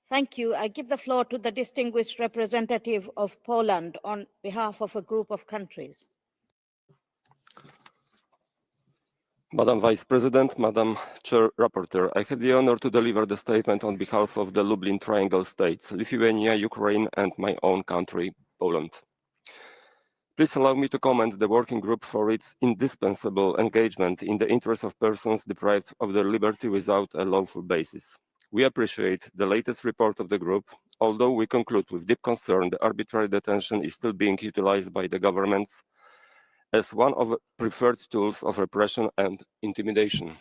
Speaker 7: Thank you. I give the floor to the distinguished representative of Poland on behalf of a group of countries.
Speaker 15: Madam Vice President, Madam Chair Rapporteur, I have the honor to deliver the statement on behalf of the Lublin Triangle states, Lithuania, Ukraine, and my own country, Poland. Please allow me to commend the working group for its indispensable engagement in the interest of persons deprived of their liberty without a lawful basis. We appreciate the latest report of the group, although we conclude with deep concern the arbitrary detention is still being utilized by the governments as one of the preferred tools of repression and intimidation.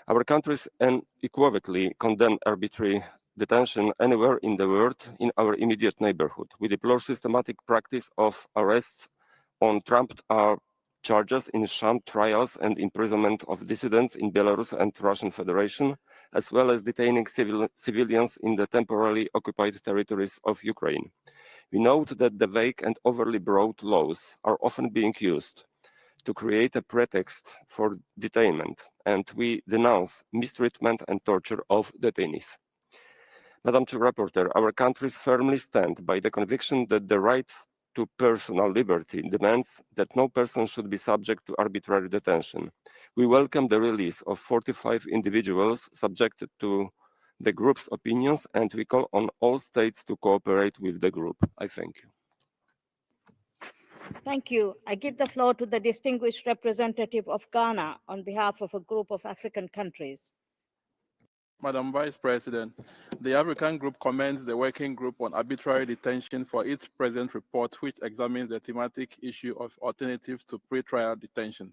Speaker 15: Our countries unequivocally condemn arbitrary detention anywhere in the world in our immediate neighborhood. We deplore systematic practice of arrests on trumped-up charges in sham trials and imprisonment of dissidents in Belarus and Russian Federation, as well as detaining civilians in the temporarily occupied territories of Ukraine. We note that the vague and overly broad laws are often being used to create a pretext for detainment, and we denounce mistreatment and torture of detainees. Madam Chair Rapporteur, our countries firmly stand by the conviction that the right to personal liberty demands that no person should be subject to arbitrary detention. We welcome the release of 45 individuals subjected to the group's opinions, and we call on all states to cooperate with the group. I thank you.
Speaker 7: Thank you. I give the floor to the distinguished representative of Ghana on behalf of a group of African countries.
Speaker 22: Madam Vice President, the African Group commends the Working Group on Arbitrary Detention for its present report, which examines the thematic issue of alternatives to pre-trial detention.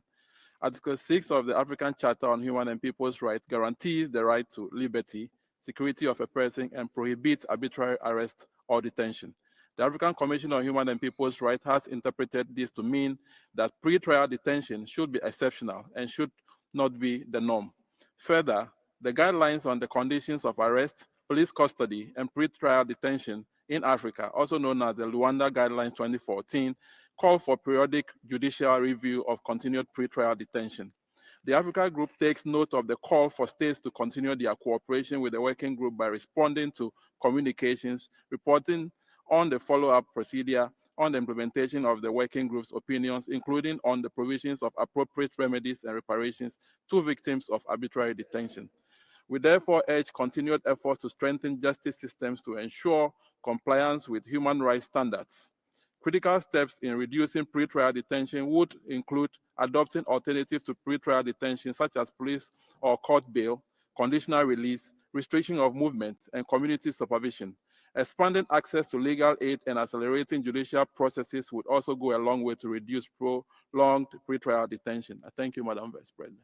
Speaker 22: Article 6 of the African Charter on Human and People's Rights guarantees the right to liberty, security of a person, and prohibits arbitrary arrest or detention. The African Commission on Human and People's Rights has interpreted this to mean that pre-trial detention should be exceptional and should not be the norm. Further, the guidelines on the conditions of arrest, police custody, and pre-trial detention in Africa, also known as the Luanda Guidelines 2014, call for periodic judicial review of continued pre-trial detention. The Africa Group takes note of the call for states to continue their cooperation with the Working Group by responding to communications, reporting on the follow-up procedure, on the implementation of the working group's opinions, including on the provisions of appropriate remedies and reparations to victims of arbitrary detention. We therefore urge continued efforts to strengthen justice systems to ensure compliance with human rights standards. Critical steps in reducing pretrial detention would include adopting alternatives to pretrial detention, such as police or court bail, conditional release, restriction of movement, and community supervision. Expanding access to legal aid and accelerating judicial processes would also go a long way to reduce prolonged pretrial detention. I thank you, Madam Vice President.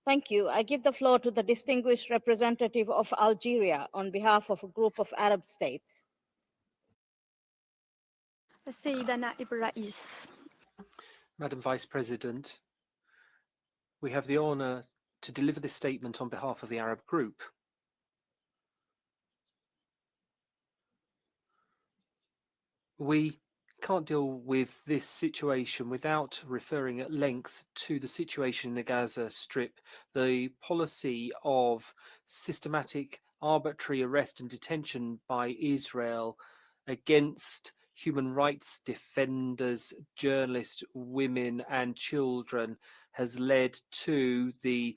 Speaker 7: Thank you. I give the floor to the distinguished representative of Algeria on behalf of a group of Arab states.
Speaker 3: Madam Vice President, we have the honour to deliver this statement on behalf of the Arab group. We can't deal with this situation without referring at length to the situation in the Gaza Strip, the policy of systematic arbitrary arrest and detention by Israel against human rights defenders, journalists, women and children has led to the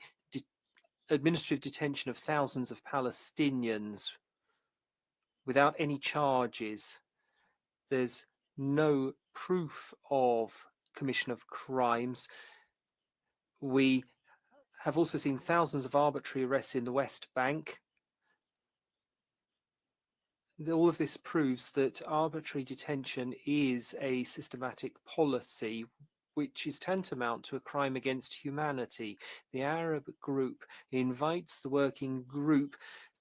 Speaker 3: administrative detention of thousands of Palestinians without any charges. There's no proof of commission of crimes. We have also seen thousands of arbitrary arrests in the West Bank. All of this proves that arbitrary detention is a systematic policy which is tantamount to a crime against humanity. The Arab group invites the working group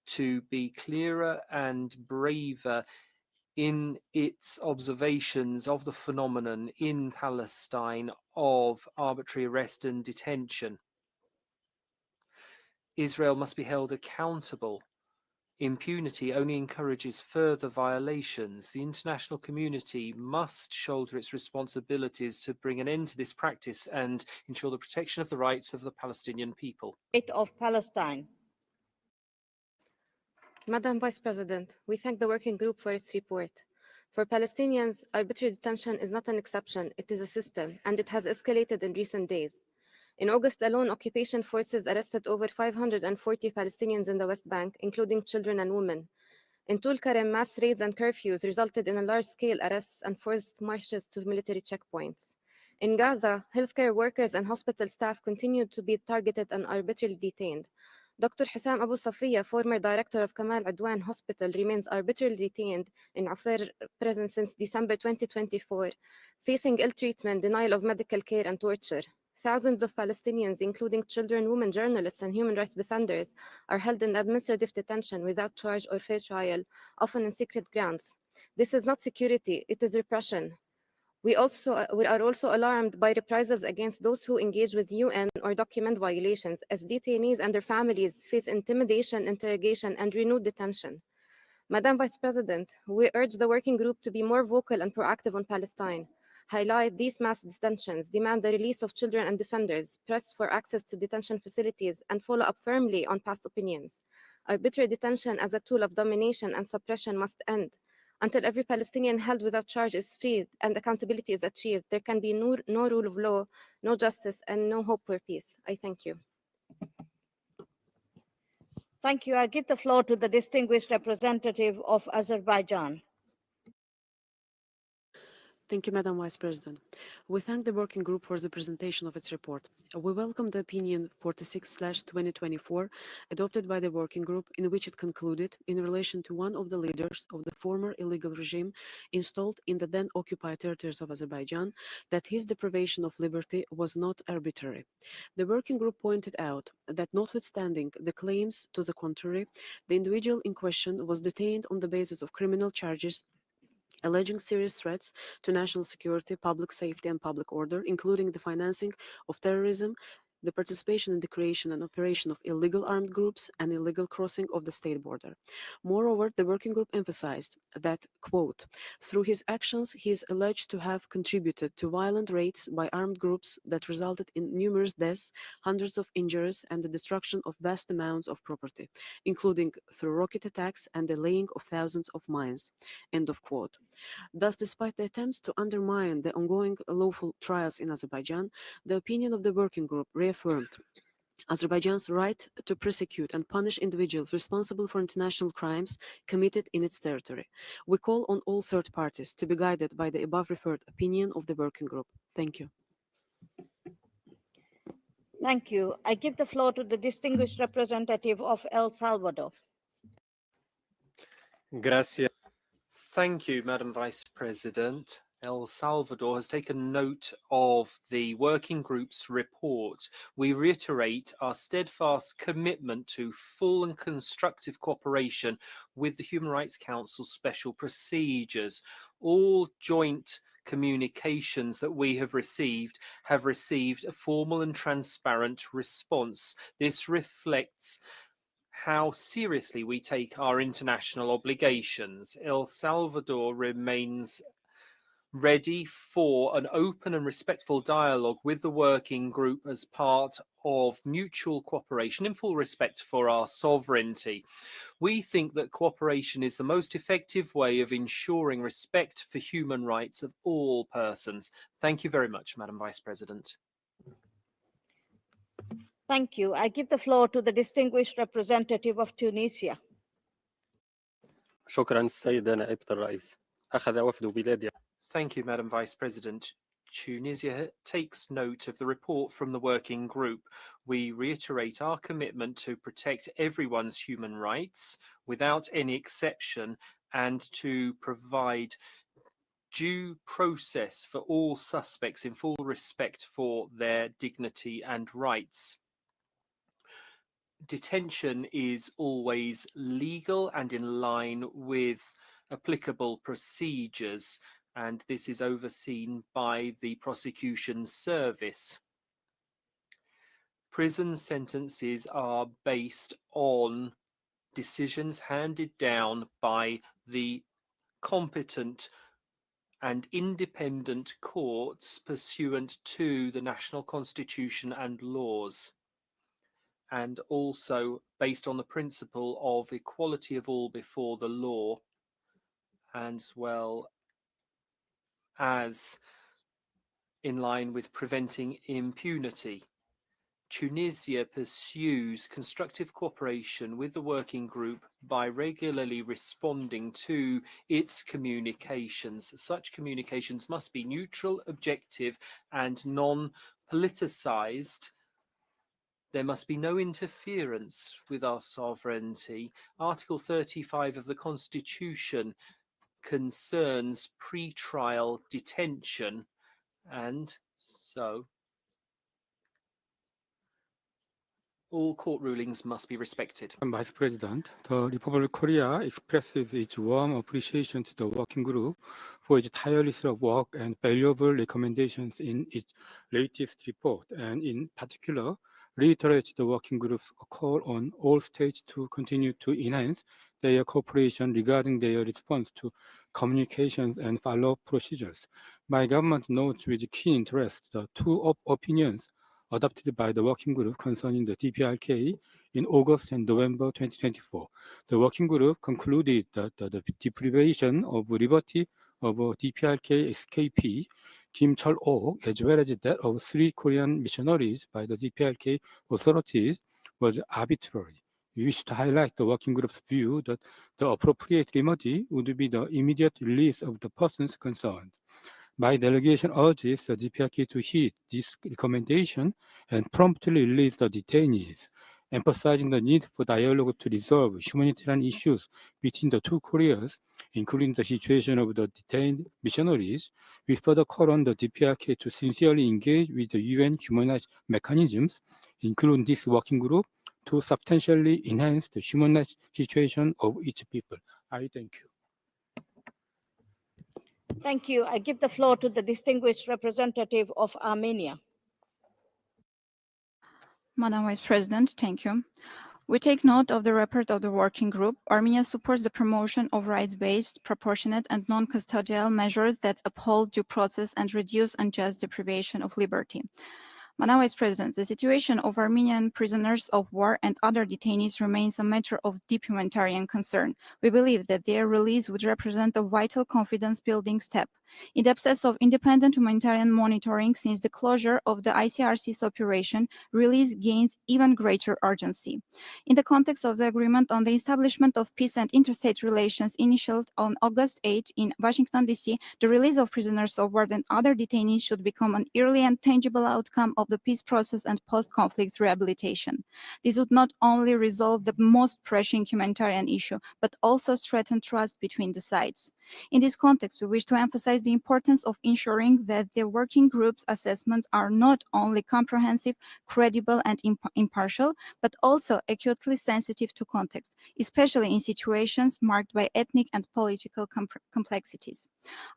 Speaker 3: to be clearer and braver in its observations of the phenomenon in Palestine of arbitrary arrest and detention. Israel must be held accountable. Impunity only encourages further violations. The international community must shoulder its responsibilities to bring an end to this practice and ensure the protection of the rights of the Palestinian people.
Speaker 7: Of Palestine.
Speaker 17: Madam Vice President, we thank the working group for its report. For Palestinians, arbitrary detention is not an exception, it is a system, and it has escalated in recent days. In August alone, occupation forces arrested over 540 Palestinians in the West Bank, including children and women. In Tulkarem, mass raids and curfews resulted in large-scale arrests and forced marches to military checkpoints. In Gaza, healthcare workers and hospital staff continued to be targeted and arbitrarily detained. Dr. Hussam Abu Safiya, former director of Kamal Adwan Hospital, remains arbitrarily detained in Afar prison since December 2024, facing ill treatment, denial of medical care, and torture. Thousands of Palestinians, including children, women, journalists, and human rights defenders, are held in administrative detention without charge or fair trial, often in secret grounds. This is not security, it is repression. We are also alarmed by reprisals against those who engage with UN or document violations, as detainees and their families face intimidation, interrogation, and renewed detention. Madam Vice President, we urge the working group to be more vocal and proactive on Palestine, highlight these mass detentions, demand the release of children and defenders, press for access to detention facilities, and follow up firmly on past opinions. Arbitrary detention as a tool of domination and suppression must end. Until every Palestinian held without charge is freed and accountability is achieved, there can be no rule of law, no justice, and no hope for peace. I thank you.
Speaker 7: Thank you. I give the floor to the distinguished representative of Azerbaijan.
Speaker 18: Thank you, Madam Vice President. We thank the working group for the presentation of its report. We welcome the opinion 46/2024 adopted by the working group, in which it concluded, in relation to one of the leaders of the former illegal regime installed in the then occupied territories of Azerbaijan, that his deprivation of liberty was not arbitrary. The working group pointed out that notwithstanding the claims to the contrary, the individual in question was detained on the basis of criminal charges alleging serious threats to national security, public safety, and public order, including the financing of terrorism, the participation in the creation and operation of illegal armed groups, and illegal crossing of the state border. Moreover, the working group emphasized that, quote, through his actions, he is alleged to have contributed to violent raids by armed groups that resulted in numerous deaths, hundreds of injuries, and the destruction of vast amounts of property, including through rocket attacks and the laying of thousands of mines, end of quote. Thus, despite the attempts to undermine the ongoing lawful trials in Azerbaijan, the opinion of the working group reaffirmed Azerbaijan's right to prosecute and punish individuals responsible for international crimes committed in its territory. We call on all third parties to be guided by the above referred opinion of the working group. Thank you.
Speaker 7: Thank you. I give the floor to the distinguished representative of El Salvador.
Speaker 10: Gracias. Thank you, Madam Vice President. El Salvador has taken note of the working group's report. We reiterate our steadfast commitment to full and constructive cooperation with the Human Rights Council's special procedures. All joint communications that we have received a formal and transparent response. This reflects how seriously we take our international obligations. El Salvador remains ready for an open and respectful dialogue with the working group as part of mutual cooperation in full respect for our sovereignty. We think that cooperation is the most effective way of ensuring respect for human rights of all persons. Thank you very much, Madam Vice President.
Speaker 7: Thank you. I give the floor to the distinguished representative of Tunisia.
Speaker 2: شكرا السيدة نائبة الرئيس. أخذ وفد بلاد.
Speaker 10: Thank you, Madam Vice President. Tunisia takes note of the report from the working group. We reiterate our commitment to protect everyone's human rights without any exception and to provide due process for all suspects in full respect for their dignity and rights. Detention is always legal and in line with applicable procedures, and this is overseen by the prosecution service. Prison sentences are based on decisions handed down by the competent and independent courts pursuant to the national constitution and laws, and also based on the principle of equality of all before the law, as well as in line with preventing impunity. Tunisia pursues constructive cooperation with the working group by regularly responding to its communications. Such communications must be neutral, objective, and non-politicized. There must be no interference with our sovereignty. Article 35 of the Constitution concerns pre-trial detention, and so all court rulings must be respected.
Speaker 19: Vice President, the Republic of Korea expresses its warm appreciation to the working group for its tireless work and valuable recommendations in its latest report, and in particular, reiterates the working group's call on all states to continue to enhance their cooperation regarding their response to communications and follow-up procedures. My government notes with keen interest the two opinions adopted by the working group concerning the DPRK in August and November 2024. The working group concluded that the deprivation of liberty of DPRK escapee Kim Chol-ok, as well as that of 3 Korean missionaries by the DPRK authorities, was arbitrary. We wish to highlight the working group's view that the appropriate remedy would be the immediate release of the persons concerned. My delegation urges the DPRK to heed this recommendation and promptly release the detainees, emphasizing the need for dialogue to resolve humanitarian issues between the two Koreas, including the situation of the detained missionaries. We further call on the DPRK to sincerely engage with the UN human rights mechanisms, including this working group, to substantially enhance the human rights situation of each people. I thank you.
Speaker 7: Thank you. I give the floor to the distinguished representative of Armenia.
Speaker 21: Madam Vice President, thank you. We take note of the report of the working group. Armenia supports the promotion of rights-based, proportionate, and non-custodial measures that uphold due process and reduce unjust deprivation of liberty. Madam Vice President, the situation of Armenian prisoners of war and other detainees remains a matter of deep humanitarian concern. We believe that their release would represent a vital confidence-building step. In the absence of independent humanitarian monitoring since the closure of the ICRC's operation, release gains even greater urgency. In the context of the agreement on the establishment of peace and interstate relations initiated on August 8 in Washington, D.C., the release of prisoners of war and other detainees should become an early and tangible outcome of the peace process and post-conflict rehabilitation. This would not only resolve the most pressing humanitarian issue, but also strengthen trust between the sides. In this context, we wish to emphasize the importance of ensuring that the working group's assessments are not only comprehensive, credible, and impartial, but also acutely sensitive to context, especially in situations marked by ethnic and political complexities.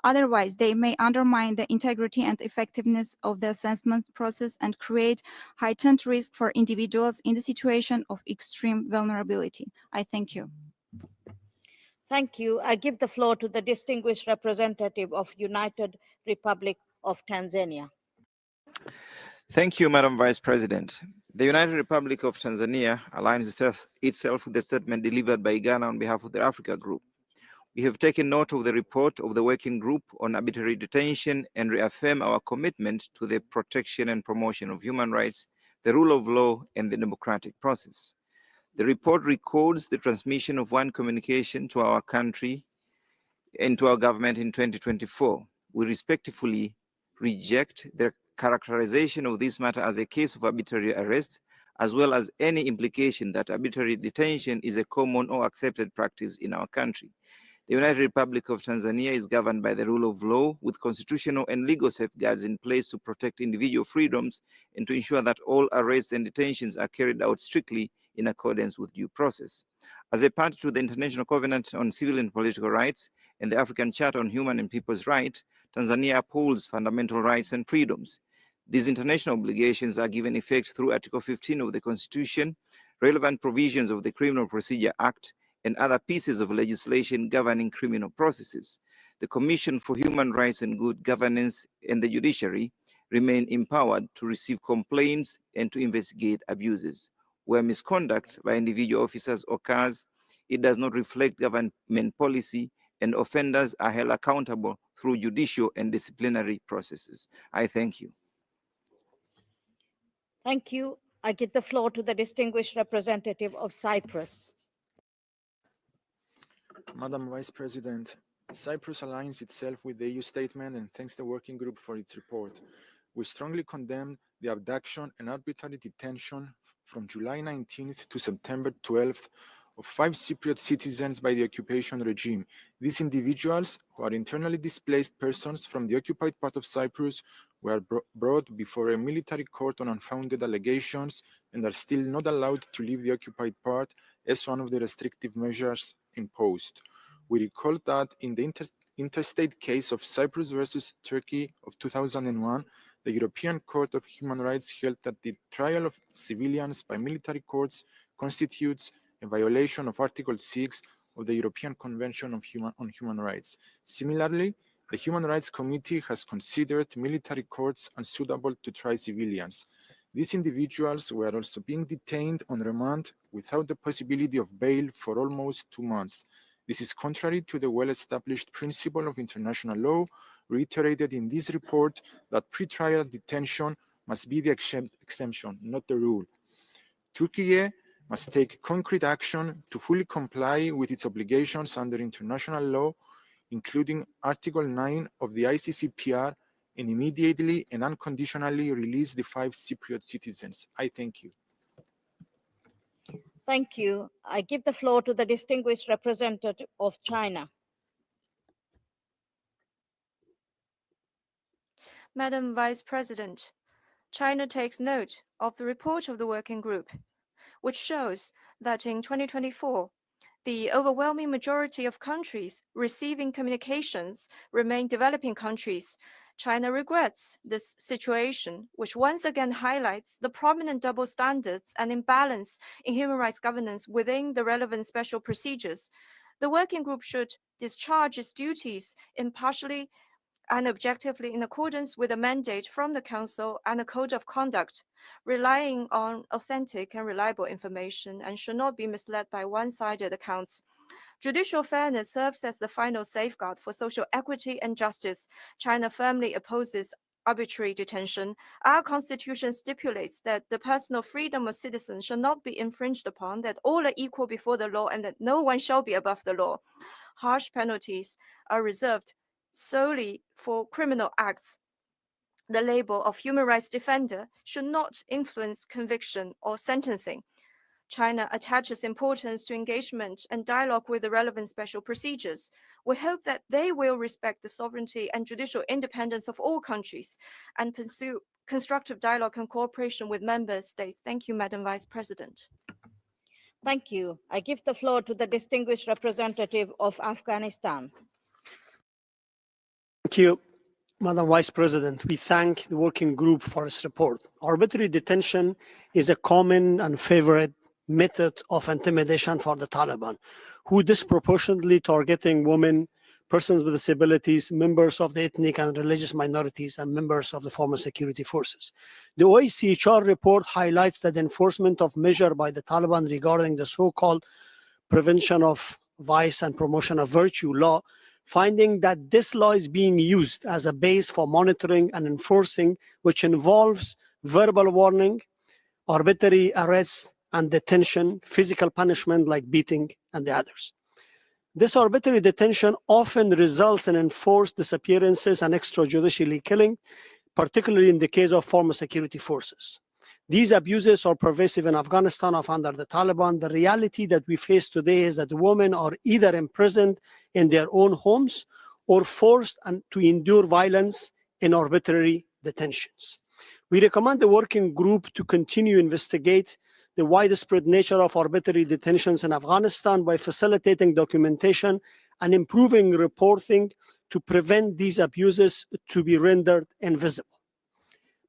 Speaker 21: Otherwise, they may undermine the integrity and effectiveness of the assessment process and create heightened risk for individuals in the situation of extreme vulnerability. I thank you.
Speaker 7: Thank you. I give the floor to the distinguished representative of United Republic of Tanzania.
Speaker 1: Thank you, Madam Vice President. The United Republic of Tanzania aligns itself with the statement delivered by Ghana on behalf of the Africa Group. We have taken note of the report of the Working Group on Arbitrary Detention and reaffirm our commitment to the protection and promotion of human rights, the rule of law, and the democratic process. The report records the transmission of one communication to our country and to our government in 2024. We respectfully reject the characterization of this matter as a case of arbitrary arrest, as well as any implication that arbitrary detention is a common or accepted practice in our country. The United Republic of Tanzania is governed by the rule of law with constitutional and legal safeguards in place to protect individual freedoms and to ensure that all arrests and detentions are carried out strictly in accordance with due process. As a party to the International Covenant on Civil and Political Rights and the African Charter on Human and People's Rights, Tanzania upholds fundamental rights and freedoms. These international obligations are given effect through Article 15 of the Constitution, relevant provisions of the Criminal Procedure Act, and other pieces of legislation governing criminal processes. The Commission for Human Rights and Good Governance and the judiciary remain empowered to receive complaints and to investigate abuses. Where misconduct by individual officers occurs, it does not reflect government policy, and offenders are held accountable through judicial and disciplinary processes. I thank you.
Speaker 7: Thank you. I give the floor to the distinguished representative of Cyprus.
Speaker 4: Madam Vice President, Cyprus aligns itself with the EU statement and thanks the Working Group for its report. We strongly condemn the abduction and arbitrary detention from July 19th to September 12th of 5 Cypriot citizens by the occupation regime. These individuals, who are internally displaced persons from the occupied part of Cyprus, were brought before a military court on unfounded allegations and are still not allowed to leave the occupied part as one of the restrictive measures imposed. We recall that in the interstate case of Cyprus versus Turkey of 2001, the European Court of Human Rights held that the trial of civilians by military courts constitutes a violation of Article 6 of the European Convention on Human Rights. Similarly, the Human Rights Committee has considered military courts unsuitable to try civilians. These individuals were also being detained on remand without the possibility of bail for almost 2 months. This is contrary to the well-established principle of international law, reiterated in this report, that pre-trial detention must be the exemption, not the rule. Turkey must take concrete action to fully comply with its obligations under international law, including Article 9 of the ICCPR, and immediately and unconditionally release the 5 Cypriot citizens. I thank you.
Speaker 7: Thank you. I give the floor to the distinguished representative of China.
Speaker 23: Madam Vice President, China takes note of the report of the Working Group, which shows that in 2024, the overwhelming majority of countries receiving communications remain developing countries. China regrets this situation, which once again highlights the prominent double standards and imbalance in human rights governance within the relevant special procedures. The Working Group should discharge its duties impartially and objectively in accordance with a mandate from the Council and a code of conduct, relying on authentic and reliable information and should not be misled by one-sided accounts. Judicial fairness serves as the final safeguard for social equity and justice. China firmly opposes arbitrary detention. Our constitution stipulates that the personal freedom of citizens shall not be infringed upon, that all are equal before the law, and that no one shall be above the law. Harsh penalties are reserved solely for criminal acts. The label of human rights defender should not influence conviction or sentencing. China attaches importance to engagement and dialogue with the relevant special procedures. We hope that they will respect the sovereignty and judicial independence of all countries and pursue constructive dialogue and cooperation with member states. Thank you, Madam Vice President.
Speaker 7: Thank you. I give the floor to the distinguished representative of Afghanistan.
Speaker 5: Thank you, Madam Vice President. We thank the working group for its report. Arbitrary detention is a common and favorite method of intimidation for the Taliban, who disproportionately targeting women, persons with disabilities, members of the ethnic and religious minorities, and members of the former security forces. The OHCHR report highlights that enforcement of measure by the Taliban regarding the so-called Prevention of Vice and Promotion of Virtue law, finding that this law is being used as a base for monitoring and enforcing, which involves verbal warning, arbitrary arrests and detention, physical punishment like beating, and the others. This arbitrary detention often results in enforced disappearances and extrajudicially killing, particularly in the case of former security forces. These abuses are pervasive in Afghanistan under the Taliban. The reality that we face today is that women are either imprisoned in their own homes or forced to endure violence in arbitrary detentions. We recommend the working group to continue to investigate the widespread nature of arbitrary detentions in Afghanistan by facilitating documentation and improving reporting to prevent these abuses to be rendered invisible.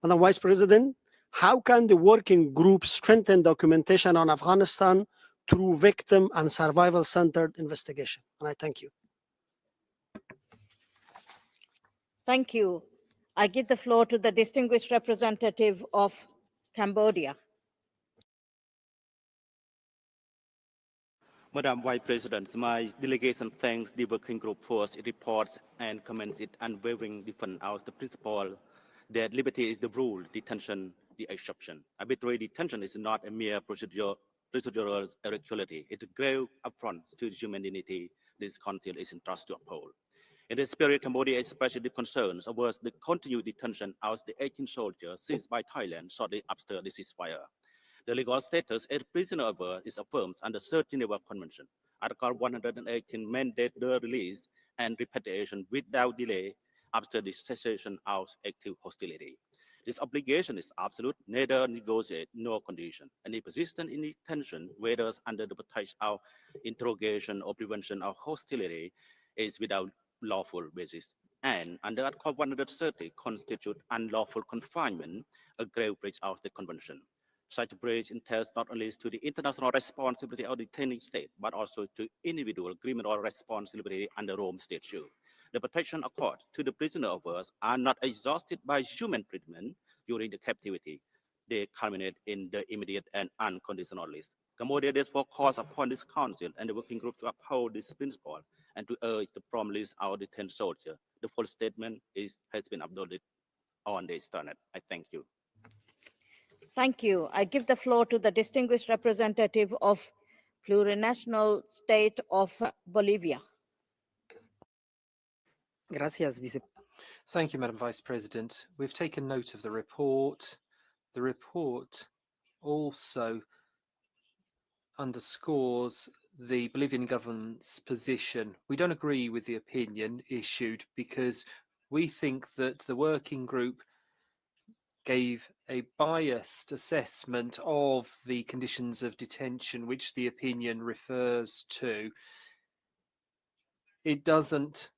Speaker 5: Madam Vice President, how can the working group strengthen documentation on Afghanistan through victim and survival-centered investigation? And I thank you.
Speaker 7: Thank you. I give the floor to the distinguished representative of Cambodia.
Speaker 6: Madam Vice President, my delegation thanks the working group for its reports and comments its unwavering defense of the principle that liberty is the rule, detention the exception. Arbitrary detention is not a mere procedural irregularity. It's a grave affront to human dignity this country is entrusted to uphold. In this spirit, Cambodia is especially concerned over the continued detention of the 18 soldiers seized by Thailand shortly after the ceasefire. The legal status as prisoner of war is affirmed under the Geneva Convention. Article 118 mandates their release and repatriation without delay after the cessation of active hostility. This obligation is absolute, neither negotiate nor condition. Any persistent in detention, whether under the protection of interrogation or prevention of hostility, is without lawful basis. And under Article 130 constitute unlawful confinement, a grave breach of the convention. Such a breach entails not only to the international responsibility of the detaining state, but also to individual criminal responsibility under Rome Statute. The protection accorded to the prisoner of war are not exhausted by human treatment during the captivity. They culminate in the immediate and unconditional release. Cambodia therefore calls upon this council and the working group to uphold this principle and to urge the prompt release of the 10 soldiers. The full statement has been uploaded on the internet. I thank you.
Speaker 7: Thank you. I give the floor to the distinguished representative of plurinational state of Bolivia.
Speaker 10: Gracias, Thank you, Madam Vice President. We've taken note of the report. The report also underscores the Bolivian government's position. We don't agree with the opinion issued because we think that the working group gave a biased assessment of the conditions of detention which the opinion refers to. It doesn't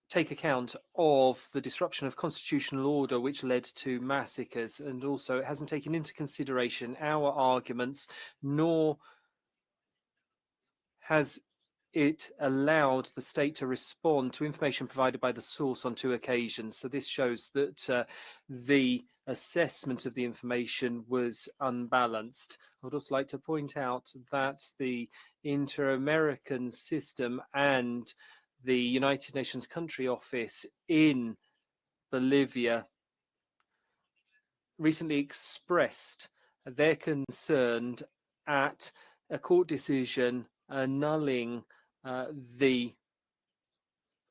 Speaker 10: take account of the disruption of constitutional order which led to massacres, and also it hasn't taken into consideration our arguments, nor has it allowed the state to respond to information provided by the source on 2 occasions. So this shows that the assessment of the information was unbalanced. I would also like to point out that the Inter-American system and the United Nations Country Office in Bolivia recently expressed their concern at a court decision annulling the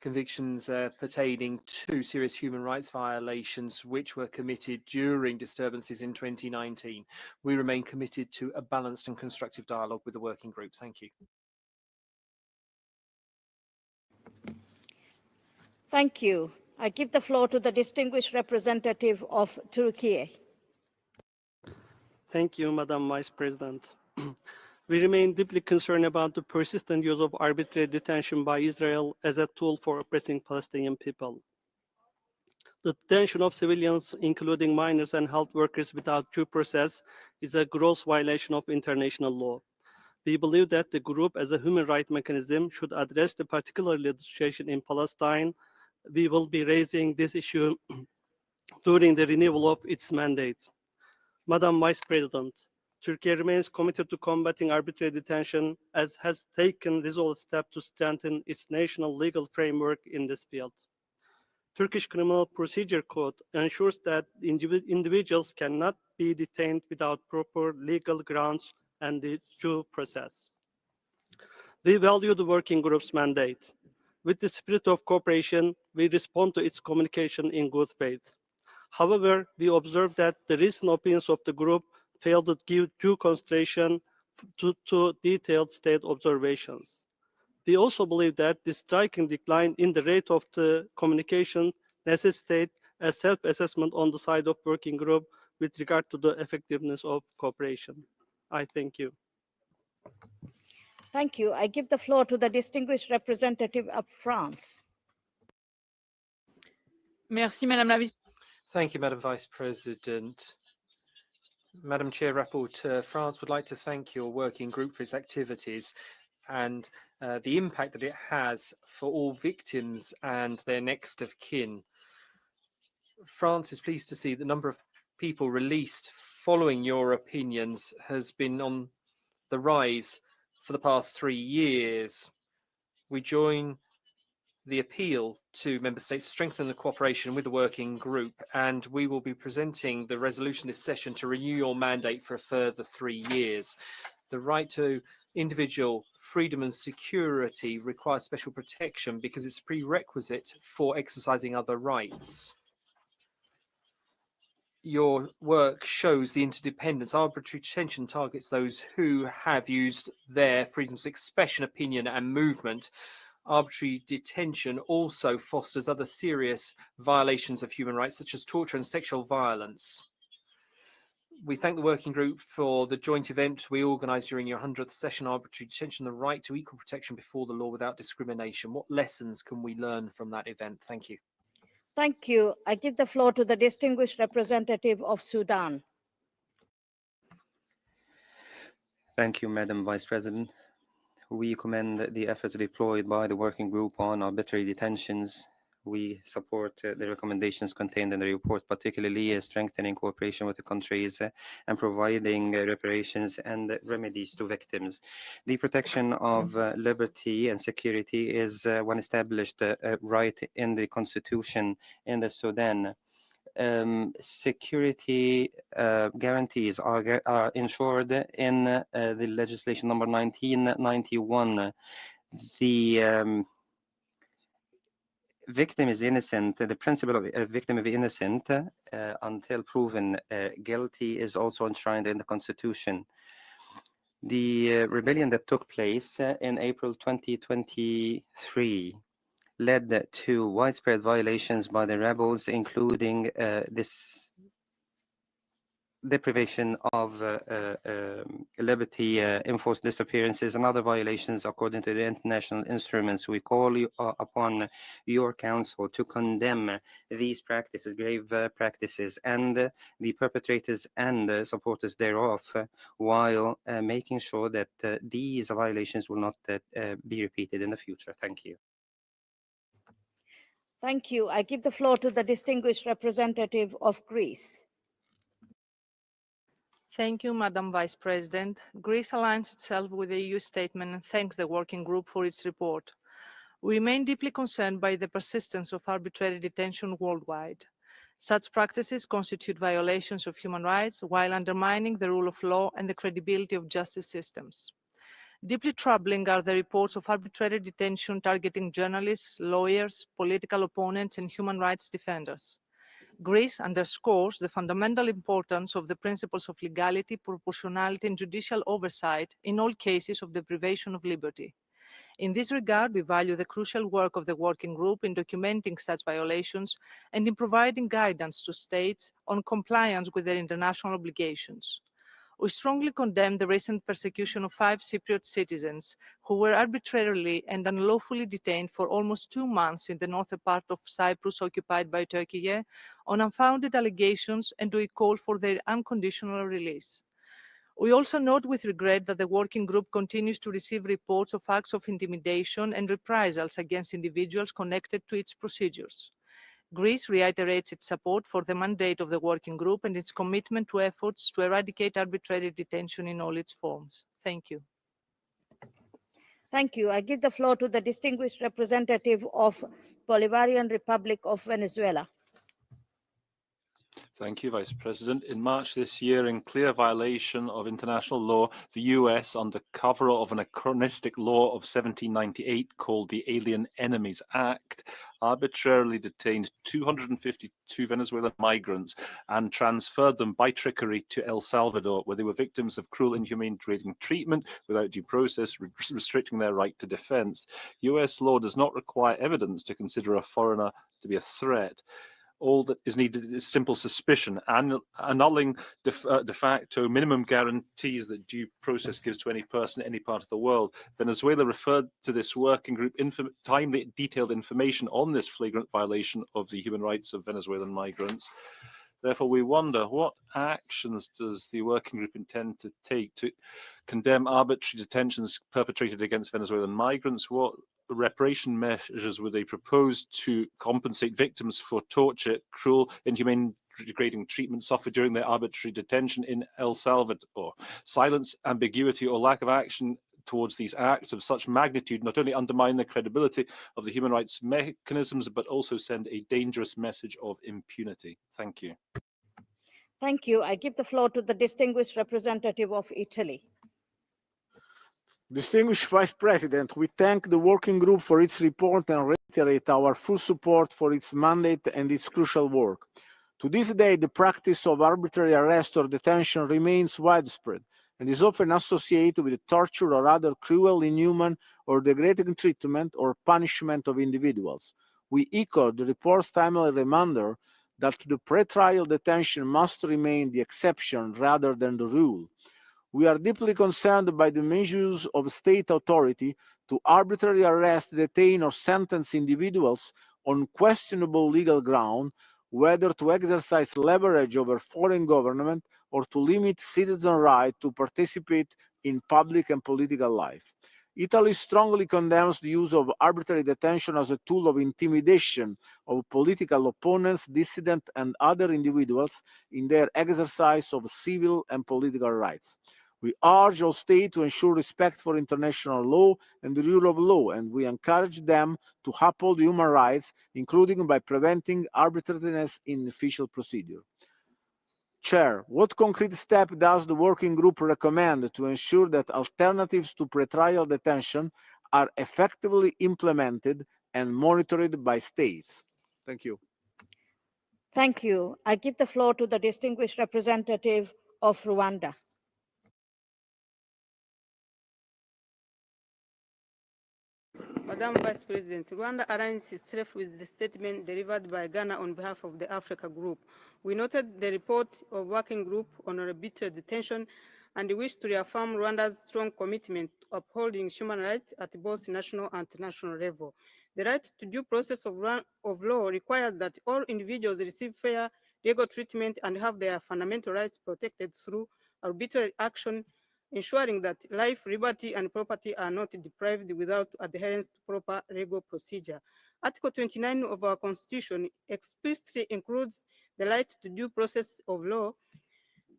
Speaker 10: convictions pertaining to serious human rights violations which were committed during disturbances in 2019. We remain committed to a balanced and constructive dialogue with the working group. Thank you.
Speaker 7: Thank you. I give the floor to the distinguished representative of Turkey.
Speaker 8: Thank you, Madam Vice President. We remain deeply concerned about the persistent use of arbitrary detention by Israel as a tool for oppressing Palestinian people. The detention of civilians, including minors and health workers, without due process is a gross violation of international law. We believe that the group, as a human rights mechanism, should address the particular situation in Palestine. We will be raising this issue during the renewal of its mandate. Madam Vice President, Turkey remains committed to combating arbitrary detention, as has taken resolute steps to strengthen its national legal framework in this field. Turkish Criminal Procedure Code ensures that individuals cannot be detained without proper legal grounds and the due process. We value the working group's mandate. With the spirit of cooperation, we respond to its communication in good faith. However, we observe that the recent opinions of the group fail to give due consideration to detailed state observations. We also believe that the striking decline in the rate of the communication necessitates a self-assessment on the side of working group with regard to the effectiveness of cooperation. I thank you.
Speaker 7: Thank you. I give the floor to the distinguished representative of France.
Speaker 9: Merci, Madame la Vice.
Speaker 10: Thank you, Madam Vice President. Madam Chair Rapporteur, France would like to thank your working group for its activities and the impact that it has for all victims and their next of kin. France is pleased to see the number of people released following your opinions has been on the rise for the past 3 years. We join the appeal to member states to strengthen the cooperation with the working group, and we will be presenting the resolution this session to renew your mandate for a further 3 years. The right to individual freedom and security requires special protection because it's a prerequisite for exercising other rights. Your work shows the interdependence. Arbitrary detention targets those who have used their freedoms of expression, opinion, and movement. Arbitrary detention also fosters other serious violations of human rights, such as torture and sexual violence. We thank the working group for the joint event we organised during your 100th session, Arbitrary Detention, the Right to Equal Protection Before the Law Without Discrimination. What lessons can we learn from that event? Thank you.
Speaker 7: Thank you. I give the floor to the distinguished representative of Sudan.
Speaker 20: Thank you, Madam Vice President. We commend the efforts deployed by the working group on arbitrary detentions. We support the recommendations contained in the report, particularly strengthening cooperation with the countries and providing reparations and remedies to victims. The protection of liberty and security is one established right in the constitution in the Sudan. Security guarantees are ensured in the legislation number 1991. The victim is innocent. The principle of a victim is innocent until proven guilty is also enshrined in the Constitution. The rebellion that took place in April 2023 led to widespread violations by the rebels, including this deprivation of liberty, enforced disappearances, and other violations according to the international instruments. We call upon your council to condemn these practices, grave practices, and the perpetrators and supporters thereof, while making sure that these violations will not be repeated in the future. Thank you.
Speaker 7: Thank you. I give the floor to the distinguished representative of Greece.
Speaker 9: Thank you, Madam Vice President. Greece aligns itself with the EU statement and thanks the working group for its report. We remain deeply concerned by the persistence of arbitrary detention worldwide. Such practices constitute violations of human rights while undermining the rule of law and the credibility of justice systems. Deeply troubling are the reports of arbitrary detention targeting journalists, lawyers, political opponents, and human rights defenders. Greece underscores the fundamental importance of the principles of legality, proportionality, and judicial oversight in all cases of deprivation of liberty. In this regard, we value the crucial work of the working group in documenting such violations and in providing guidance to states on compliance with their international obligations. We strongly condemn the recent persecution of 5 Cypriot citizens who were arbitrarily and unlawfully detained for almost 2 months in the northern part of Cyprus occupied by Turkey on unfounded allegations, and we call for their unconditional release. We also note with regret that the working group continues to receive reports of acts of intimidation and reprisals against individuals connected to its procedures. Greece reiterates its support for the mandate of the working group and its commitment to efforts to eradicate arbitrary detention in all its forms. Thank you.
Speaker 7: Thank you. I give the floor to the distinguished representative of Bolivarian Republic of Venezuela.
Speaker 3: Thank you, Vice President. In March this year, in clear violation of international law, the US, under cover of an anachronistic law of 1798 called the Alien Enemies Act, arbitrarily detained 252 Venezuelan migrants and transferred them by trickery to El Salvador, where they were victims of cruel, inhumane, degrading treatment without due process, restricting their right to defense. US law does not require evidence to consider a foreigner to be a threat. All that is needed is simple suspicion, annulling de facto minimum guarantees that due process gives to any person in any part of the world. Venezuela referred to this working group timely, detailed information on this flagrant violation of the human rights of Venezuelan migrants. Therefore, we wonder, what actions does the working group intend to take to condemn arbitrary detentions perpetrated against Venezuelan migrants? What reparation measures would they propose to compensate victims for torture, cruel, inhumane, degrading treatment suffered during their arbitrary detention in El Salvador? Silence, ambiguity, or lack of action towards these acts of such magnitude not only undermine the credibility of the human rights mechanisms, but also send a dangerous message of impunity. Thank you.
Speaker 7: Thank you. I give the floor to the distinguished representative of Italy.
Speaker 11: Distinguished Vice President, we thank the working group for its report and reiterate our full support for its mandate and its crucial work. To this day, the practice of arbitrary arrest or detention remains widespread and is often associated with torture or other cruel, inhuman, or degrading treatment or punishment of individuals. We echo the report's timely reminder that the pre-trial detention must remain the exception rather than the rule. We are deeply concerned by the misuse of state authority to arbitrarily arrest, detain, or sentence individuals on questionable legal ground, whether to exercise leverage over foreign government or to limit citizen right to participate in public and political life. Italy strongly condemns the use of arbitrary detention as a tool of intimidation of political opponents, dissidents, and other individuals in their exercise of civil and political rights. We urge all states to ensure respect for international law and the rule of law, and we encourage them to uphold human rights, including by preventing arbitrariness in official procedure. Chair, what concrete step does the working group recommend to ensure that alternatives to pretrial detention are effectively implemented and monitored by states? Thank you.
Speaker 7: Thank you. I give the floor to the distinguished representative of Rwanda.
Speaker 12: Madam Vice President, Rwanda aligns itself with the statement delivered by Ghana on behalf of the Africa Group. We noted the report of Working Group on arbitrary detention and wish to reaffirm Rwanda's strong commitment to upholding human rights at both national and international level. The right to due process of law requires that all individuals receive fair legal treatment and have their fundamental rights protected through arbitrary action, ensuring that life, liberty, and property are not deprived without adherence to proper legal procedure. Article 29 of our Constitution explicitly includes the right to due process of law,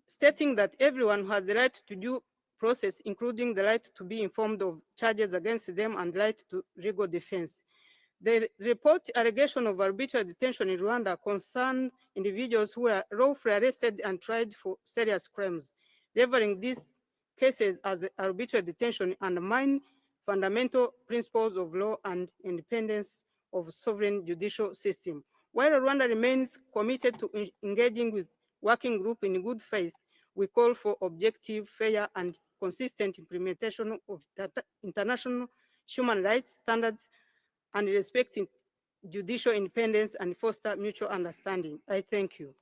Speaker 12: stating that everyone has the right to due process, including the right to be informed of charges against them and right to legal defense. The report allegation of arbitrary detention in Rwanda concerned individuals who were lawfully arrested and tried for serious crimes. Labeling these cases as arbitrary detention undermine fundamental principles of law and independence of sovereign judicial system. While Rwanda remains committed to engaging with Working Group in good faith, we call for objective, fair, and consistent implementation of international human rights standards and respecting judicial independence and foster mutual understanding. I thank you.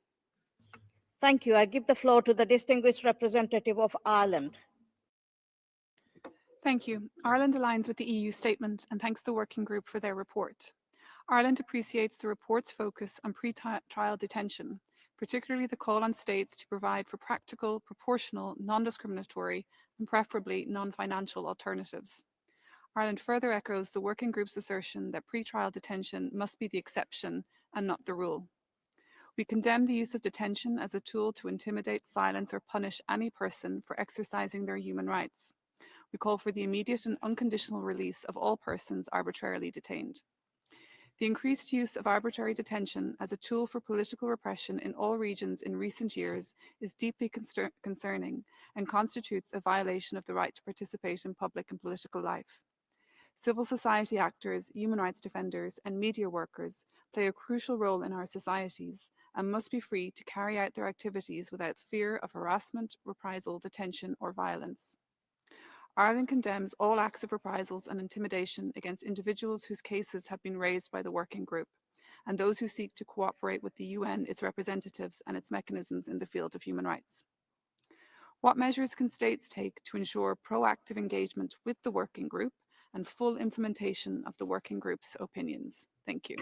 Speaker 7: Thank you. I give the floor to the distinguished representative of Ireland.
Speaker 13: Thank you. Ireland aligns with the EU statement and thanks the working group for their report. Ireland appreciates the report's focus on pre-trial detention, particularly the call on states to provide for practical, proportional, non-discriminatory, and preferably non-financial alternatives. Ireland further echoes the working group's assertion that pre-trial detention must be the exception and not the rule. We condemn the use of detention as a tool to intimidate, silence, or punish any person for exercising their human rights. We call for the immediate and unconditional release of all persons arbitrarily detained. The increased use of arbitrary detention as a tool for political repression in all regions in recent years is deeply concerning and constitutes a violation of the right to participate in public and political life. Civil society actors, human rights defenders, and media workers play a crucial role in our societies and must be free to carry out their activities without fear of harassment, reprisal, detention, or violence. Ireland condemns all acts of reprisals and intimidation against individuals whose cases have been raised by the working group and those who seek to cooperate with the UN, its representatives, and its mechanisms in the field of human rights. What measures can states take to ensure proactive engagement with the working group and full implementation of the working group's opinions? Thank you.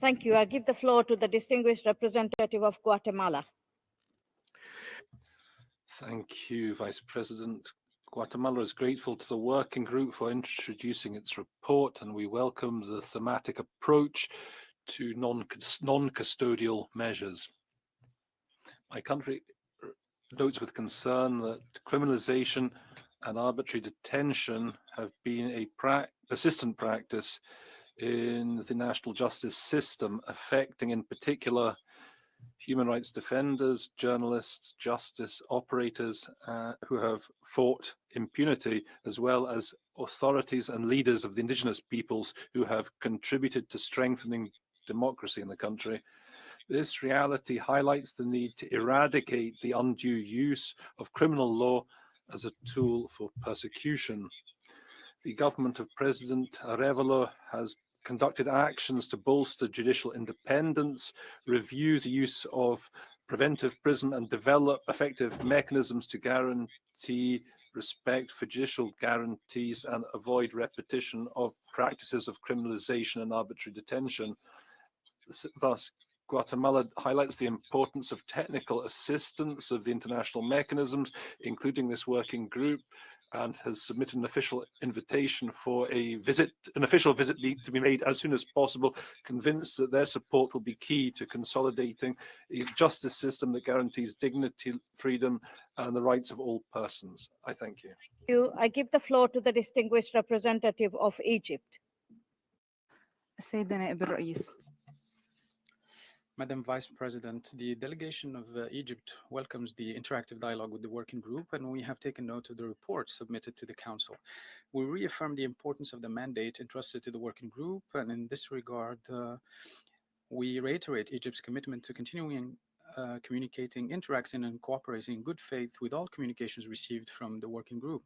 Speaker 7: Thank you. I give the floor to the distinguished representative of Guatemala.
Speaker 3: Thank you, Vice President. Guatemala is grateful to the working group for introducing its report, and we welcome the thematic approach to non-custodial measures. My country notes with concern that criminalization and arbitrary detention have been a persistent practice in the national justice system, affecting in particular human rights defenders, journalists, justice operators who have fought impunity, as well as authorities and leaders of the indigenous peoples who have contributed to strengthening democracy in the country. This reality highlights the need to eradicate the undue use of criminal law as a tool for persecution. The government of President Arevalo has conducted actions to bolster judicial independence, review the use of preventive prison, and develop effective mechanisms to guarantee respect for judicial guarantees and avoid repetition of practices of criminalization and arbitrary detention. Thus, Guatemala highlights the importance of technical assistance of the international mechanisms, including this working group, and has submitted an official invitation for an official visit to be made as soon as possible, convinced that their support will be key to consolidating a justice system that guarantees dignity, freedom, and the rights of all persons. I thank you.
Speaker 7: I give the floor to the distinguished representative of Egypt.
Speaker 16: السيدة نائب الرئيس.
Speaker 24: Madam Vice President, the delegation of Egypt welcomes the interactive dialogue with the working group, and we have taken note of the report submitted to the Council. We reaffirm the importance of the mandate entrusted to the working group, and in this regard, we reiterate Egypt's commitment to continuing communicating, interacting, and cooperating in good faith with all communications received from the working group.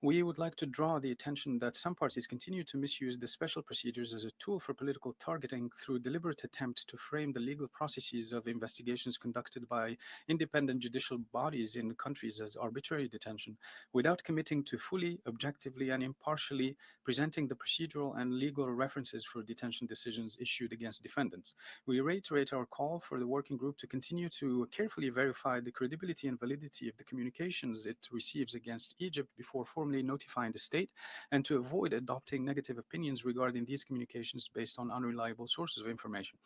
Speaker 24: We would like to draw the attention that some parties continue to misuse the special procedures as a tool for political targeting through deliberate attempts to frame the legal processes of investigations conducted by independent judicial bodies in countries as arbitrary detention, without committing to fully, objectively, and impartially presenting the procedural and legal references for detention decisions issued against defendants. We reiterate our call for the working group to continue to carefully verify the credibility and validity of the communications it receives against Egypt before formally notifying the state, and to avoid adopting negative opinions regarding these communications based on unreliable sources of information.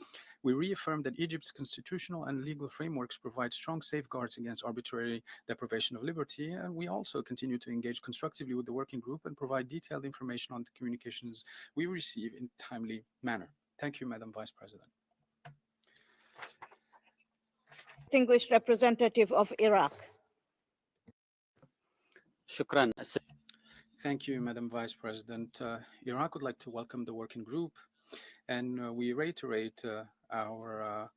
Speaker 24: We reaffirm that Egypt's constitutional and legal frameworks provide strong safeguards against arbitrary deprivation of liberty, and we also continue to engage constructively with the working group and provide detailed information on the communications we receive in a timely manner. Thank you, Madam Vice President.
Speaker 7: Distinguished representative of Iraq.
Speaker 24: Shukran. Thank you, Madam Vice President. Iraq would like to welcome the working group, and we reiterate our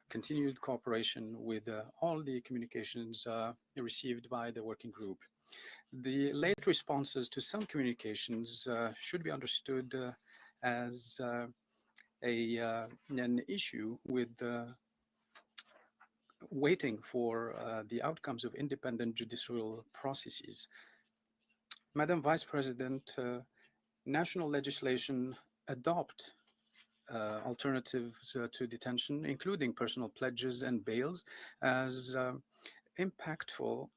Speaker 24: continued cooperation with all the communications received by the working group. The late responses to some communications should be understood as an issue with waiting for the outcomes of independent judicial processes. Madam Vice President, national legislation adopt alternatives to detention, including personal pledges and bails, as impactful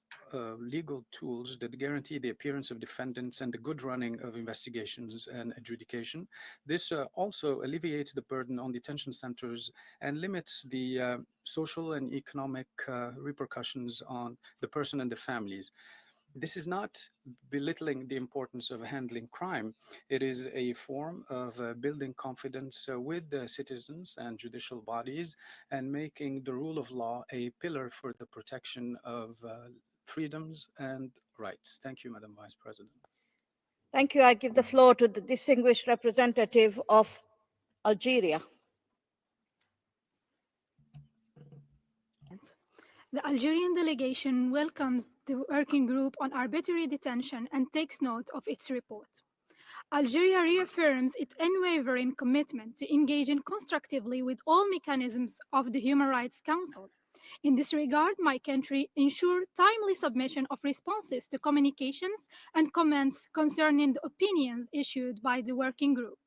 Speaker 24: legal tools that guarantee the appearance of defendants and the good running of investigations and adjudication. This also alleviates the burden on detention centers and limits the social and economic repercussions on the person and the families. This is not belittling the importance of handling crime. It is a form of building confidence with the citizens and judicial bodies, and making the rule of law a pillar for the protection of freedoms and rights. Thank you, Madam Vice President.
Speaker 7: Thank you. I give the floor to the distinguished representative of Algeria.
Speaker 14: The Algerian delegation welcomes the working group on arbitrary detention and takes note of its report. Algeria reaffirms its unwavering commitment to engaging constructively with all mechanisms of the Human Rights Council. In this regard, my country ensured timely submission of responses to communications and comments concerning the opinions issued by the working group.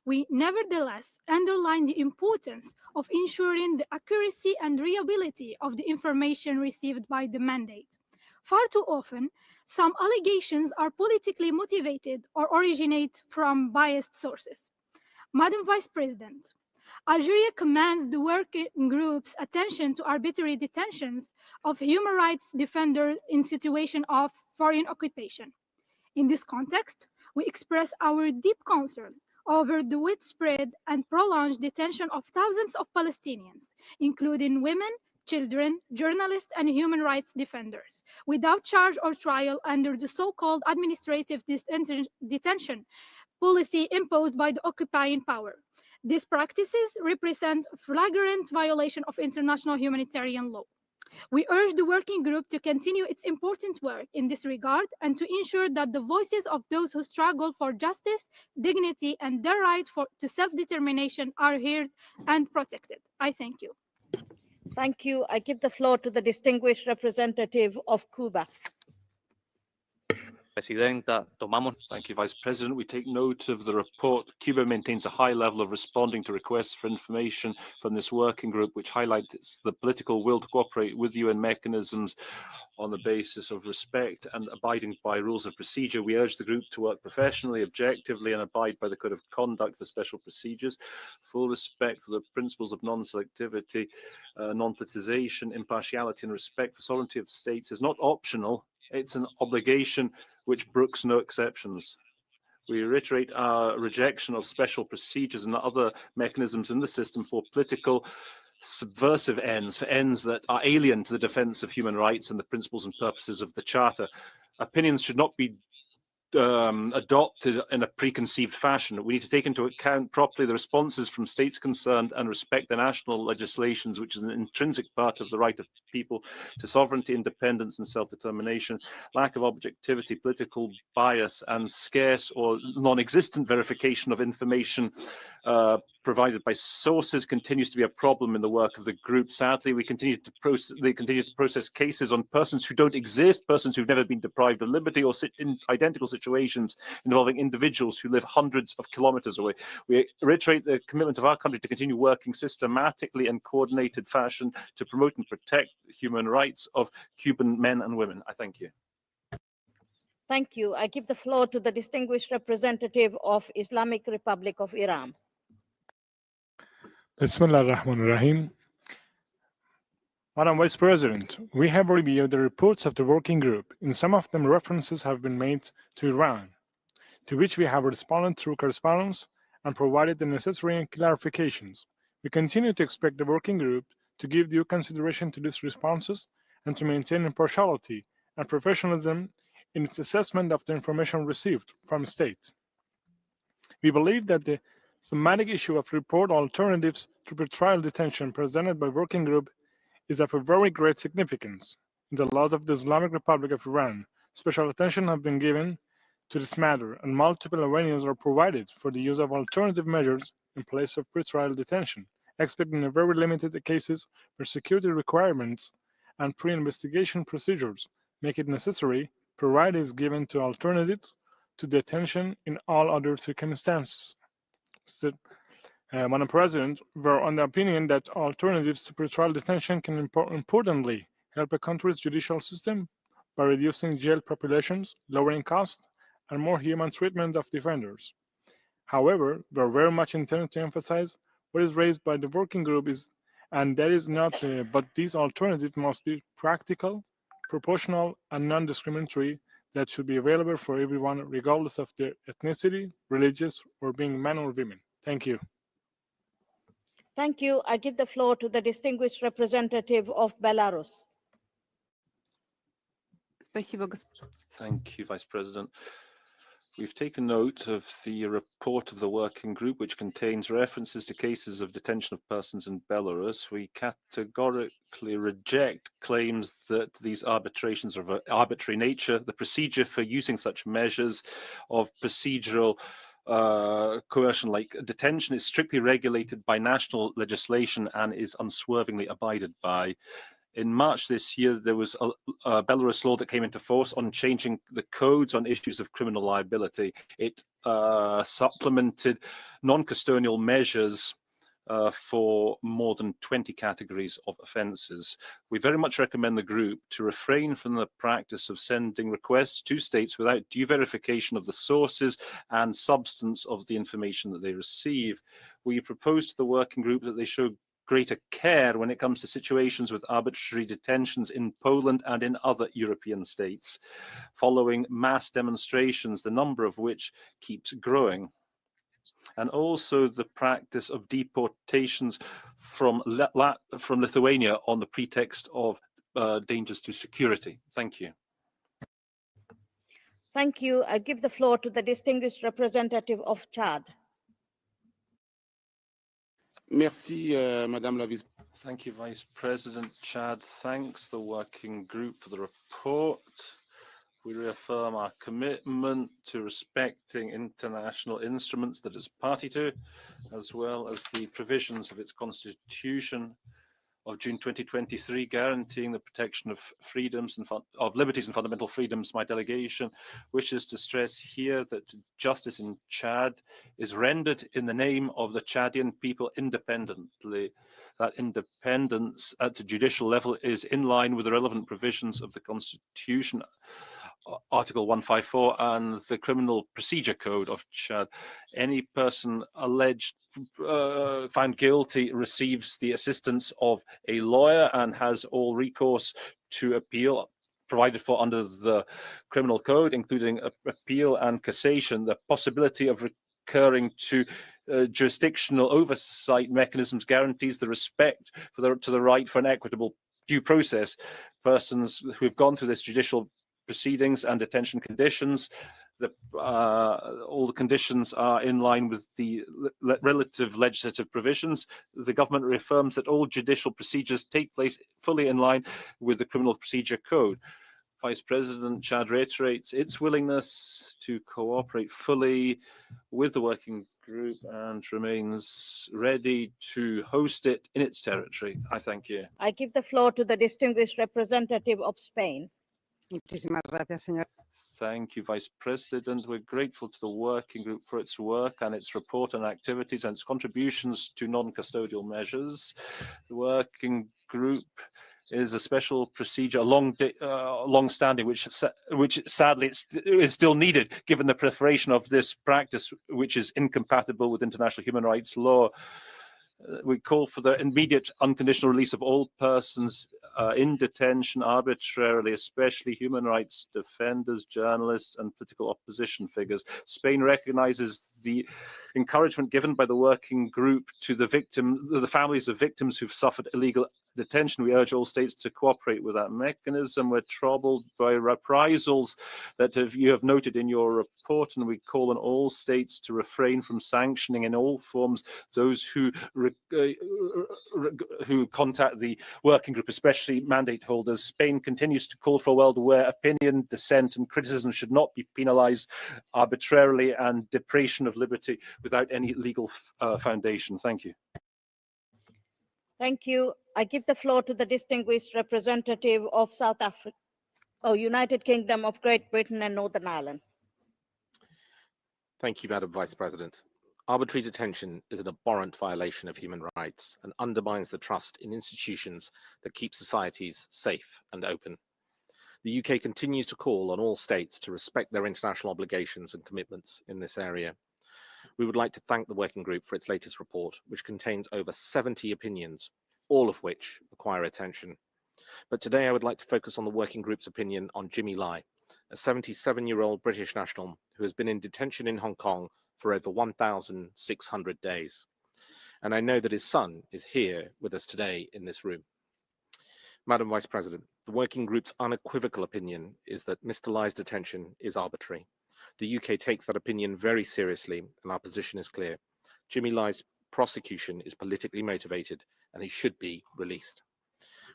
Speaker 14: We nevertheless underline the importance of ensuring the accuracy and reliability of the information received by the mandate. Far too often, some allegations are politically motivated or originate from biased sources. Madam Vice President, Algeria commands the working group's attention to arbitrary detentions of human rights defenders in situation of foreign occupation. In this context, we express our deep concern over the widespread and prolonged detention of thousands of Palestinians, including women, children, journalists, and human rights defenders, without charge or trial under the so-called administrative detention policy imposed by the occupying power. These practices represent flagrant violation of international humanitarian law. We urge the working group to continue its important work in this regard and to ensure that the voices of those who struggle for justice, dignity, and their right to self-determination are heard and protected. I thank you.
Speaker 7: Thank you. I give the floor to the distinguished representative of Cuba.
Speaker 3: Thank you, Vice President. We take note of the report. Cuba maintains a high level of responding to requests for information from this working group, which highlights the political will to cooperate with UN mechanisms on the basis of respect and abiding by rules of procedure. We urge the group to work professionally, objectively, and abide by the Code of Conduct for Special Procedures. Full respect for the principles of non-selectivity, non-politicization, impartiality, and respect for sovereignty of states is not optional. It's an obligation which brooks no exceptions. We reiterate our rejection of special procedures and other mechanisms in the system for political subversive ends, for ends that are alien to the defense of human rights and the principles and purposes of the Charter. Opinions should not be adopted in a preconceived fashion. We need to take into account properly the responses from states concerned and respect the national legislations, which is an intrinsic part of the right of people to sovereignty, independence, and self-determination. Lack of objectivity, political bias, and scarce or non-existent verification of information provided by sources continues to be a problem in the work of the group. Sadly, they continue to process cases on persons who don't exist, persons who've never been deprived of liberty, or in identical situations involving individuals who live hundreds of kilometers away. We reiterate the commitment of our country to continue working systematically and coordinated fashion to promote and protect human rights of Cuban men and women. I thank you.
Speaker 7: Thank you. I give the floor to the distinguished representative of Islamic Republic of Iran.
Speaker 15: Bismillah ar-Rahman ar-Rahim. Madam Vice President, we have reviewed the reports of the working group. In some of them, references have been made to Iran, to which we have responded through correspondence and provided the necessary clarifications. We continue to expect the working group to give due consideration to these responses and to maintain impartiality and professionalism in its assessment of the information received from state. We believe that the thematic issue of report alternatives to pretrial detention presented by working group is of a very great significance. In the laws of the Islamic Republic of Iran, special attention has been given to this matter, and multiple avenues are provided for the use of alternative measures in place of pretrial detention, except in very limited cases where security requirements and pre-investigation procedures make it necessary. Priority is given to alternatives to detention in all other circumstances. Madam President, we're on the opinion that alternatives to pretrial detention can importantly help a country's judicial system by reducing jail populations, lowering costs, and more human treatment of defenders. However, we're very much intended to emphasize what is raised by the working group and that is not, but these alternatives must be practical, proportional, and non-discriminatory that should be available for everyone, regardless of their ethnicity, religious, or being men or women. Thank you.
Speaker 7: Thank you. I give the floor to the distinguished representative of Belarus.
Speaker 3: Thank you, Vice President. We've taken note of the report of the working group, which contains references to cases of detention of persons in Belarus. We categorically reject claims that these arbitrations are of an arbitrary nature. The procedure for using such measures of procedural coercion like detention is strictly regulated by national legislation and is unswervingly abided by. In March this year, there was a Belarus law that came into force on changing the codes on issues of criminal liability. It supplemented non-custodial measures for more than 20 categories of offences. We very much recommend the group to refrain from the practice of sending requests to states without due verification of the sources and substance of the information that they receive. We propose to the working group that they show greater care when it comes to situations with arbitrary detentions in Poland and in other European states, following mass demonstrations, the number of which keeps growing. And also the practice of deportations from Lithuania on the pretext of dangers to security. Thank you.
Speaker 7: Thank you. I give the floor to the distinguished representative of Chad.
Speaker 17: Merci, Madame la Vice.
Speaker 3: Thank you, Vice President. Chad thanks the working group for the report. We reaffirm our commitment to respecting international instruments that it's party to, as well as the provisions of its constitution of June 2023, guaranteeing the protection of freedoms and of liberties and fundamental freedoms. My delegation wishes to stress here that justice in Chad is rendered in the name of the Chadian people independently. That independence at the judicial level is in line with the relevant provisions of the Constitution, Article 154, and the Criminal Procedure Code of Chad. Any person alleged found guilty receives the assistance of a lawyer and has all recourse to appeal provided for under the criminal code, including appeal and cassation. The possibility of recurring to jurisdictional oversight mechanisms guarantees the respect for to the right for an equitable due process. Persons who have gone through this judicial proceedings and detention conditions. All the conditions are in line with the relative legislative provisions. The government reaffirms that all judicial procedures take place fully in line with the Criminal Procedure Code. Vice President Chad reiterates its willingness to cooperate fully with the working group and remains ready to host it in its territory. I thank you.
Speaker 7: I give the floor to the distinguished representative of Spain.
Speaker 3: Thank you, Vice President. We're grateful to the working group for its work and its report on activities and its contributions to non-custodial measures. The working group is a special procedure, long-standing, which sadly is still needed, given the proliferation of this practice, which is incompatible with international human rights law. We call for the immediate unconditional release of all persons in detention arbitrarily, especially human rights defenders, journalists, and political opposition figures. Spain recognizes the encouragement given by the working group to the families of victims who've suffered illegal detention. We urge all states to cooperate with that mechanism. We're troubled by reprisals that you have noted in your report, and we call on all states to refrain from sanctioning in all forms those who contact the working group, especially mandate holders. Spain continues to call for a world where opinion, dissent, and criticism should not be penalized arbitrarily and deprivation of liberty without any legal foundation. Thank you.
Speaker 7: Thank you. I give the floor to the distinguished representative of South Africa, United Kingdom of Great Britain and Northern Ireland.
Speaker 2: Thank you, Madam Vice President. Arbitrary detention is an abhorrent violation of human rights and undermines the trust in institutions that keep societies safe and open. The UK continues to call on all states to respect their international obligations and commitments in this area. We would like to thank the working group for its latest report, which contains over 70 opinions, all of which require attention. But today I would like to focus on the working group's opinion on Jimmy Lai, a 77-year-old British national who has been in detention in Hong Kong for over 1,600 days. And I know that his son is here with us today in this room. Madam Vice President, the working group's unequivocal opinion is that Mr. Lai's detention is arbitrary. The UK takes that opinion very seriously, and our position is clear. Jimmy Lai's prosecution is politically motivated, and he should be released.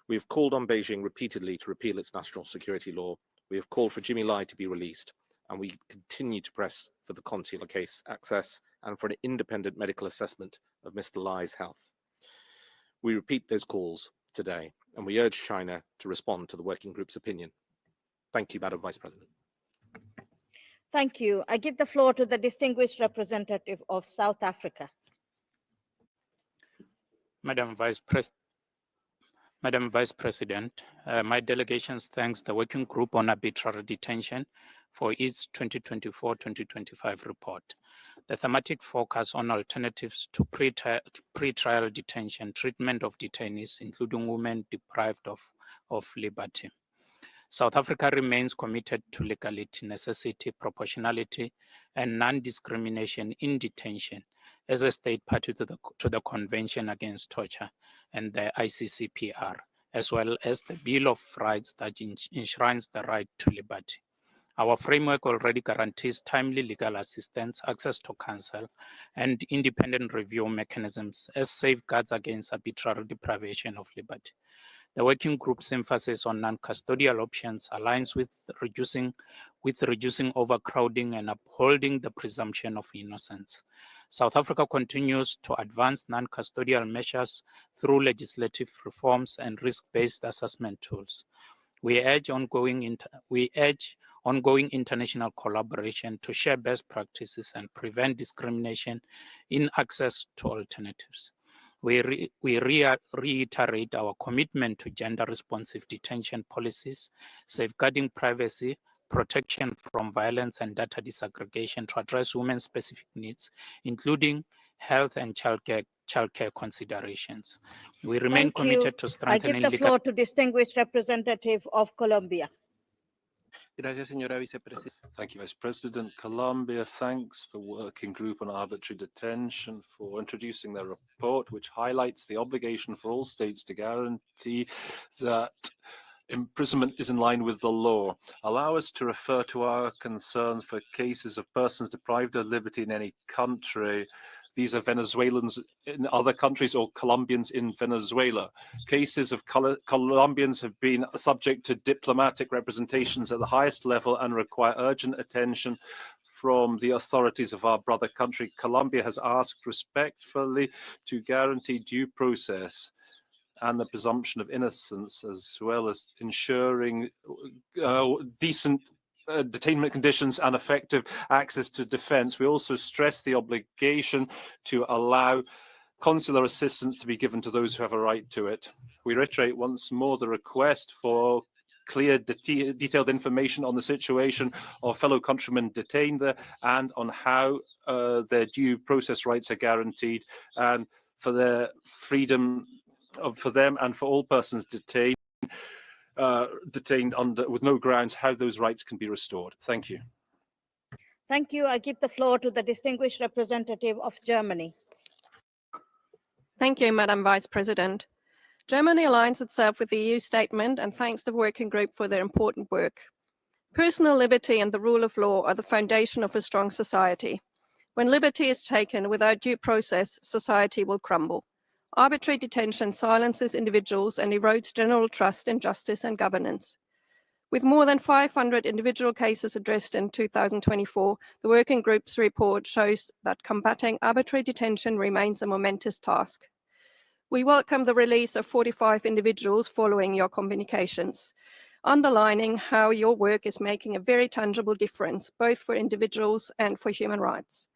Speaker 2: We have called on Beijing repeatedly to repeal its national security law. We have called for Jimmy Lai to be released, and we continue to press for the consular case access and for an independent medical assessment of Mr. Lai's health. We repeat those calls today, and we urge China to respond to the working group's opinion. Thank you, Madam Vice President.
Speaker 7: Thank you. I give the floor to the distinguished representative of South Africa.
Speaker 18: Madam Vice President, my delegation thanks the Working Group on Arbitrary Detention for its 2024-2025 report. The thematic focus on alternatives to pre-trial detention, treatment of detainees, including women deprived of liberty. South Africa remains committed to legality, necessity, proportionality, and non-discrimination in detention as a state party to the Convention Against Torture and the ICCPR, as well as the Bill of Rights that enshrines the right to liberty. Our framework already guarantees timely legal assistance, access to counsel, and independent review mechanisms as safeguards against arbitrary deprivation of liberty. The working group's emphasis on non-custodial options aligns with reducing overcrowding and upholding the presumption of innocence. South Africa continues to advance non-custodial measures through legislative reforms and risk-based assessment tools. We urge ongoing international collaboration to share best practices and prevent discrimination in access to alternatives. We reiterate our commitment to gender-responsive detention policies, safeguarding privacy, protection from violence, and data disaggregation to address women's specific needs, including health and childcare considerations. We remain committed to strengthening
Speaker 7: I give the floor to distinguished representative of Colombia.
Speaker 3: Thank you, Vice President. Colombia thanks the Working Group on Arbitrary Detention for introducing their report, which highlights the obligation for all states to guarantee that imprisonment is in line with the law. Allow us to refer to our concern for cases of persons deprived of liberty in any country. These are Venezuelans in other countries or Colombians in Venezuela. Cases of Colombians have been subject to diplomatic representations at the highest level and require urgent attention from the authorities of our brother country. Colombia has asked respectfully to guarantee due process and the presumption of innocence, as well as ensuring decent detainment conditions and effective access to defense. We also stress the obligation to allow consular assistance to be given to those who have a right to it. We reiterate once more the request for clear, detailed information on the situation of fellow countrymen detained there and on how their due process rights are guaranteed, and for their freedom for them and for all persons detained with no grounds, how those rights can be restored. Thank you.
Speaker 7: Thank you. I give the floor to the distinguished representative of Germany.
Speaker 1: Thank you, Madam Vice President. Germany aligns itself with the EU statement and thanks the working group for their important work. Personal liberty and the rule of law are the foundation of a strong society. When liberty is taken without due process, society will crumble. Arbitrary detention silences individuals and erodes general trust in justice and governance. With more than 500 individual cases addressed in 2024, the working group's report shows that combating arbitrary detention remains a momentous task. We welcome the release of 45 individuals following your communications, underlining how your work is making a very tangible difference, both for individuals and for human rights.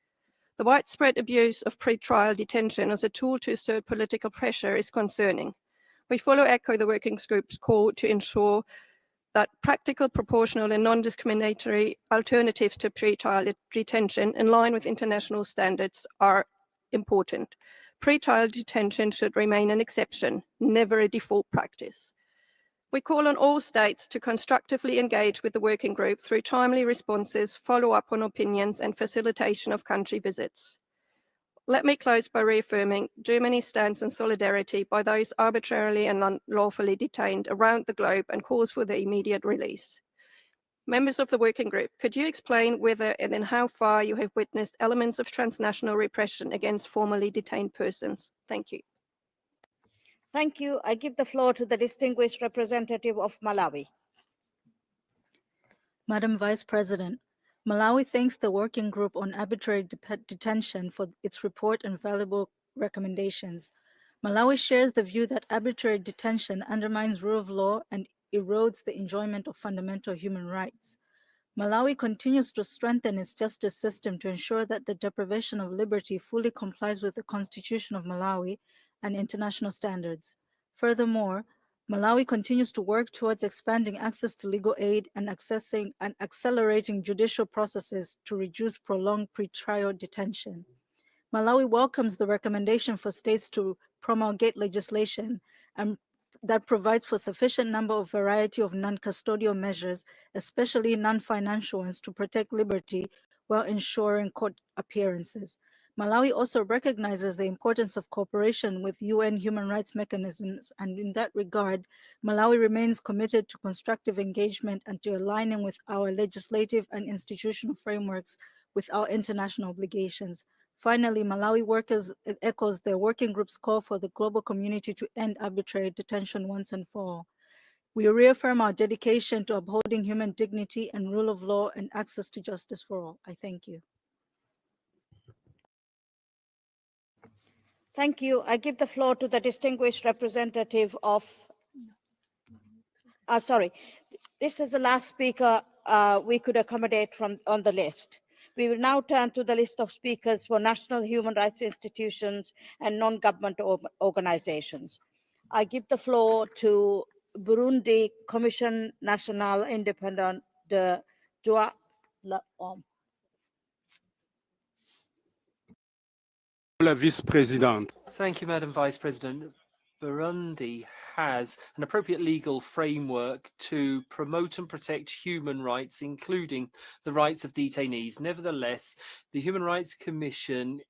Speaker 1: The widespread abuse of pre-trial detention as a tool to assert political pressure is concerning. We echo the working group's call to ensure that practical, proportional and non-discriminatory alternatives to pre-trial detention in line with international standards are important. Pre-trial detention should remain an exception, never a default practice. We call on all states to constructively engage with the working group through timely responses, follow-up on opinions and facilitation of country visits. Let me close by reaffirming Germany's stance in solidarity by those arbitrarily and unlawfully detained around the globe and calls for their immediate release. Members of the working group, could you explain whether and in how far you have witnessed elements of transnational repression against formerly detained persons? Thank you.
Speaker 7: Thank you. I give the floor to the distinguished representative of Malawi.
Speaker 19: Madam Vice President, Malawi thanks the Working Group on Arbitrary Detention for its report and valuable recommendations. Malawi shares the view that arbitrary detention undermines rule of law and erodes the enjoyment of fundamental human rights. Malawi continues to strengthen its justice system to ensure that the deprivation of liberty fully complies with the Constitution of Malawi and international standards. Furthermore, Malawi continues to work towards expanding access to legal aid and accessing and accelerating judicial processes to reduce prolonged pretrial detention. Malawi welcomes the recommendation for states to promulgate legislation and that provides for sufficient number of variety of non-custodial measures, especially non-financial ones, to protect liberty while ensuring court appearances. Malawi also recognizes the importance of cooperation with UN human rights mechanisms, and in that regard, Malawi remains committed to constructive engagement and to aligning with our legislative and institutional frameworks with our international obligations. Finally, Malawi workers echoes their working group's call for the global community to end arbitrary detention once and for all. We reaffirm our dedication to upholding human dignity and rule of law and access to justice for all. I thank you.
Speaker 7: Thank you. I give the floor to the distinguished representative of, this is the last speaker we could accommodate from on the list. We will now turn to the list of speakers for national human rights institutions and non-government organizations. I give the floor to Burundi Commission Nationale Indépendante de Droits de l'Homme.
Speaker 21: La Vice-Présidente.
Speaker 10: Thank you, Madam Vice President. Burundi has an appropriate legal framework to promote and protect human rights, including the rights of detainees. Nevertheless, the Human Rights Commission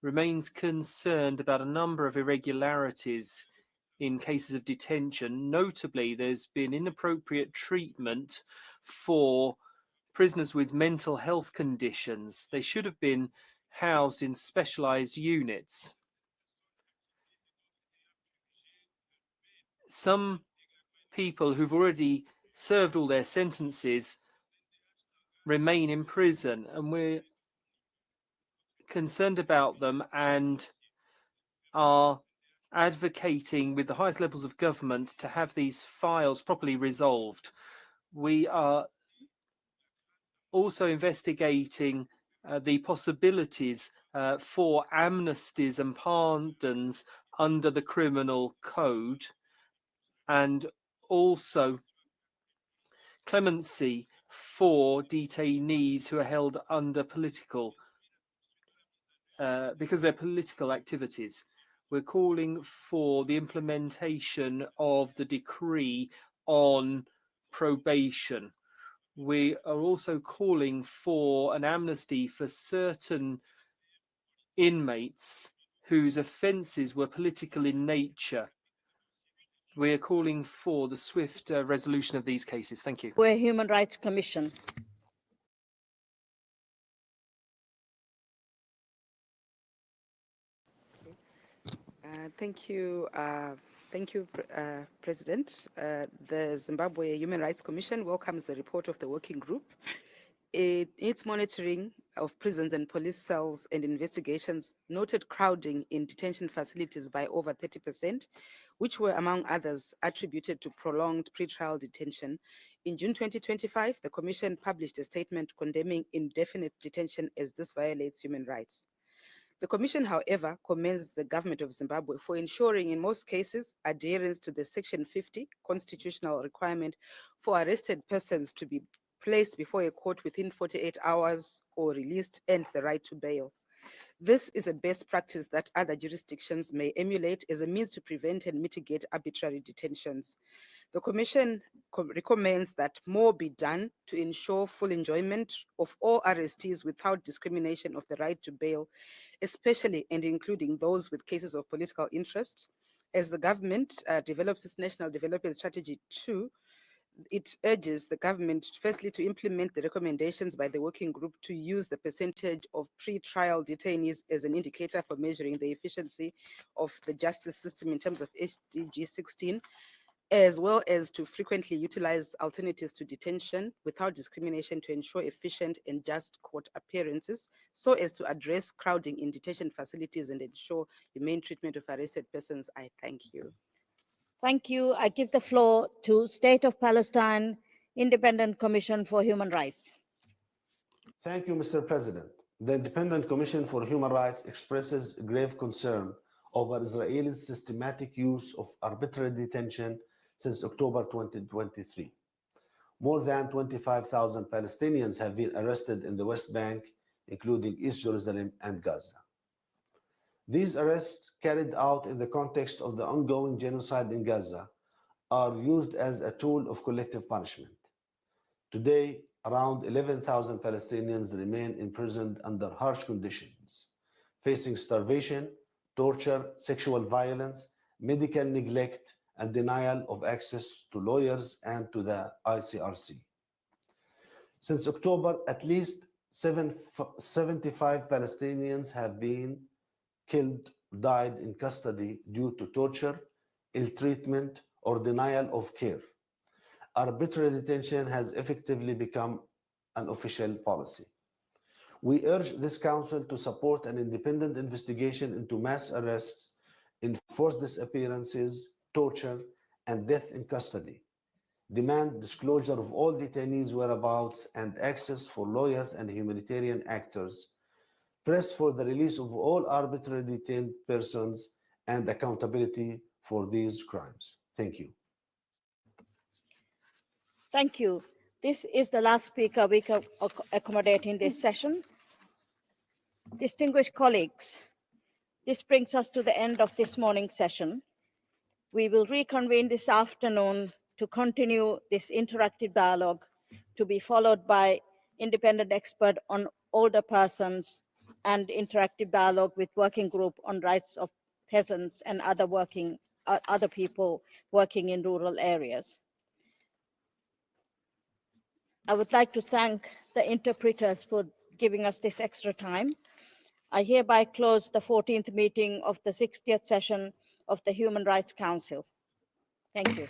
Speaker 10: remains concerned about a number of irregularities in cases of detention. Notably, there's been inappropriate treatment for prisoners with mental health conditions. They should have been housed in specialized units. Some people who've already served all their sentences remain in prison, and we're concerned about them and are advocating with the highest levels of government to have these files properly resolved. We are also investigating the possibilities for amnesties and pardons under the criminal code, and also clemency for detainees who are held under political because they're political activities. We're calling for the implementation of the decree on probation. We are also calling for an amnesty for certain inmates whose offences were political in nature. We are calling for the swift resolution of these cases. Thank you.
Speaker 7: We're Human Rights Commission.
Speaker 4: Thank you, President. The Zimbabwe Human Rights Commission welcomes the report of the working group. Its monitoring of prisons and police cells and investigations noted crowding in detention facilities by over 30%, which were, among others, attributed to prolonged pretrial detention. In June 2025, the Commission published a statement condemning indefinite detention as this violates human rights. The Commission, however, commends the government of Zimbabwe for ensuring, in most cases, adherence to the Section 50 constitutional requirement for arrested persons to be placed before a court within 48 hours or released, and the right to bail. This is a best practice that other jurisdictions may emulate as a means to prevent and mitigate arbitrary detentions. The Commission recommends that more be done to ensure full enjoyment of all arrestees without discrimination of the right to bail, especially and including those with cases of political interest. As the government develops its National Development Strategy 2, it urges the government, firstly, to implement the recommendations by the working group to use the percentage of pre-trial detainees as an indicator for measuring the efficiency of the justice system in terms of SDG 16, as well as to frequently utilize alternatives to detention without discrimination to ensure efficient and just court appearances, so as to address crowding in detention facilities and ensure humane treatment of arrested persons. I thank you.
Speaker 7: Thank you. I give the floor to State of Palestine Independent Commission for Human Rights.
Speaker 21: Thank you, Mr. President. The Independent Commission for Human Rights expresses grave concern over Israel's systematic use of arbitrary detention since October 2023. More than 25,000 Palestinians have been arrested in the West Bank, including East Jerusalem and Gaza. These arrests, carried out in the context of the ongoing genocide in Gaza, are used as a tool of collective punishment. Today, around 11,000 Palestinians remain imprisoned under harsh conditions, facing starvation, torture, sexual violence, medical neglect, and denial of access to lawyers and to the ICRC. Since October, at least 75 Palestinians have been killed, died in custody due to torture, ill treatment, or denial of care. Arbitrary detention has effectively become an official policy. We urge this Council to support an independent investigation into mass arrests, enforced disappearances, torture, and death in custody. Demand disclosure of all detainees' whereabouts and access for lawyers and humanitarian actors. Press for the release of all arbitrarily detained persons and accountability for these crimes. Thank you.
Speaker 7: Thank you. This is the last speaker we can accommodate in this session. Distinguished colleagues, this brings us to the end of this morning's session. We will reconvene this afternoon to continue this interactive dialogue, to be followed by independent expert on older persons and interactive dialogue with working group on rights of peasants and other working other people working in rural areas. I would like to thank the interpreters for giving us this extra time. I hereby close the 14th meeting of the 60th session of the Human Rights Council. Thank you.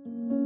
Speaker 14: you.